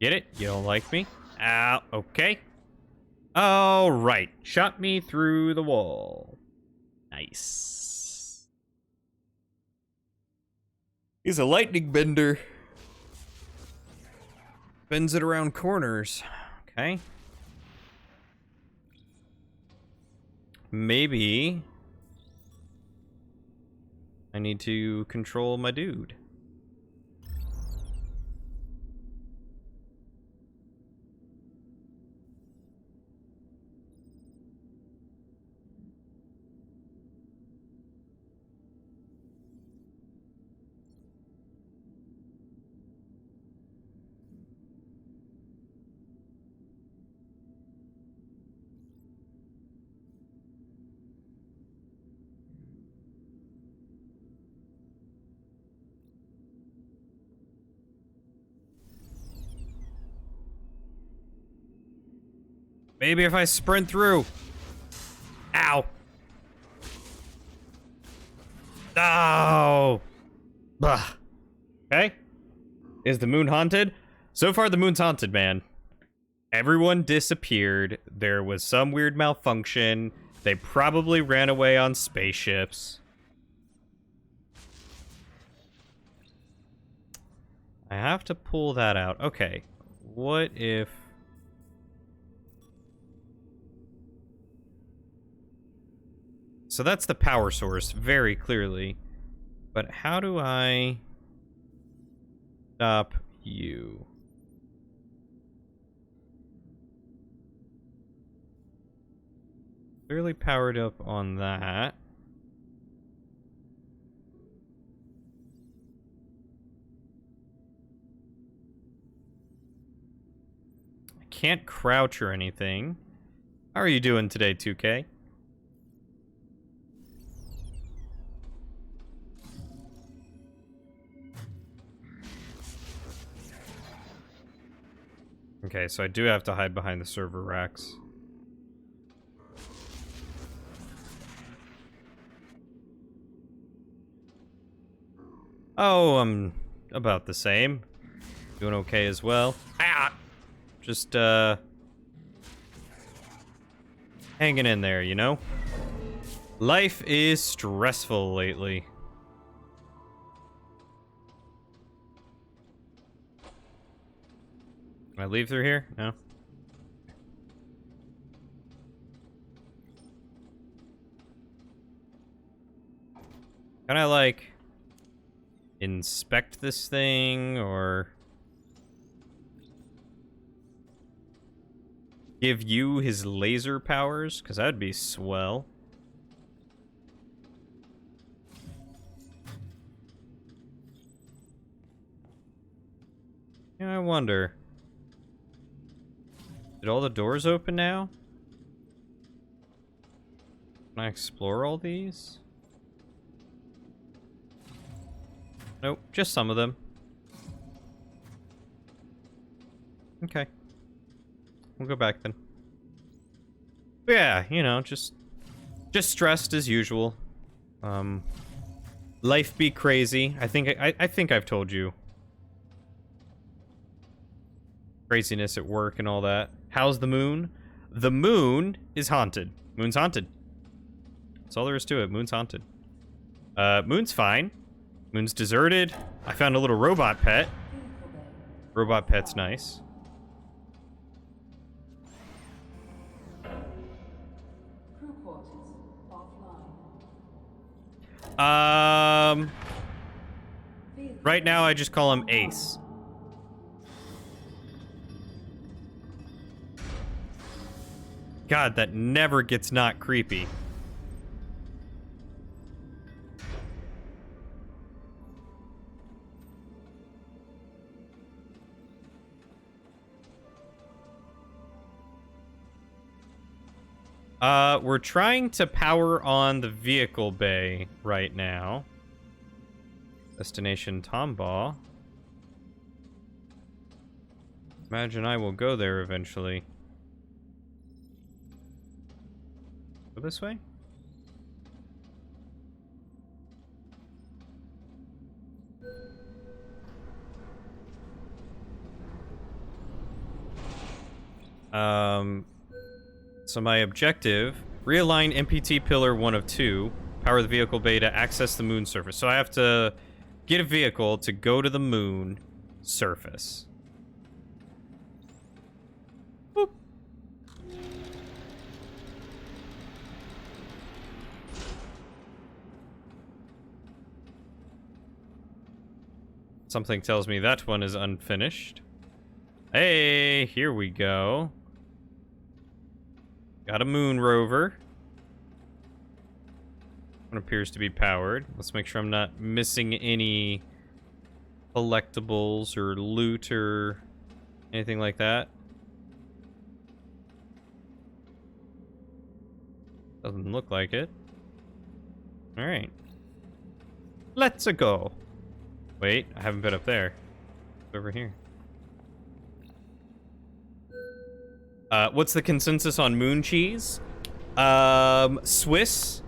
Get it? You don't like me? Ow. Okay. All right. Shot me through the wall. Nice. He's a lightning bender. Bends it around corners. Okay. Maybe I need to control my dude. Maybe if I sprint through. Ow. Oh. Bah. Okay. Is the moon haunted? So far, the moon's haunted, man. Everyone disappeared. There was some weird malfunction. They probably ran away on spaceships. I have to pull that out. Okay. What if... So that's the power source, very clearly. But how do I stop you? Clearly powered up on that. I can't crouch or anything. How are you doing today, 2K? Okay, so I do have to hide behind the server racks. Oh, I'm about the same. Doing okay as well. Ah! Just, hanging in there, you know? Life is stressful lately. Can I leave through here? No. Can I, like, inspect this thing, or give you his laser powers? Because that'd be swell. Yeah, I wonder. Did all the doors open now? Can I explore all these? Nope, just some of them. Okay. We'll go back then. But yeah, you know, just stressed as usual. Life be crazy. I think I've told you. Craziness at work and all that. How's the moon? The moon is haunted. Moon's haunted. That's all there is to it. Moon's haunted. Moon's fine. Moon's deserted. I found a little robot pet. Robot pet's nice. Crew quarters offline. Right now I just call him Ace. God, that never gets not creepy. We're trying to power on the vehicle bay right now. Destination Tomball. Imagine I will go there eventually. Go this way? So my objective, realign MPT pillar 1 of 2, power the vehicle bay to access the moon surface. So I have to get a vehicle to go to the moon surface. Boop. Something tells me that one is unfinished. Hey, here we go. Got a moon rover. One appears to be powered. Let's make sure I'm not missing any collectibles or loot or anything like that. Doesn't look like it. Alright. Let's go. Wait, I haven't been up there. It's over here. What's the consensus on moon cheese? Swiss,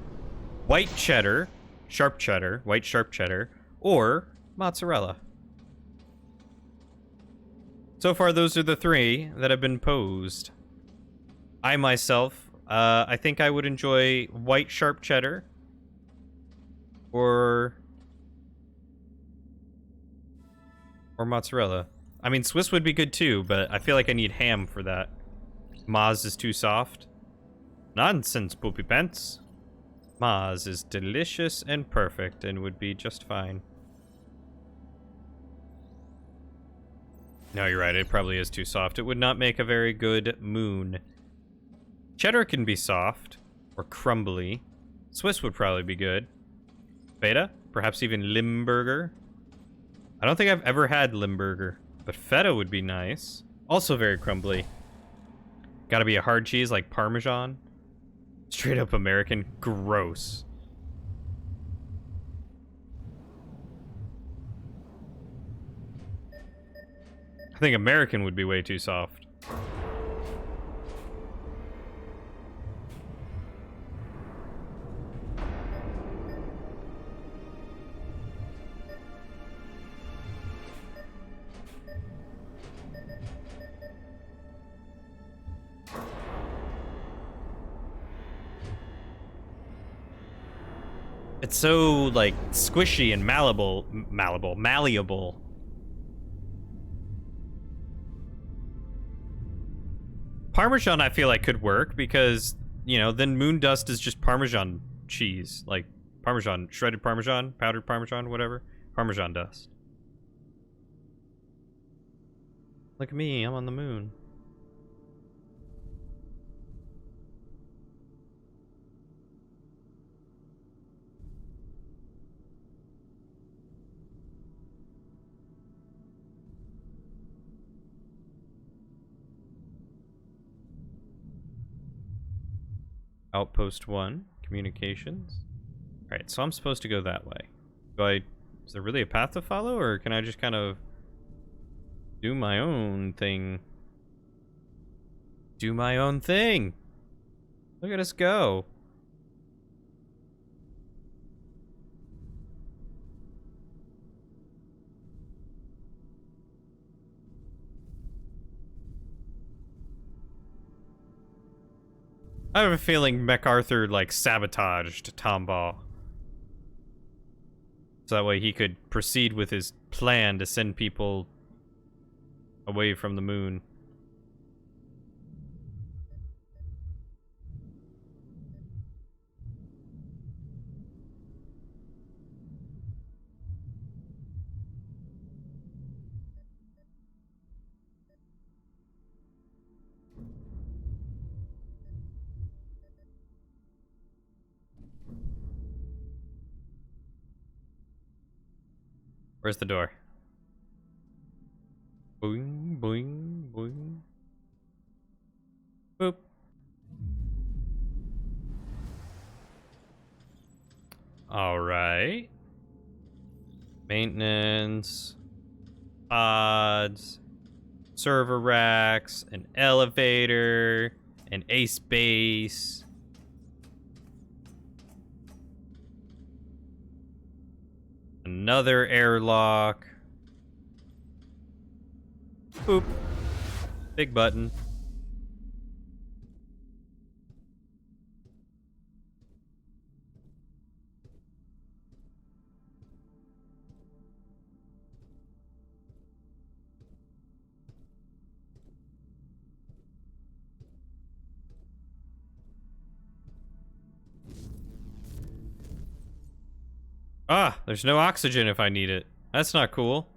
white cheddar, sharp cheddar, white sharp cheddar, or mozzarella. So far, those are the three that have been posed. I myself, I think I would enjoy white sharp cheddar, or mozzarella. I mean, Swiss would be good too, but I feel like I need ham for that. Maz is too soft. Nonsense, poopy pants. Maz is delicious and perfect and would be just fine. No, you're right. It probably is too soft. It would not make a very good moon. Cheddar can be soft or crumbly. Swiss would probably be good. Feta? Perhaps even Limburger? I don't think I've ever had Limburger, but feta would be nice. Also very crumbly. Gotta be a hard cheese like Parmesan. Straight up American. Gross. I think American would be way too soft. It's so, like, squishy and malleable. Parmesan, I feel like, could work because, you know, then moon dust is just Parmesan cheese. Like, Parmesan, shredded Parmesan, powdered Parmesan, whatever. Parmesan dust. Look at me, I'm on the moon. Outpost 1, communications. Alright, so I'm supposed to go that way. Is there really a path to follow, or can I just kind of do my own thing? Do my own thing! Look at us go. I have a feeling MacArthur, like, sabotaged Tomball. So that way he could proceed with his plan to send people away from the moon. Where's the door? Boing, boing, boing. Boop. Alright. Maintenance. Pods. Server racks. An elevator. An ace base. Another airlock. Boop. Big button. Ah, there's no oxygen if I need it. That's not cool.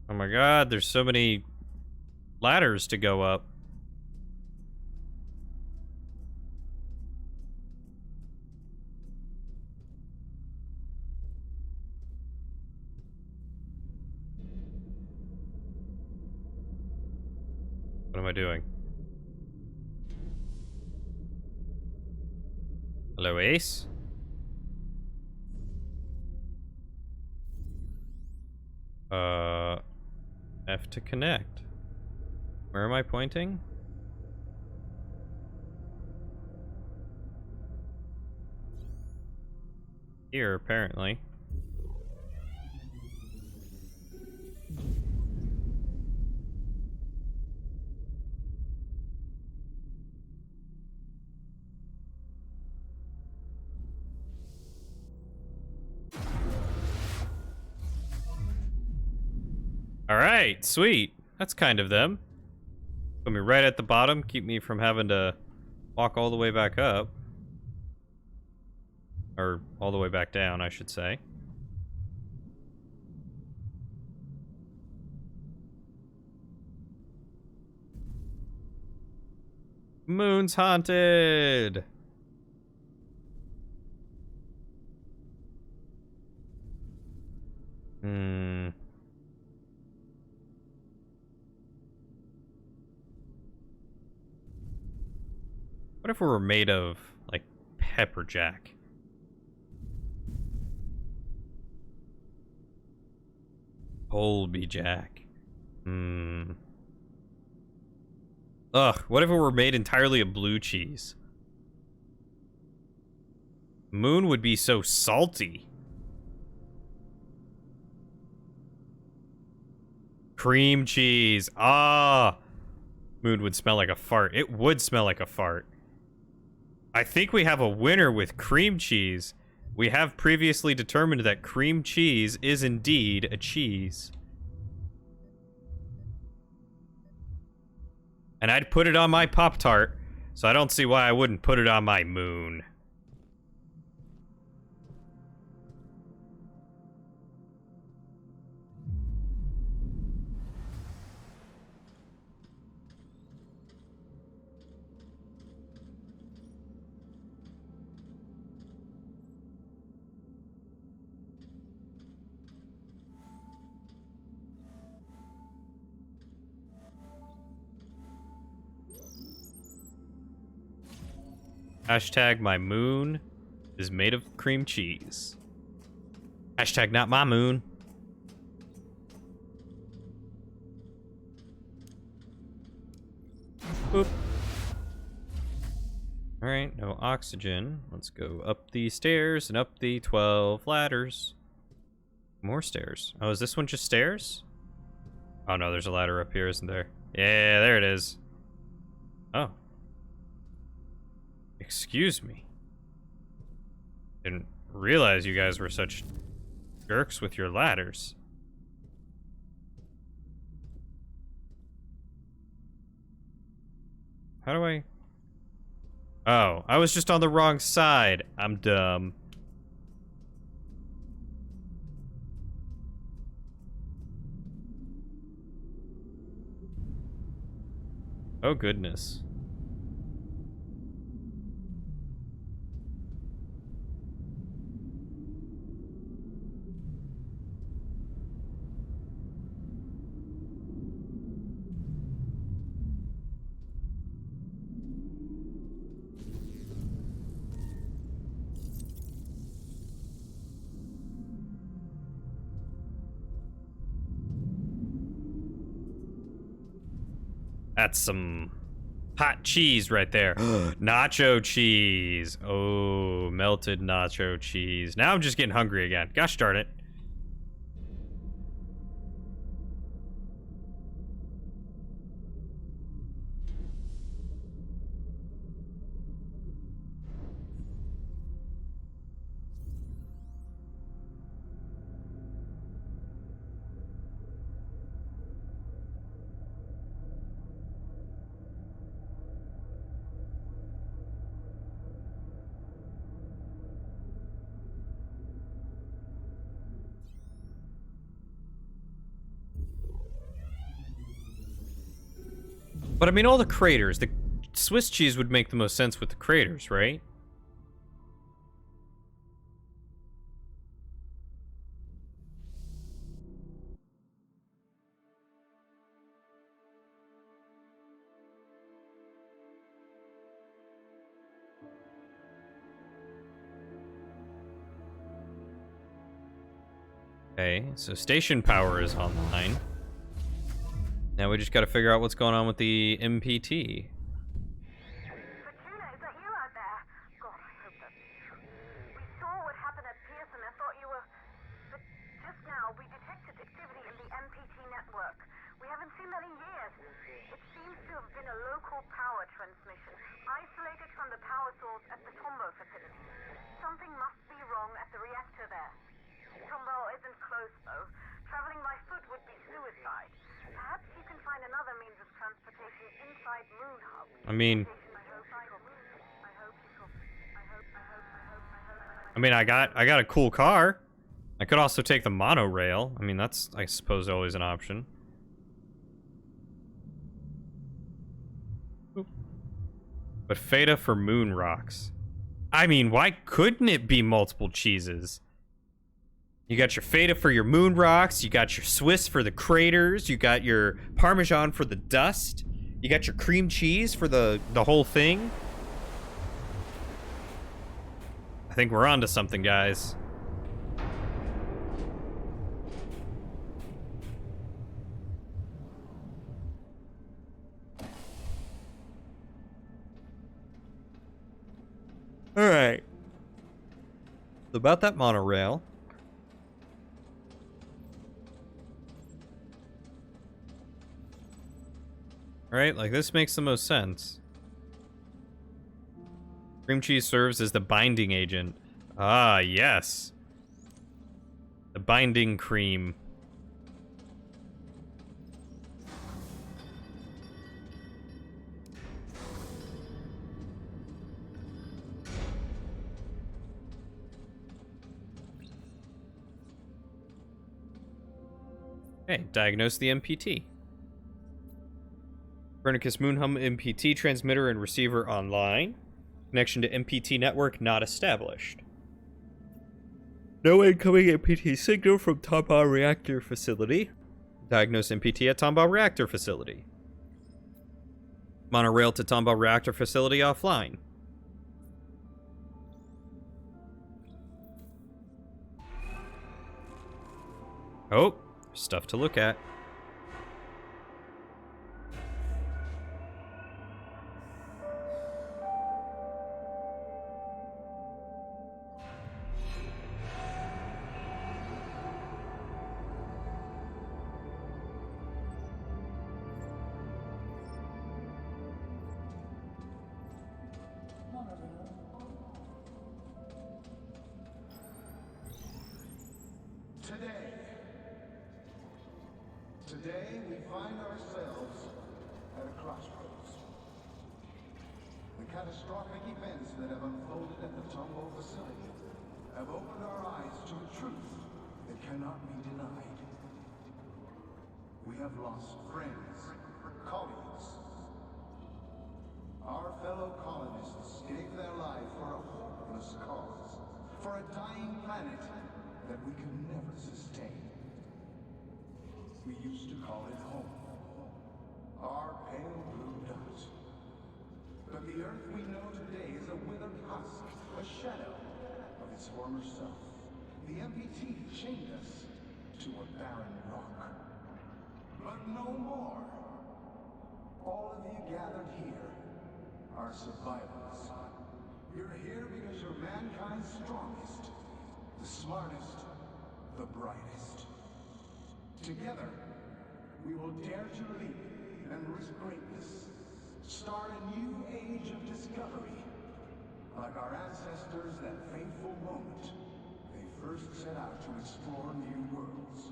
Oh my god, there's so many ladders to go up. What am I doing? Hello, Ace. F to connect. Where am I pointing? Here, apparently. Alright, sweet. That's kind of them. Put me right at the bottom, keep me from having to walk all the way back up. Or all the way back down, I should say. Moon's haunted! What if we were made of, like, pepper jack? Colby Jack. Ugh, what if it were made entirely of blue cheese? Moon would be so salty. Cream cheese. Ah! Moon would smell like a fart. It would smell like a fart. I think we have a winner with cream cheese. We have previously determined that cream cheese is indeed a cheese. And I'd put it on my Pop-Tart, so I don't see why I wouldn't put it on my moon. Hashtag my moon is made of cream cheese. Hashtag not my moon. Boop. Alright, no oxygen. Let's go up the stairs and up the 12 ladders. More stairs. Oh, is this one just stairs? Oh no, there's a ladder up here, isn't there? Yeah, there it is. Oh. Excuse me. Didn't realize you guys were such jerks with your ladders. How do I... Oh, I was just on the wrong side. I'm dumb. Oh, goodness. That's some hot cheese right there. Nacho cheese. Oh, melted nacho cheese. Now I'm just getting hungry again. Gosh darn it. But I mean, all the craters. The Swiss cheese would make the most sense with the craters, right? Okay, so station power is online. Now we just gotta figure out what's going on with the MPT. Fortuna, is that you out there? God, I hope that's you. We saw what happened at Pearson. I thought you were... But just now, we detected activity in the MPT network. We haven't seen that in years. It seems to have been a local power transmission, isolated from the power source at the Tombow facility. Something must be wrong at the reactor there. Tombow isn't close, though. Traveling by foot would be suicide. Perhaps you can find another means of transportation inside Moon Hub. I mean, I got a cool car. I could also take the monorail. I mean, that's, I suppose, always an option. But Feta for moon rocks. I mean, why couldn't it be multiple cheeses? You got your Feta for your moon rocks, you got your Swiss for the craters, you got your Parmesan for the dust, you got your cream cheese for the whole thing. I think we're onto something, guys. Alright. About that monorail. Right? Like, this makes the most sense. Cream cheese serves as the binding agent. Ah, yes. The binding cream. Okay, diagnose the MPT. Copernicus Moonhum MPT transmitter and receiver online. Connection to MPT network not established. No incoming MPT signal from Tombaugh reactor facility. Diagnose MPT at Tombaugh reactor facility. Monorail to Tombaugh reactor facility offline. Oh, stuff to look at. Today, we find ourselves at a crossroads. The catastrophic events that have unfolded at the Tombow facility have opened our eyes to a truth that cannot be denied. We have lost friends, colleagues. Our fellow colonists gave their life for a hopeless cause, for a dying planet that we could never sustain. We used to call it home. Our pale blue dot. But the Earth we know today is a withered husk, a shadow of its former self. The MPT chained us to a barren rock. But no more. All of you gathered here are survivors. You're here because you're mankind's strongest, the smartest, the brightest. Together, we will dare to leap and risk greatness. Start a new age of discovery. Like our ancestors that fateful moment they first set out to explore new worlds.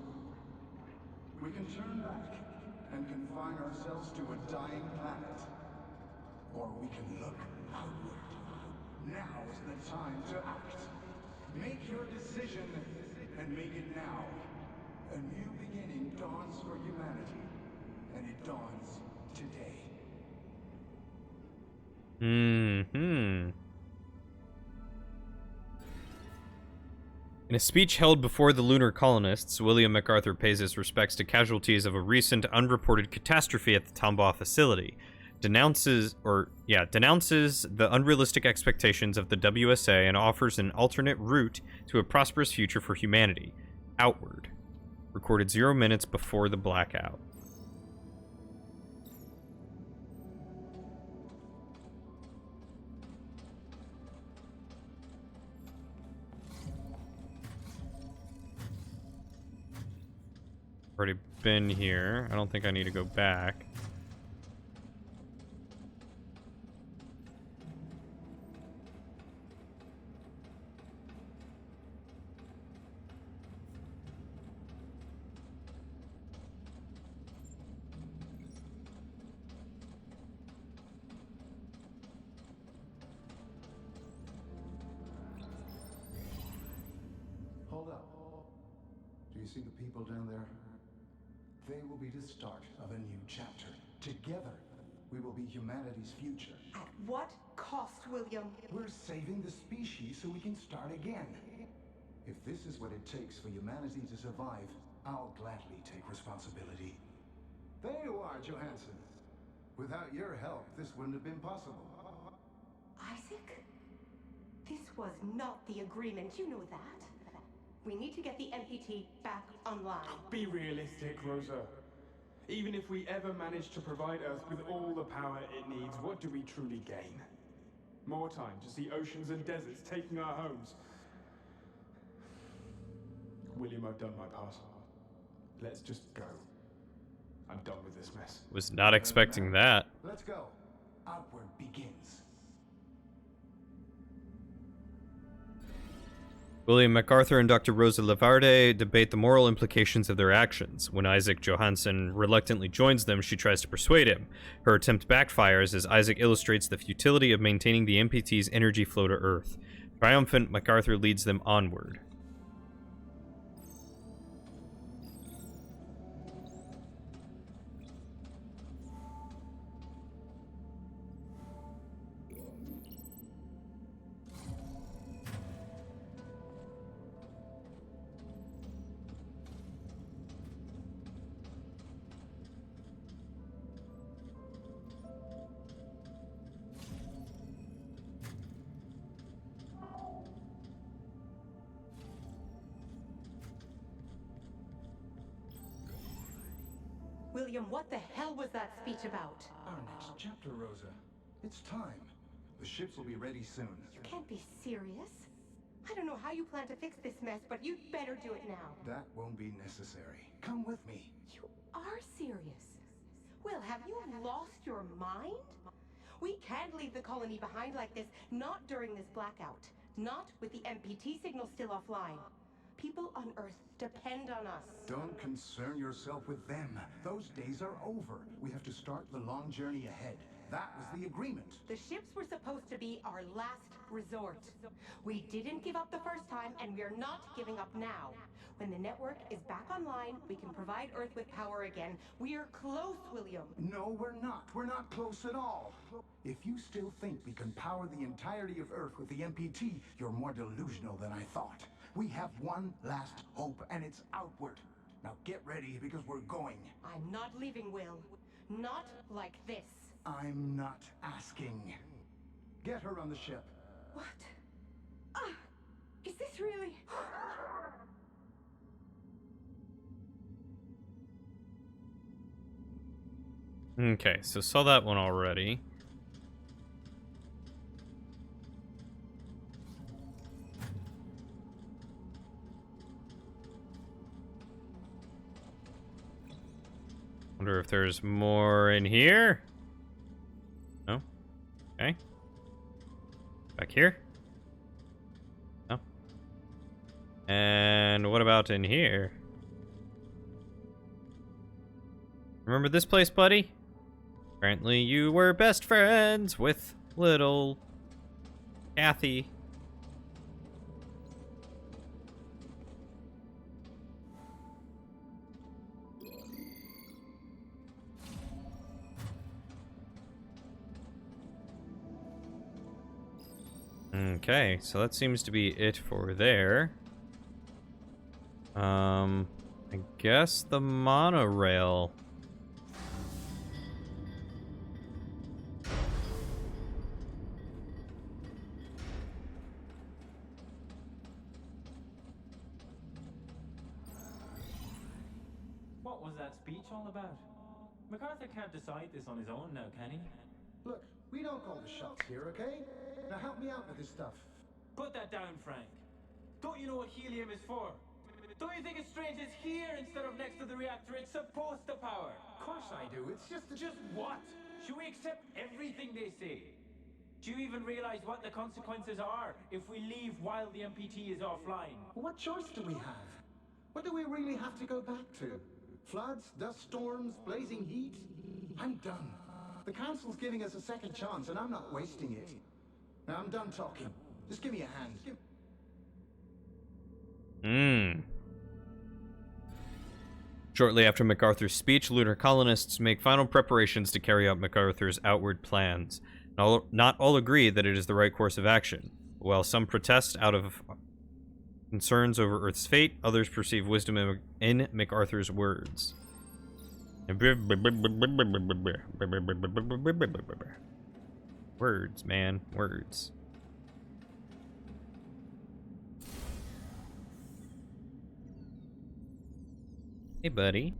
We can turn back and confine ourselves to a dying planet. Or we can look outward. Now is the time to act. Make your decision and make it now. A new beginning dawns for humanity, and it dawns today. In a speech held before the lunar colonists, William MacArthur pays his respects to casualties of a recent unreported catastrophe at the Tombaugh facility, denounces the unrealistic expectations of the WSA and offers an alternate route to a prosperous future for humanity. Outward. recorded 0 minutes before the blackout. Already been here. I don't think I need to go back. Hold up. Do you see the people down there? They will be the start of a new chapter. Together, we will be humanity's future. At what cost, William? We're saving the species so we can start again. If this is what it takes for humanity to survive, I'll gladly take responsibility. There you are, Johansson. Without your help, this wouldn't have been possible. Isaac? This was not the agreement, you know that. We need to get the MPT back online. Be realistic, Rosa. Even if we ever manage to provide Earth with all the power it needs, what do we truly gain? More time to see oceans and deserts taking our homes. William, I've done my part. Let's just go. I'm done with this mess. Was not expecting that. Let's go. Outward begins. William MacArthur and Dr. Rosa Lavarde debate the moral implications of their actions. When Isaac Johansson reluctantly joins them, she tries to persuade him. Her attempt backfires as Isaac illustrates the futility of maintaining the MPT's energy flow to Earth. Triumphant, MacArthur leads them onward. William, what the hell was that speech about? Our next chapter, Rosa. It's time. The ships will be ready soon. You can't be serious. I don't know how you plan to fix this mess, but you'd better do it now. That won't be necessary. Come with me. You are serious? Will, have you lost your mind? We can't leave the colony behind like this, not during this blackout. Not with the MPT signal still offline. People on Earth depend on us. Don't concern yourself with them. Those days are over. We have to start the long journey ahead. That was the agreement. The ships were supposed to be our last resort. We didn't give up the first time, and we're not giving up now. When the network is back online, we can provide Earth with power again. We're close, William. No, we're not. We're not close at all. If you still think we can power the entirety of Earth with the MPT, you're more delusional than I thought. We have one last hope, and it's outward. Now get ready, because we're going. I'm not leaving, Will. Not like this. I'm not asking. Get her on the ship. What? Is this really... Okay, so saw that one already. Wonder if there's more in here? No? Okay. Back here? No. And what about in here? Remember this place, buddy? Apparently you were best friends with little Kathy. Okay, so that seems to be it for there. I guess the monorail. What was that speech all about? MacArthur can't decide this on his own now, can he? Look, we don't call the shots here, okay? Now help me out with this stuff. Put that down, Frank. Don't you know what helium is for? Don't you think it's strange it's here instead of next to the reactor it's supposed to power? Of course I do. It's just that... Just what? Should we accept everything they say? Do you even realize what the consequences are if we leave while the MPT is offline? What choice do we have? What do we really have to go back to? Floods, dust storms, blazing heat? I'm done. The Council's giving us a second chance, and I'm not wasting it. Now I'm done talking. Just give me a hand. Shortly after MacArthur's speech, lunar colonists make final preparations to carry out MacArthur's outward plans. Not all agree that it is the right course of action. While some protest out of concerns over Earth's fate, others perceive wisdom in MacArthur's words. Words, man. Words. Hey, buddy.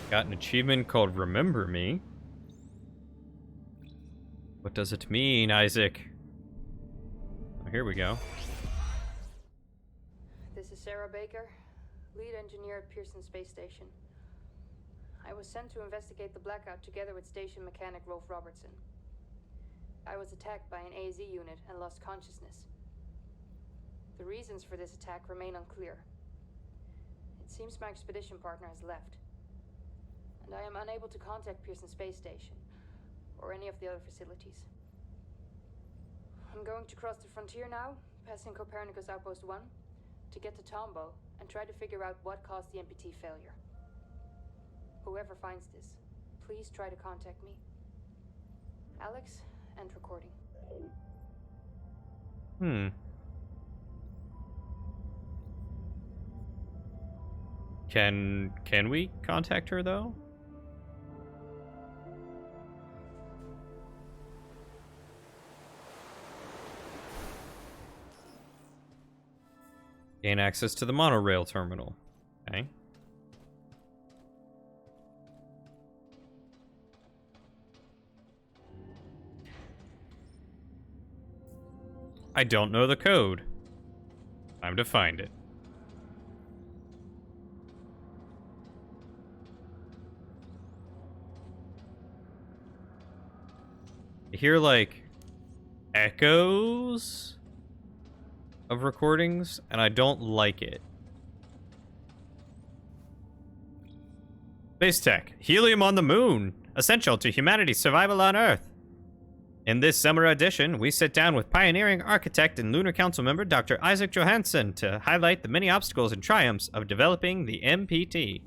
Got an achievement called Remember Me. What does it mean, Isaac? Oh, here we go. This is Sarah Baker, lead engineer at Pearson Space Station. I was sent to investigate the blackout together with station mechanic Rolf Robertson. I was attacked by an AZ unit and lost consciousness. The reasons for this attack remain unclear. It seems my expedition partner has left, and I am unable to contact Pearson Space Station or any of the other facilities. I'm going to cross the frontier now, passing Copernicus Outpost 1, to get to Tombo and try to figure out what caused the MPT failure. Whoever finds this, please try to contact me. Alex, end recording. Can we contact her though? Gain access to the monorail terminal. Okay. I don't know the code. Time to find it. I hear like echoes of recordings, and I don't like it. Space tech. Helium on the moon. Essential to humanity's survival on Earth. In this summer edition, we sit down with pioneering architect and Lunar Council member Dr. Isaac Johansson to highlight the many obstacles and triumphs of developing the MPT.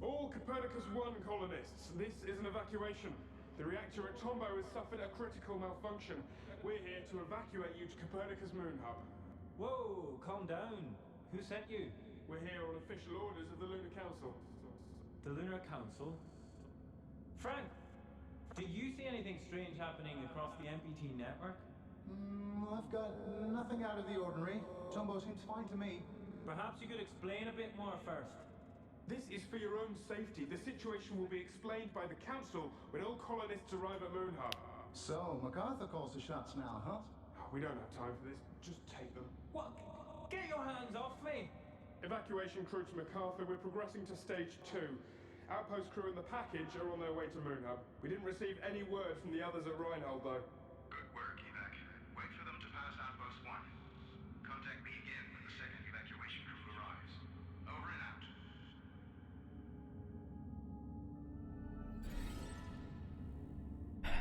All Copernicus 1 colonists, this is an evacuation. The reactor at Tombo has suffered a critical malfunction. We're here to evacuate you to Copernicus Moon Hub. Whoa, calm down. Who sent you? We're here on official orders of the Lunar Council. The Lunar Council? Frank, do you see anything strange happening across the MPT network? I've got nothing out of the ordinary. Tombo seems fine to me. Perhaps you could explain a bit more first. This is for your own safety. The situation will be explained by the Council when all colonists arrive at Moon Hub. So, MacArthur calls the shots now, huh? We don't have time for this. Just take them. What? Get your hands off me! Evacuation crew to MacArthur. We're progressing to stage 2. Outpost crew and the package are on their way to Moon Hub. We didn't receive any word from the others at Reinhold, though. Good work, Evac. Wait for them to pass Outpost 1. Contact me again when the second evacuation crew arrives. Over and out.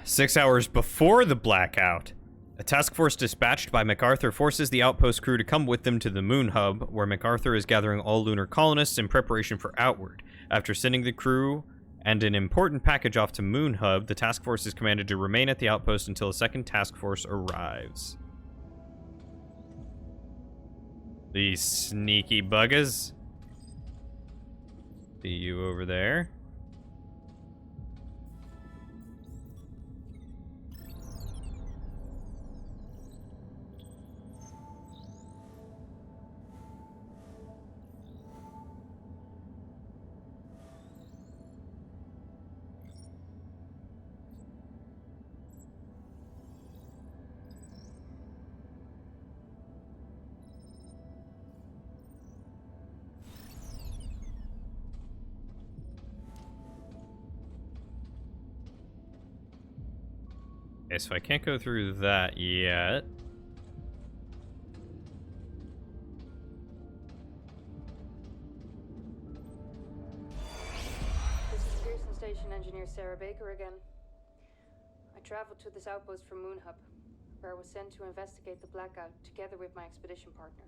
6 hours before the blackout, a task force dispatched by MacArthur forces the outpost crew to come with them to the Moon Hub, where MacArthur is gathering all lunar colonists in preparation for outward. After sending the crew and an important package off to Moon Hub, the task force is commanded to remain at the outpost until a second task force arrives. These sneaky buggers. See you over there. Okay, so I can't go through that yet. This is Pearson Station Engineer Sarah Baker again. I traveled to this outpost from Moon Hub, where I was sent to investigate the blackout together with my expedition partner.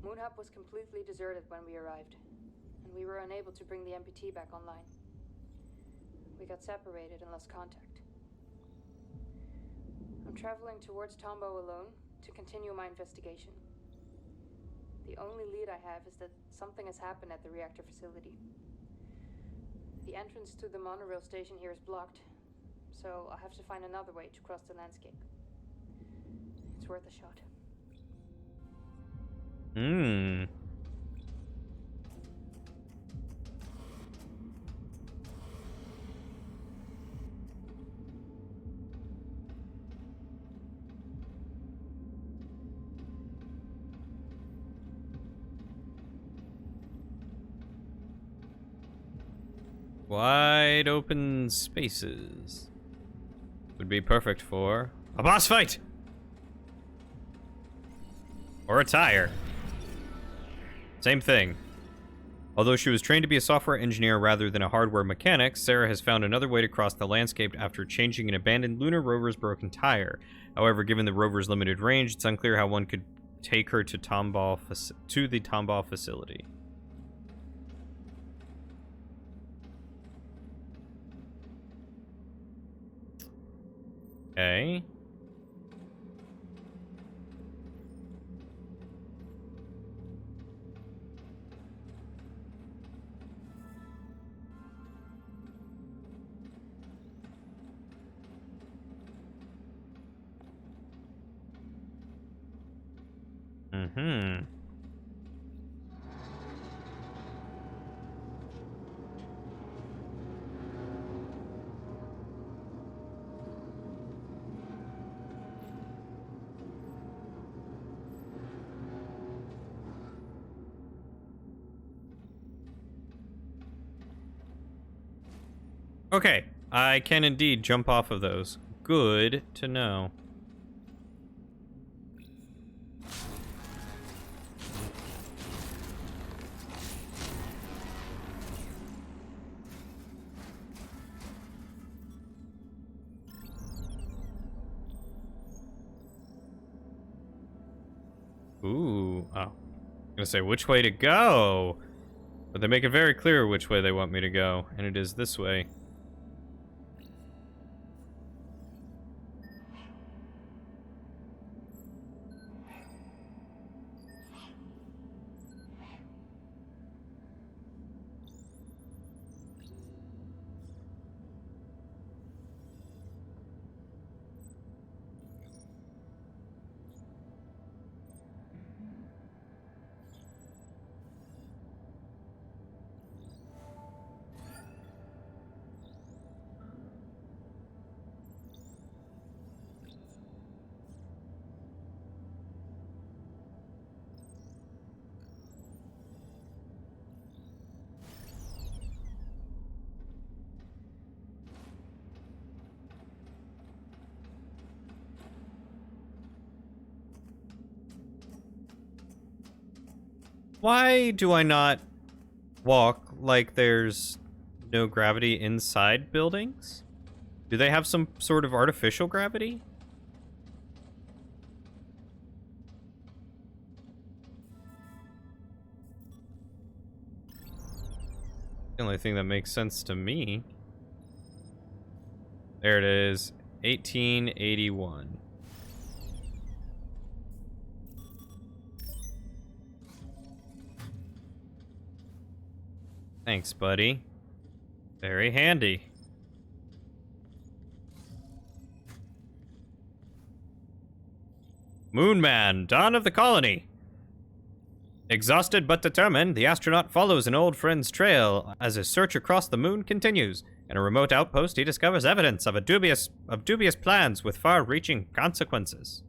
Moon Hub was completely deserted when we arrived, and we were unable to bring the MPT back online. We got separated and lost contact. I'm traveling towards Tombow alone to continue my investigation. The only lead I have is that something has happened at the reactor facility. The entrance to the monorail station here is blocked, so I'll have to find another way to cross the landscape. It's worth a shot. Wide open spaces would be perfect for a boss fight or a tire. Same thing. Although she was trained to be a software engineer rather than a hardware mechanic, Sarah has found another way to cross the landscape after changing an abandoned lunar rover's broken tire. However, given the rover's limited range, it's unclear how one could take her to the Tombow facility. Okay. Mm-hmm. Okay, I can indeed jump off of those. Good to know. Ooh, oh. I'm gonna say which way to go, but they make it very clear which way they want me to go, and it is this way. Why do I not walk like there's no gravity inside buildings? Do they have some sort of artificial gravity? The only thing that makes sense to me. There it is, 1881. Thanks, buddy. Very handy. Moonman, dawn of the colony. Exhausted but determined, the astronaut follows an old friend's trail as his search across the moon continues. In a remote outpost, he discovers evidence of dubious plans with far-reaching consequences.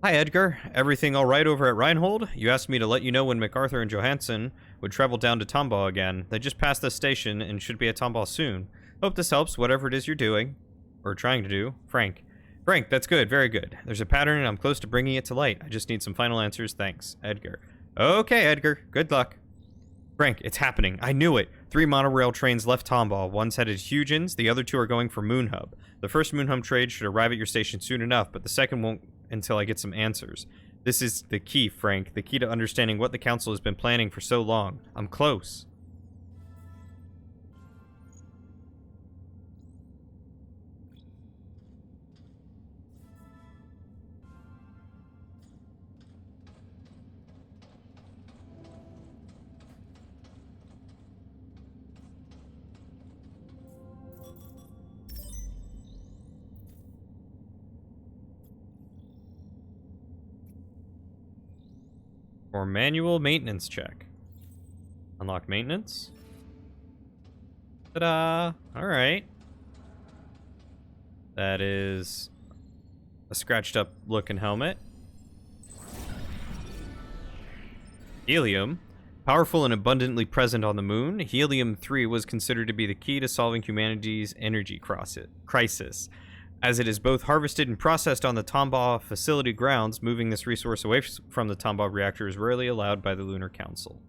Hi, Edgar. Everything all right over at Reinhold? You asked me to let you know when MacArthur and Johansson would travel down to Tomball again. They just passed this station and should be at Tomball soon. Hope this helps, whatever it is you're doing. Or trying to do. Frank. Frank, that's good. Very good. There's a pattern and I'm close to bringing it to light. I just need some final answers. Thanks. Edgar. Okay, Edgar. Good luck. Frank, it's happening. I knew it. 3 monorail trains left Tomball. One's headed to Huygens. The other 2 are going for Moonhub. The first Moonhub trade should arrive at your station soon enough, but the second won't until I get some answers. This is the key, Frank. The key to understanding what the Council has been planning for so long. I'm close. Or manual maintenance check. Unlock maintenance. Ta-da! Alright. That is a scratched up looking helmet. Helium. Powerful and abundantly present on the moon, Helium-3 was considered to be the key to solving humanity's energy crisis. As it is both harvested and processed on the Tomball facility grounds, moving this resource away from the Tomball reactor is rarely allowed by the Lunar Council.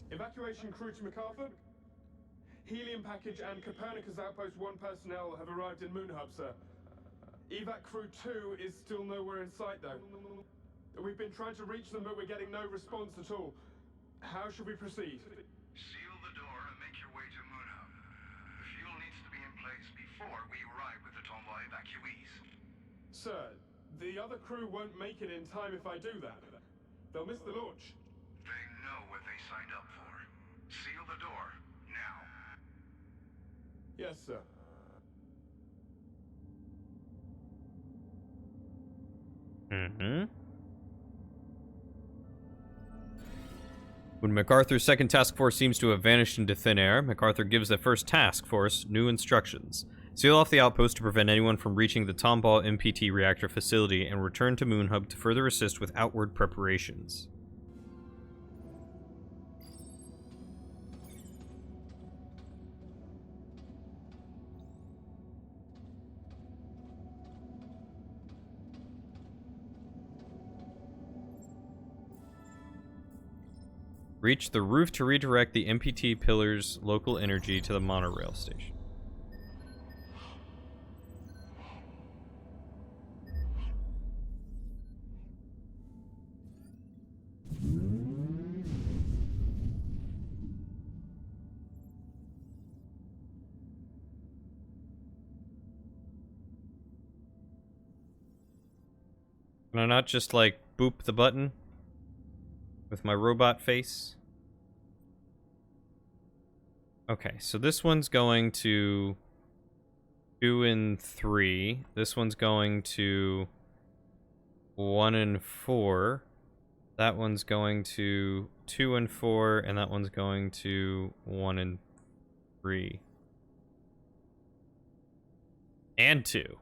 Evacuation crew to MacArthur. Helium package and Copernicus Outpost 1 personnel have arrived in Moonhub, sir. Evac crew 2 is still nowhere in sight, though. We've been trying to reach them, but we're getting no response at all. How should we proceed? Seal the door and make your way to Moonhub. The fuel needs to be in place before we arrive with the Tomball evacuees. Sir, the other crew won't make it in time if I do that. They'll miss the launch. They know what they signed up for. Seal the door, now. Yes, sir. Mm-hmm. When MacArthur's second task force seems to have vanished into thin air, MacArthur gives the first task force new instructions. Seal off the outpost to prevent anyone from reaching the Tomball MPT reactor facility and return to Moonhub to further assist with outward preparations. Reach the roof to redirect the MPT pillar's local energy to the monorail station. Can I not just, like, boop the button with my robot face? Okay, so this one's going to 2 and 3. This one's going to 1 and 4. That one's going to 2 and 4, and that one's going to 1 and 3. And 2.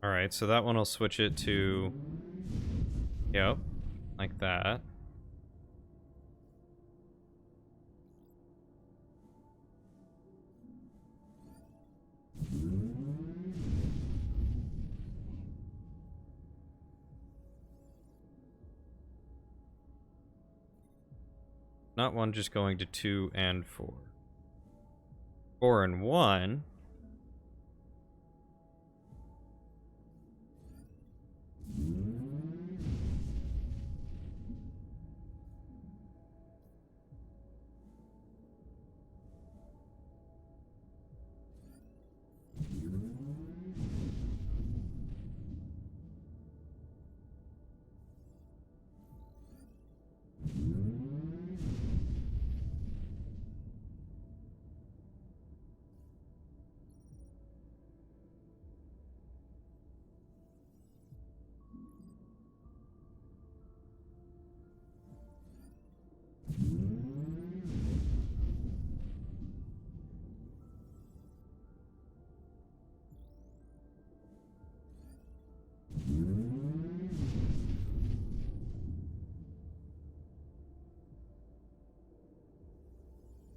Alright, so that one I'll switch it to... Yep, like that. Not 1, just going to 2 and 4. 4 and 1.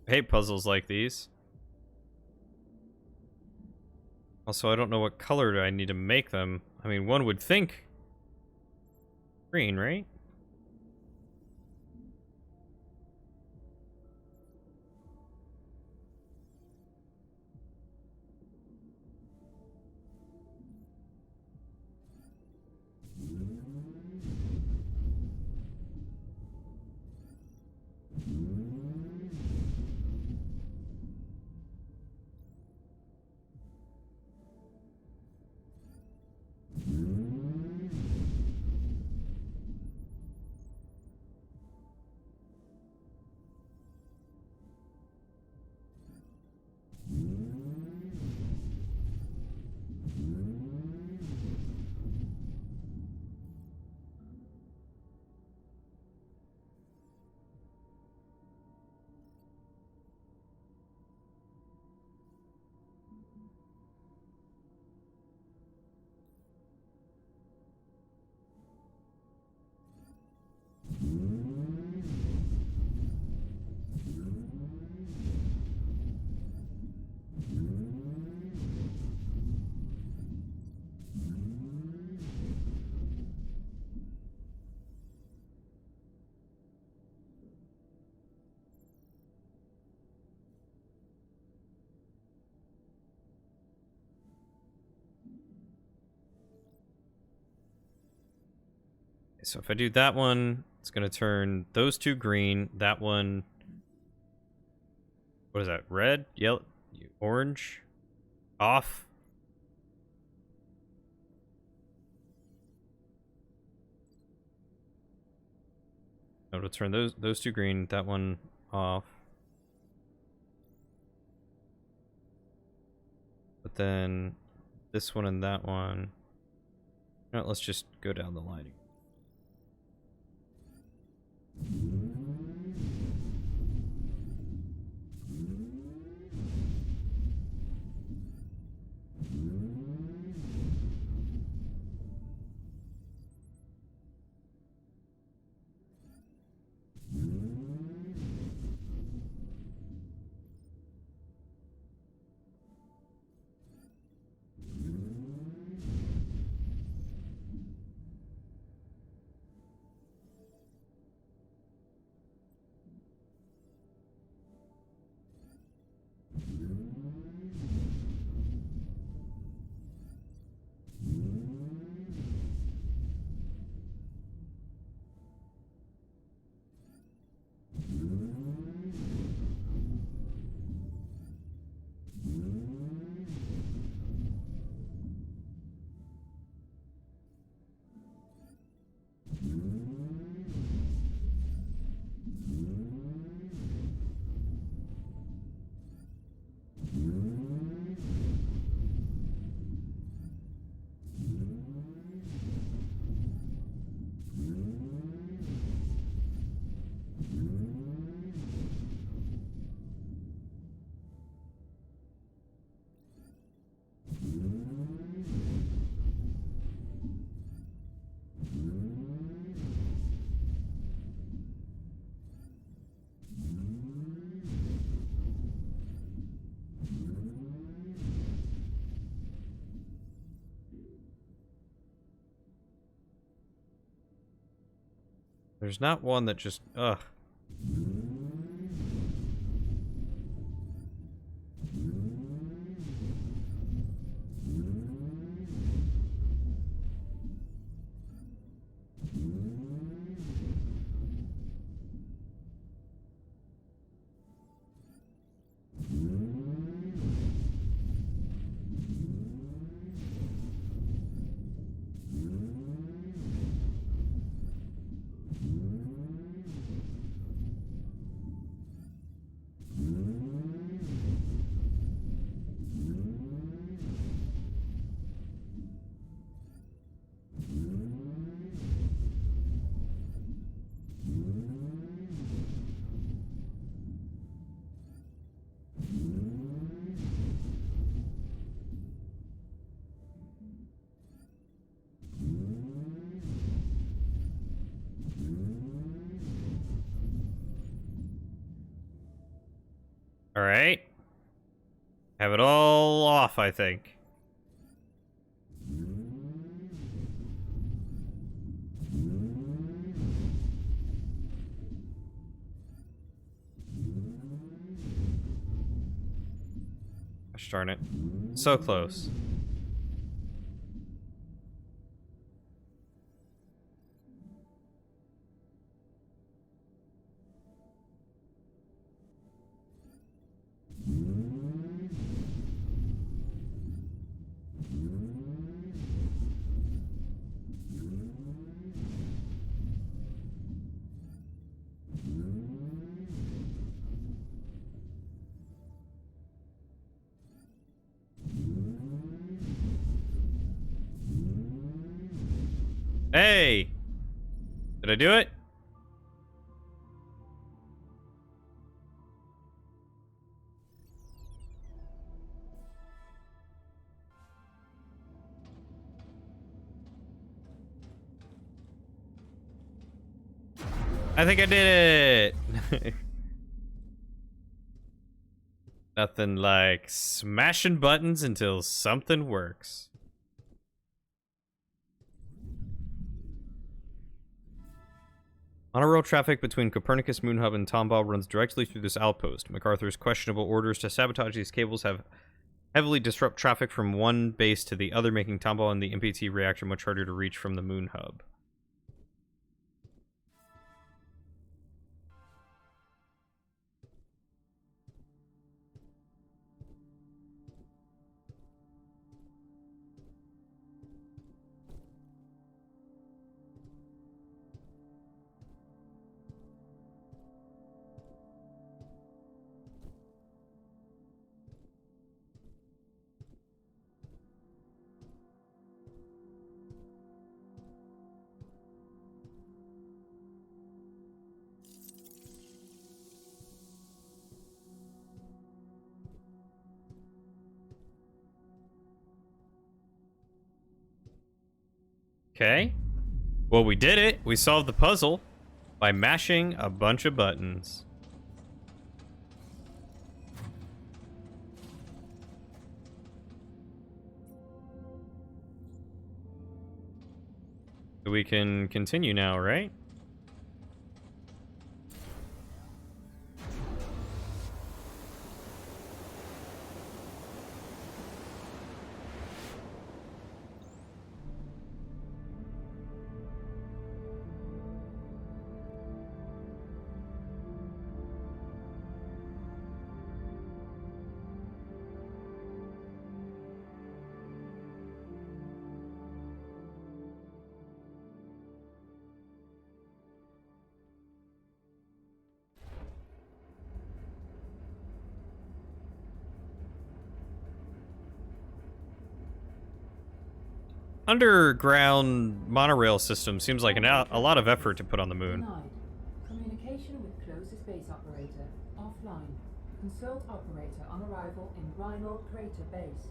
I hate puzzles like these. Also, I don't know what color do I need to make them. I mean, one would think green, right? So if I do that one, it's going to turn those two green. That one, what is that? Red, yellow, orange, off. It'll turn those two green. That one off. But then this one and that one. No, let's just go down the line. There's not one that just, ugh. Alright. Have it all off, I think. Gosh darn it. So close. Hey! Did I do it? I think I did it! Nothing like smashing buttons until something works. Monorail traffic between Copernicus, Moon Hub, and Tomball runs directly through this outpost. MacArthur's questionable orders to sabotage these cables have heavily disrupt traffic from one base to the other, making Tomball and the MPT reactor much harder to reach from the Moon Hub. Okay. Well, we did it. We solved the puzzle by mashing a bunch of buttons. So we can continue now, right? Underground monorail system seems like a lot of effort to put on the moon. Denied. Communication with closest base operator offline. Consult operator on arrival in Rhino Crater Base.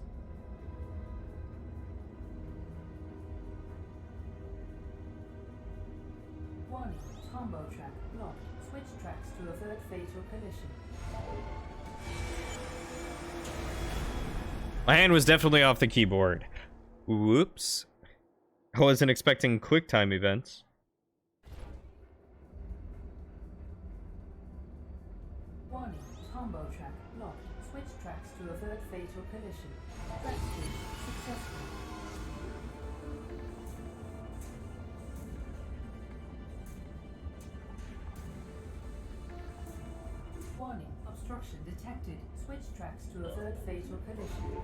Warning, combo track blocked. Switch tracks to avert fatal collision. My hand was definitely off the keyboard. Whoops. I wasn't expecting QuickTime events. Warning, combo track blocked. Switch tracks to avert fatal collision. Rescue successful. Warning, obstruction detected. Switch tracks to avert fatal collision.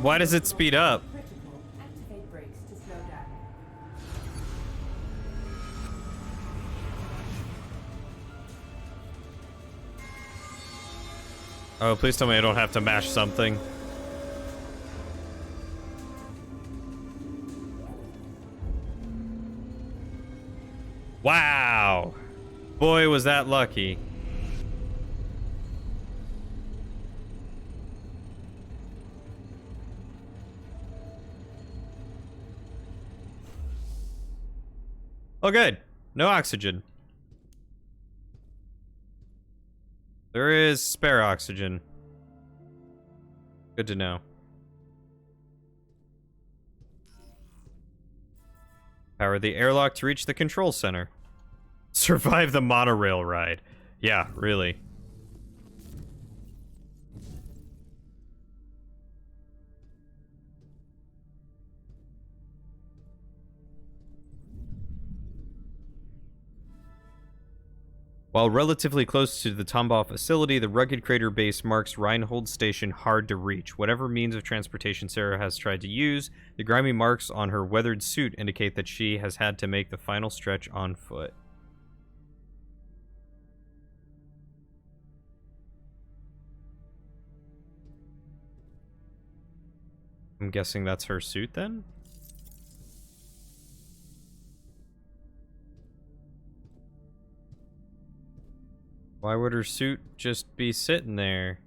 Why does it speed up? Critical. Activate brakes to slow down. Oh, please tell me I don't have to mash something. Wow. Boy, was that lucky. Oh, good. No oxygen. There is spare oxygen. Good to know. Power the airlock to reach the control center. Survive the monorail ride. Yeah, really. While relatively close to the Tombaugh facility, the rugged crater base marks Reinhold Station hard to reach. Whatever means of transportation Sarah has tried to use, the grimy marks on her weathered suit indicate that she has had to make the final stretch on foot. I'm guessing that's her suit then? Why would her suit just be sitting there?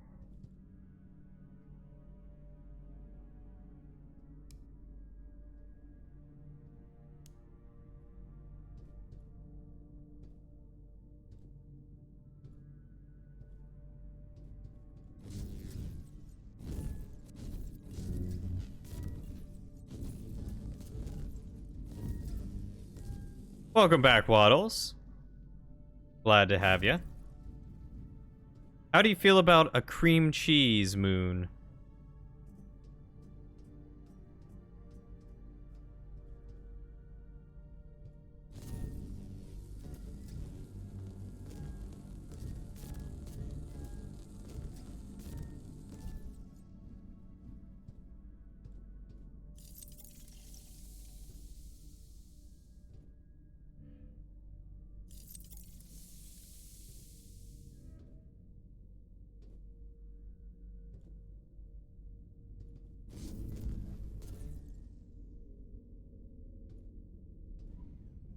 Welcome back, Waddles. Glad to have you. How do you feel about a cream cheese moon?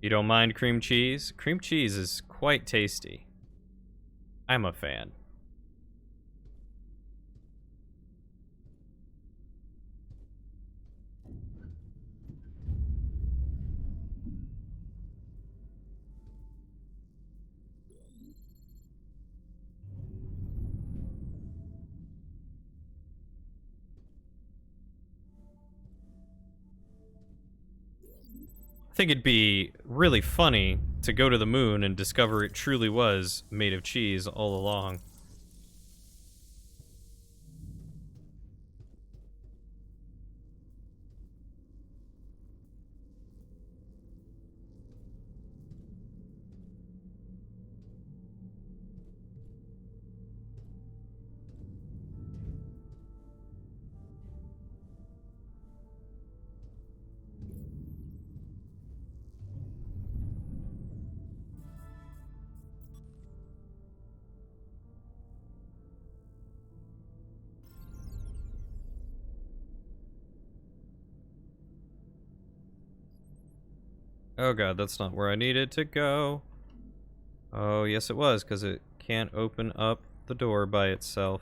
You don't mind cream cheese? Cream cheese is quite tasty. I'm a fan. I think it'd be really funny to go to the moon and discover it truly was made of cheese all along. Oh god, that's not where I needed to go. Oh, yes it was, because it can't open up the door by itself.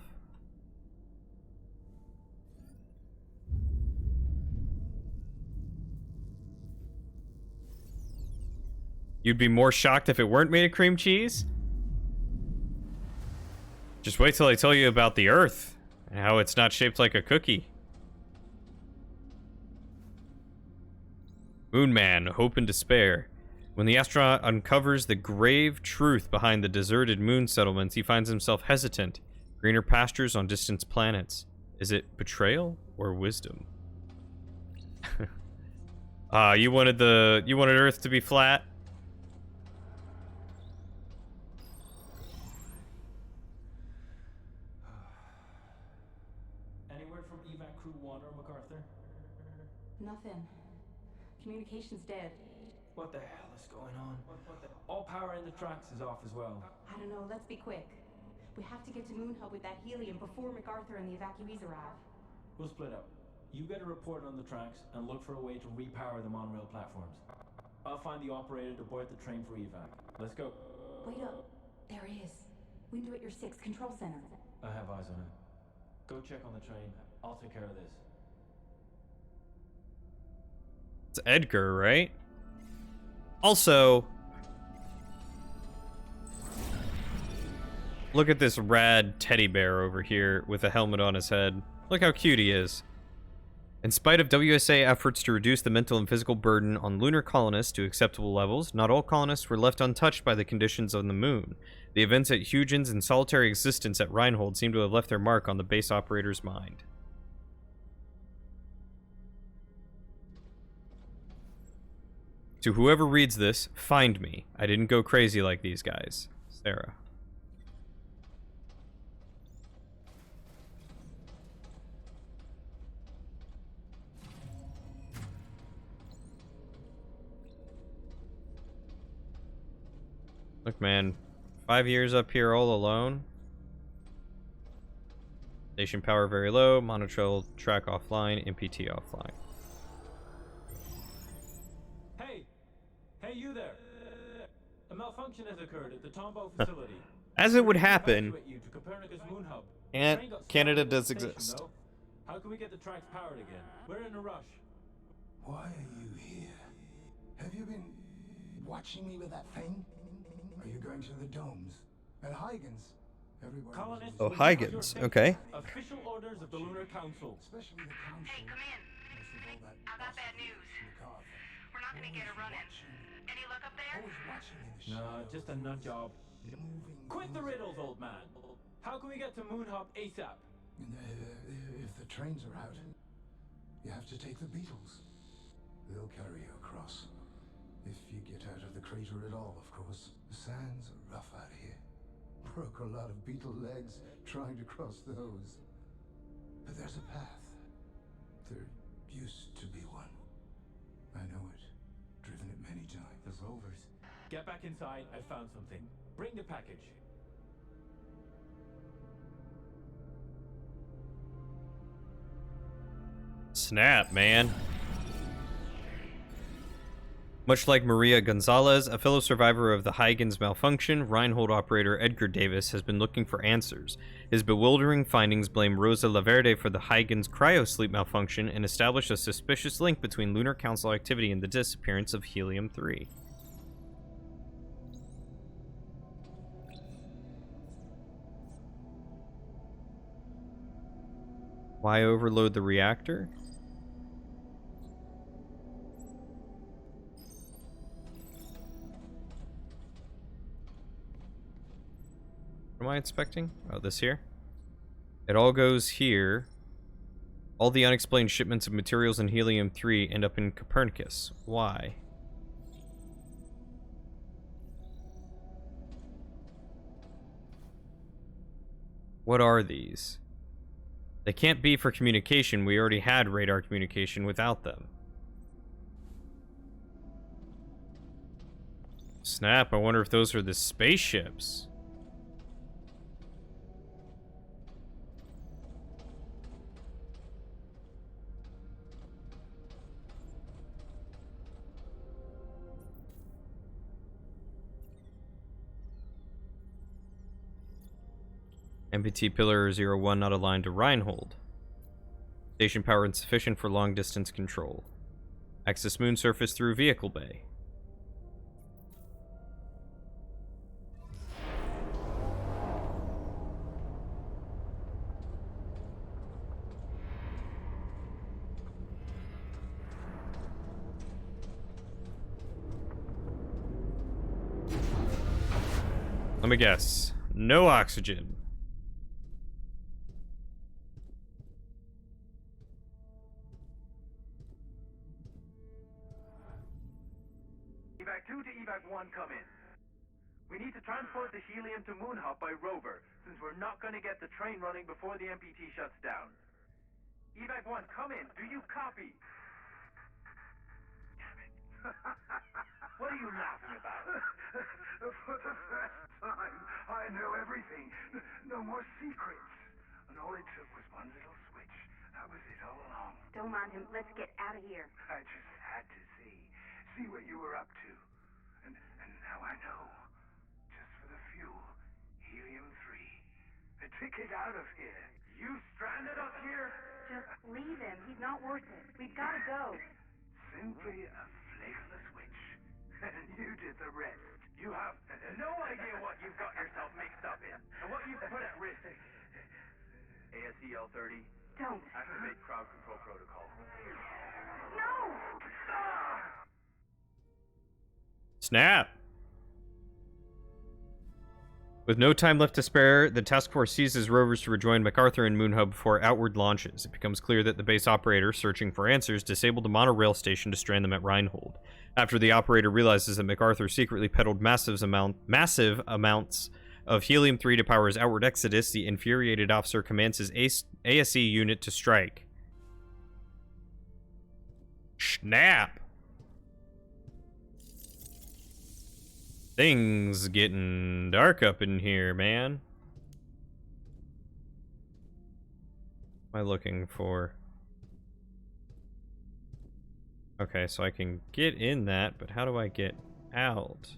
You'd be more shocked if it weren't made of cream cheese? Just wait till I tell you about the Earth, and how it's not shaped like a cookie. Moonman, Hope and Despair. When the astronaut uncovers the grave truth behind the deserted moon settlements, he finds himself hesitant. Greener pastures on distant planets. Is it betrayal or wisdom? You wanted Earth to be flat? Any word from evac crew 1 or MacArthur? Nothing. Communication's dead. What the hell is going on? All power in the tracks is off as well. I don't know, let's be quick. We have to get to Moon Hub with that helium before MacArthur and the evacuees arrive. We'll split up. You get a report on the tracks and look for a way to repower the monorail platforms. I'll find the operator to board the train for evac. Let's go. Wait up. There he is. Window at your 6 control center. I have eyes on him. Go check on the train. I'll take care of this. It's Edgar, right? Also, Look at this rad teddy bear over here with a helmet on his head. Look how cute he is. In spite of WSA efforts to reduce the mental and physical burden on lunar colonists to acceptable levels, not all colonists were left untouched by the conditions on the moon. The events at Huygens and solitary existence at Reinhold seem to have left their mark on the base operator's mind. To whoever reads this, find me. I didn't go crazy like these guys. Sarah. Look, man, 5 years up here all alone. Station power very low, monotrail track offline, MPT offline. Hey, you there! A malfunction has occurred at the Tombow facility. As it would happen, You to Copernicus Moon Hub. and Train got stuck Canada at the does station, exist. though. How can we get the tracks powered again? We're in a rush. Why are you here? Have you been watching me with that thing? Are you going to the domes? At Huygens? Everybody Colonists Oh, will use your Huygens, station. okay. Official orders of the Lunar Council. Especially the council. Hey, come in. I got bad news. We're not gonna get a run-in. Any luck up there? Always watching in the No, shadows. just a nut job. Moving Quit the riddles, old man. How can we get to Moon Hub ASAP? If the trains are out, you have to take the Beetles. They'll carry you across. If you get out of the crater at all, of course. The sands are rough out here. Broke a lot of beetle legs trying to cross those. But there's a path. There used to be one. I know it. Driven it many times. The Rovers. Get back inside. I found something. Bring the package. Snap, man. Much like Maria Gonzalez, a fellow survivor of the Huygens malfunction, Reinhold operator Edgar Davis has been looking for answers. His bewildering findings blame Rosa Laverde for the Huygens cryosleep malfunction and establish a suspicious link between Lunar Council activity and the disappearance of Helium-3. Why overload the reactor? What am I inspecting? Oh, this here? It all goes here. All the unexplained shipments of materials in Helium-3 end up in Copernicus. Why? What are these? They can't be for communication. We already had radar communication without them. Snap, I wonder if those are the spaceships. MPT Pillar 01 not aligned to Reinhold. Station power insufficient for long distance control. Access moon surface through vehicle bay. Let me guess. No oxygen. Evac 2 to Evac 1, come in. We need to transport the helium to Moon Hub by rover, since we're not going to get the train running before the MPT shuts down. Evac 1, come in. Do you copy? Damn it. What are you laughing about? For the first time, I know everything. No more secrets. And all it took was one little switch. That was it all along. Don't mind him. Let's get out of here. I just had to see what you were up to. And now I know. Just for the fuel. Helium-3. A ticket out of here. You stranded us here? Just leave him. He's not worth it. We've got to go. Simply a flick of the switch. And you did the rest. You have no idea what you've got yourself mixed up in. And And what you put at risk? ASCL-30. Don't. Activate crowd control protocol. No! Snap! With no time left to spare, the task force seizes rovers to rejoin MacArthur and Moon Hub before outward launches. It becomes clear that the base operator, searching for answers, disabled the monorail station to strand them at Reinhold. After the operator realizes that MacArthur secretly peddled massive amounts of helium-3 to power his outward exodus, the infuriated officer commands his ASE unit to strike. Snap! Things getting dark up in here, man. What am I looking for? Okay, so I can get in that, but how do I get out?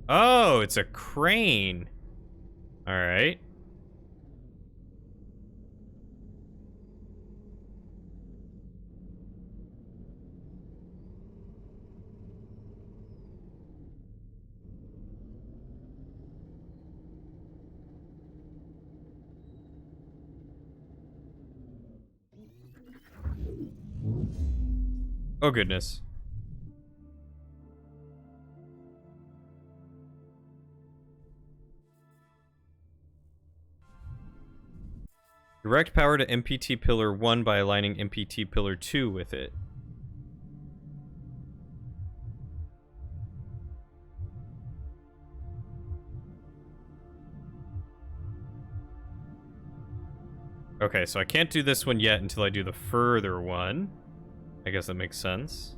Oh, it's a crane. All right. Oh, goodness. Direct power to MPT Pillar 1 by aligning MPT Pillar 2 with it. Okay, so I can't do this one yet until I do the further one. I guess that makes sense.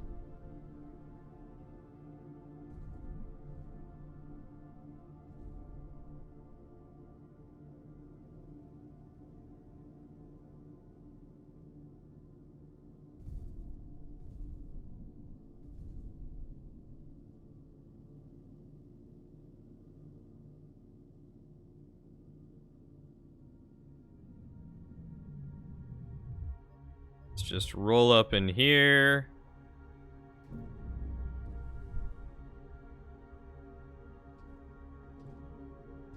Just roll up in here.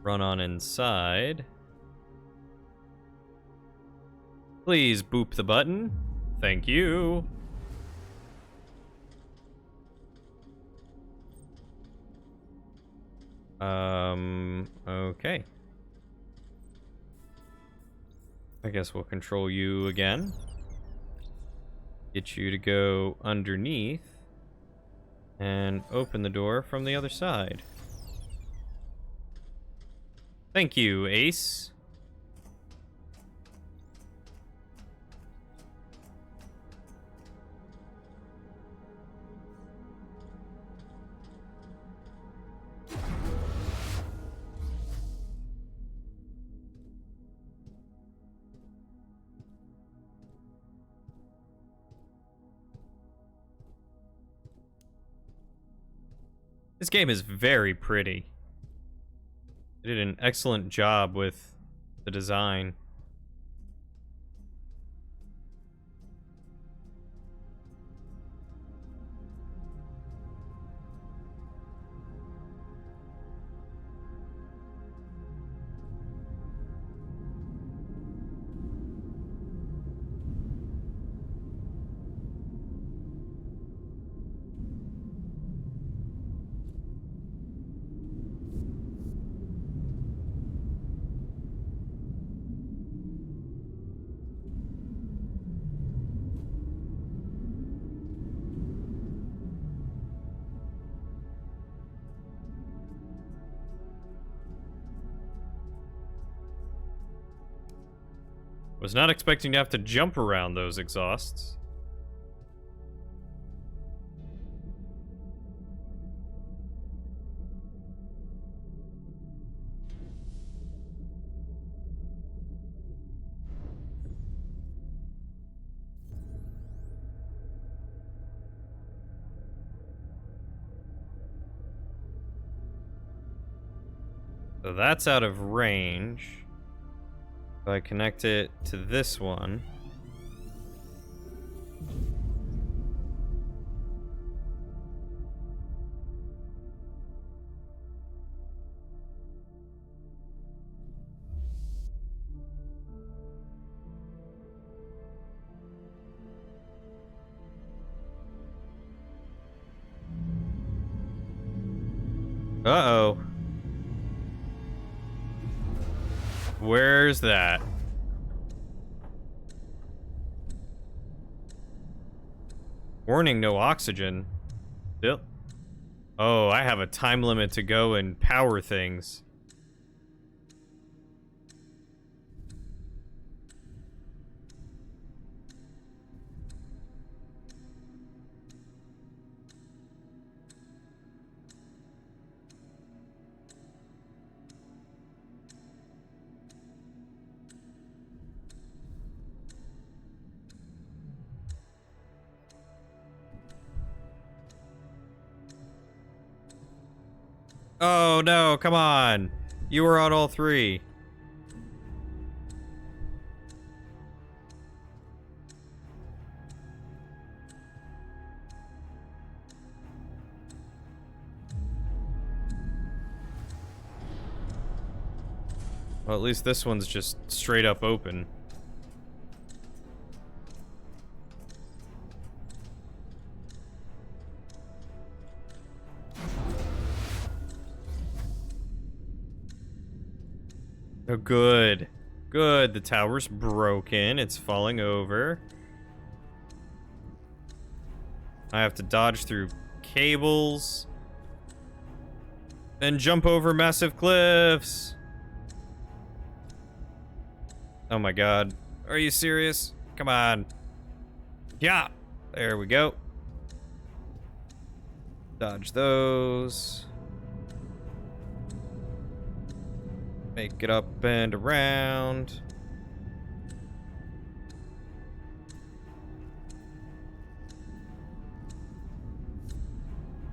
Run on inside. Please boop the button. Thank you. Okay. I guess we'll control you again. Get you to go underneath and open the door from the other side. Thank you, Ace. This game is very pretty. They did an excellent job with the design. Was not expecting to have to jump around those exhausts. So that's out of range. If I connect it to this one. Uh-oh. Where's that? Warning, no oxygen. Still. Oh, I have a time limit to go and power things. Oh no, come on. You were on all three. Well, at least this one's just straight up open. Oh, good. Good. The tower's broken. It's falling over. I have to dodge through cables. Then jump over massive cliffs. Oh my god. Are you serious? Come on. Yeah. There we go. Dodge those. Make it up and around.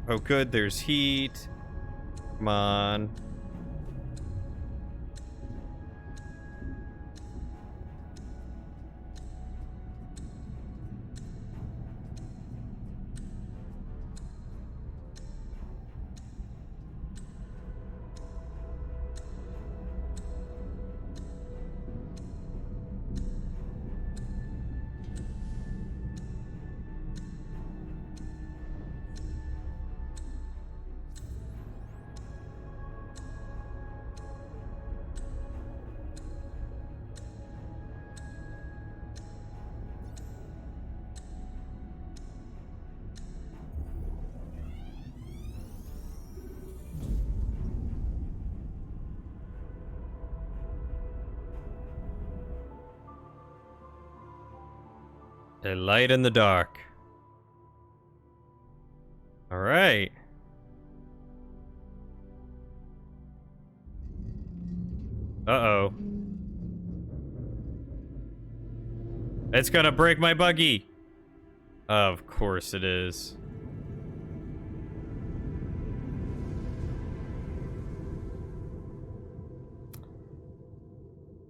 Oh good, there's heat. Come on. A light in the dark. All right. Uh-oh. It's gonna break my buggy. Of course it is.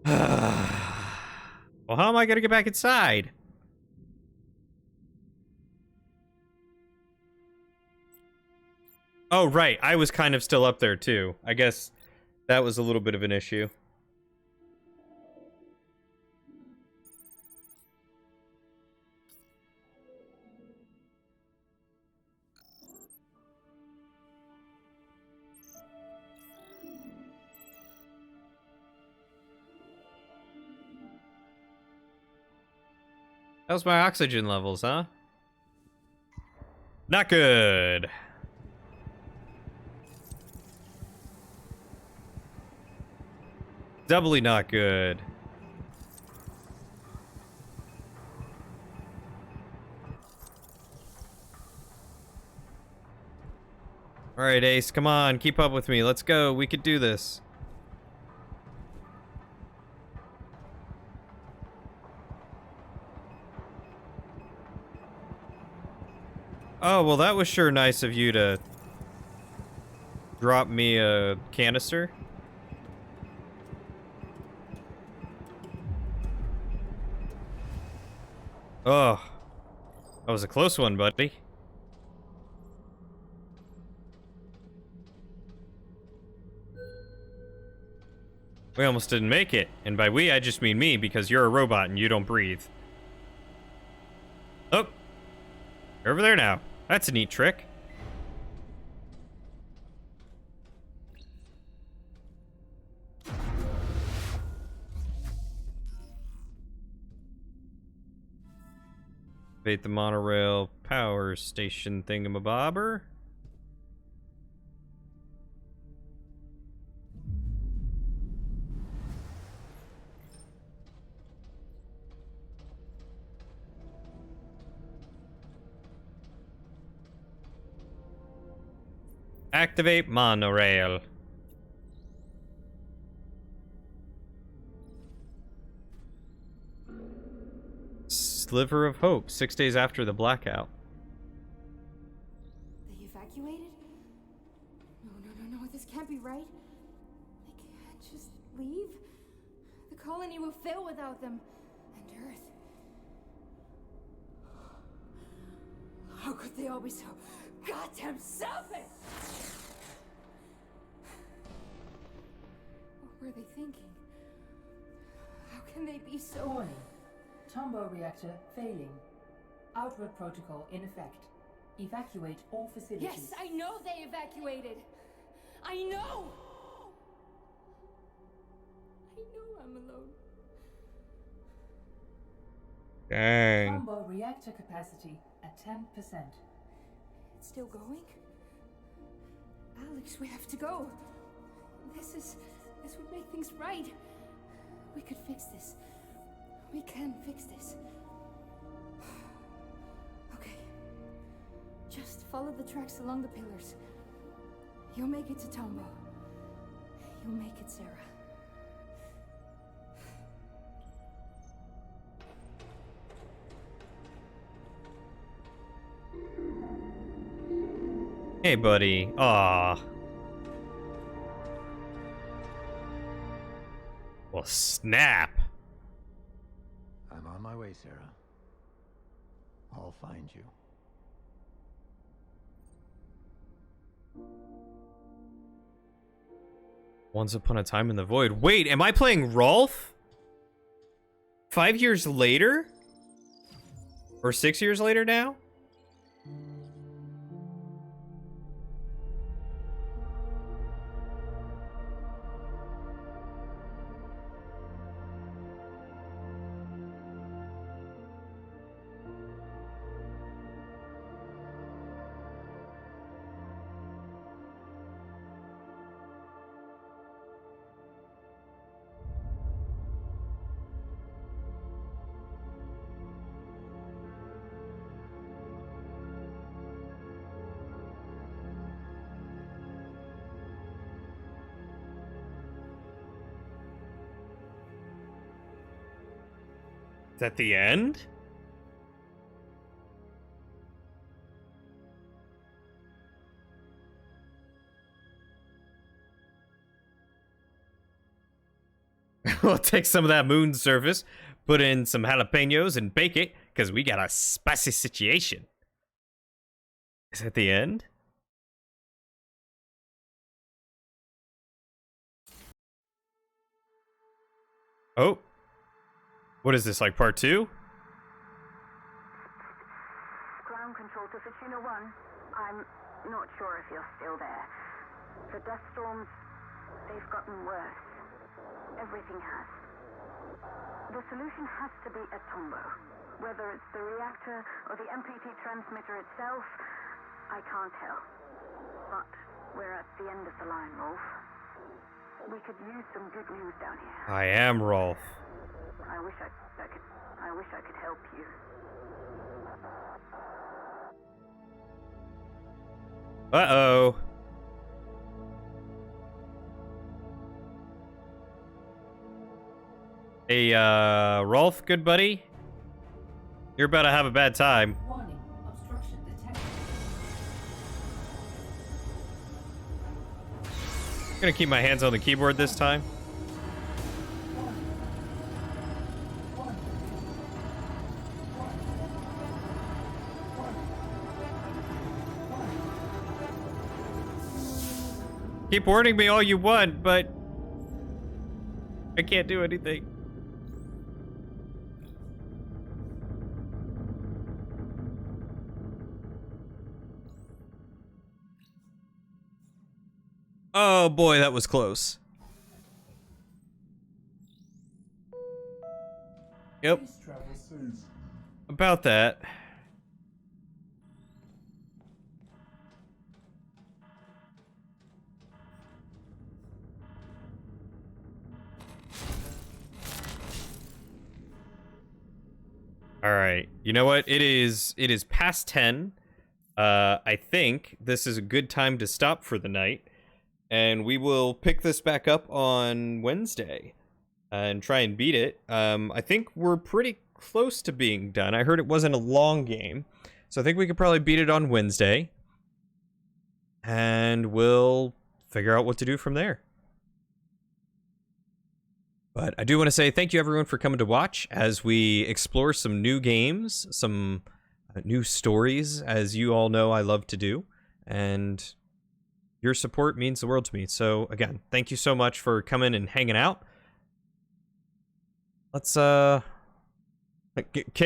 Well, how am I gonna get back inside? Oh, right. I was kind of still up there, too. I guess that was a little bit of an issue. How's my oxygen levels, huh? Not good. Doubly not good. All right, Ace, come on, keep up with me. Let's go. We could do this. Oh, well, that was sure nice of you to drop me a canister. Oh, that was a close one, buddy. We almost didn't make it. And by we, I just mean me, because you're a robot and you don't breathe. Oh, you're over there now. That's a neat trick. Activate the monorail power station thingamabobber. Activate monorail. Sliver of hope, 6 days after the blackout. They evacuated? No, this can't be right. They can't just leave. The colony will fail without them. And Earth. How could they all be so goddamn selfish? What were they thinking? How can they be so... Warning. Tombow reactor failing. Outward protocol in effect. Evacuate all facilities. Yes, I know they evacuated. I know I'm alone. Dang. Tombow reactor capacity at 10%. It's still going? Alex, we have to go. This would make things right. We could fix this. We can fix this. Okay. Just follow the tracks along the pillars. You'll make it to Tombow. You'll make it, Sarah. Hey, buddy. Aw. Well, snap. I'm on my way, Sarah. I'll find you. Once upon a time in the void. Wait, am I playing Rolf? 5 years later? Or 6 years later now? Is that the end? We'll take some of that moon surface, put in some jalapenos, and bake it, because we got a spicy situation. Is that the end? Oh. What is this, like part 2? Ground control to Fortuna 1. I'm not sure if you're still there. The dust storms, they've gotten worse. Everything has. The solution has to be at Tombow. Whether it's the reactor or the MPT transmitter itself, I can't tell. But we're at the end of the line, Rolf. We could use some good news down here. I am Rolf. I wish I could help you. Uh-oh. Hey, Rolf, good buddy? You're about to have a bad time. Warning. Obstruction detected. I'm gonna keep my hands on the keyboard this time. Keep warning me all you want, but I can't do anything. Oh boy, that was close. Yep. About that. All right. You know what? It is past 10. I think this is a good time to stop for the night, and we will pick this back up on Wednesday and try and beat it. I think we're pretty close to being done. I heard it wasn't a long game, so I think we could probably beat it on Wednesday, and we'll figure out what to do from there. But I do want to say thank you everyone for coming to watch as we explore some new games, some new stories, as you all know I love to do, and your support means the world to me. So again, thank you so much for coming and hanging out. Let's okay,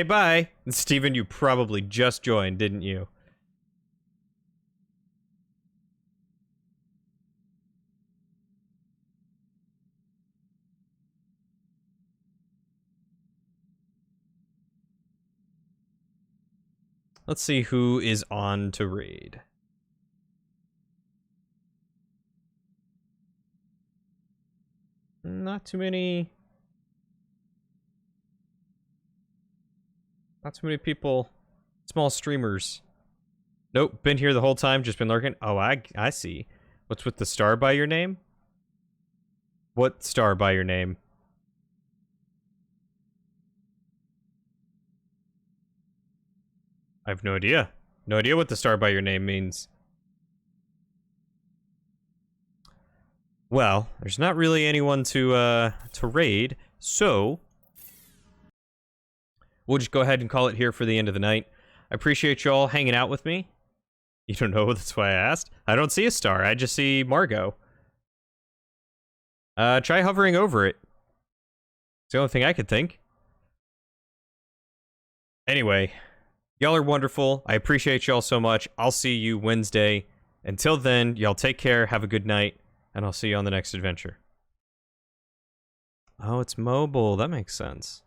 bye. Steven, you probably just joined, didn't you? Let's see who is on to raid. Not too many people. Small streamers. Nope, been here the whole time, just been lurking. Oh, I see. What's with the star by your name? What star by your name? I have no idea. No idea what the star by your name means. Well, there's not really anyone to raid, so we'll just go ahead and call it here for the end of the night. I appreciate y'all hanging out with me. You don't know, that's why I asked. I don't see a star, I just see Margot. Try hovering over it. It's the only thing I could think. Anyway, y'all are wonderful. I appreciate y'all so much. I'll see you Wednesday. Until then, y'all take care, have a good night, and I'll see you on the next adventure. Oh, it's mobile. That makes sense.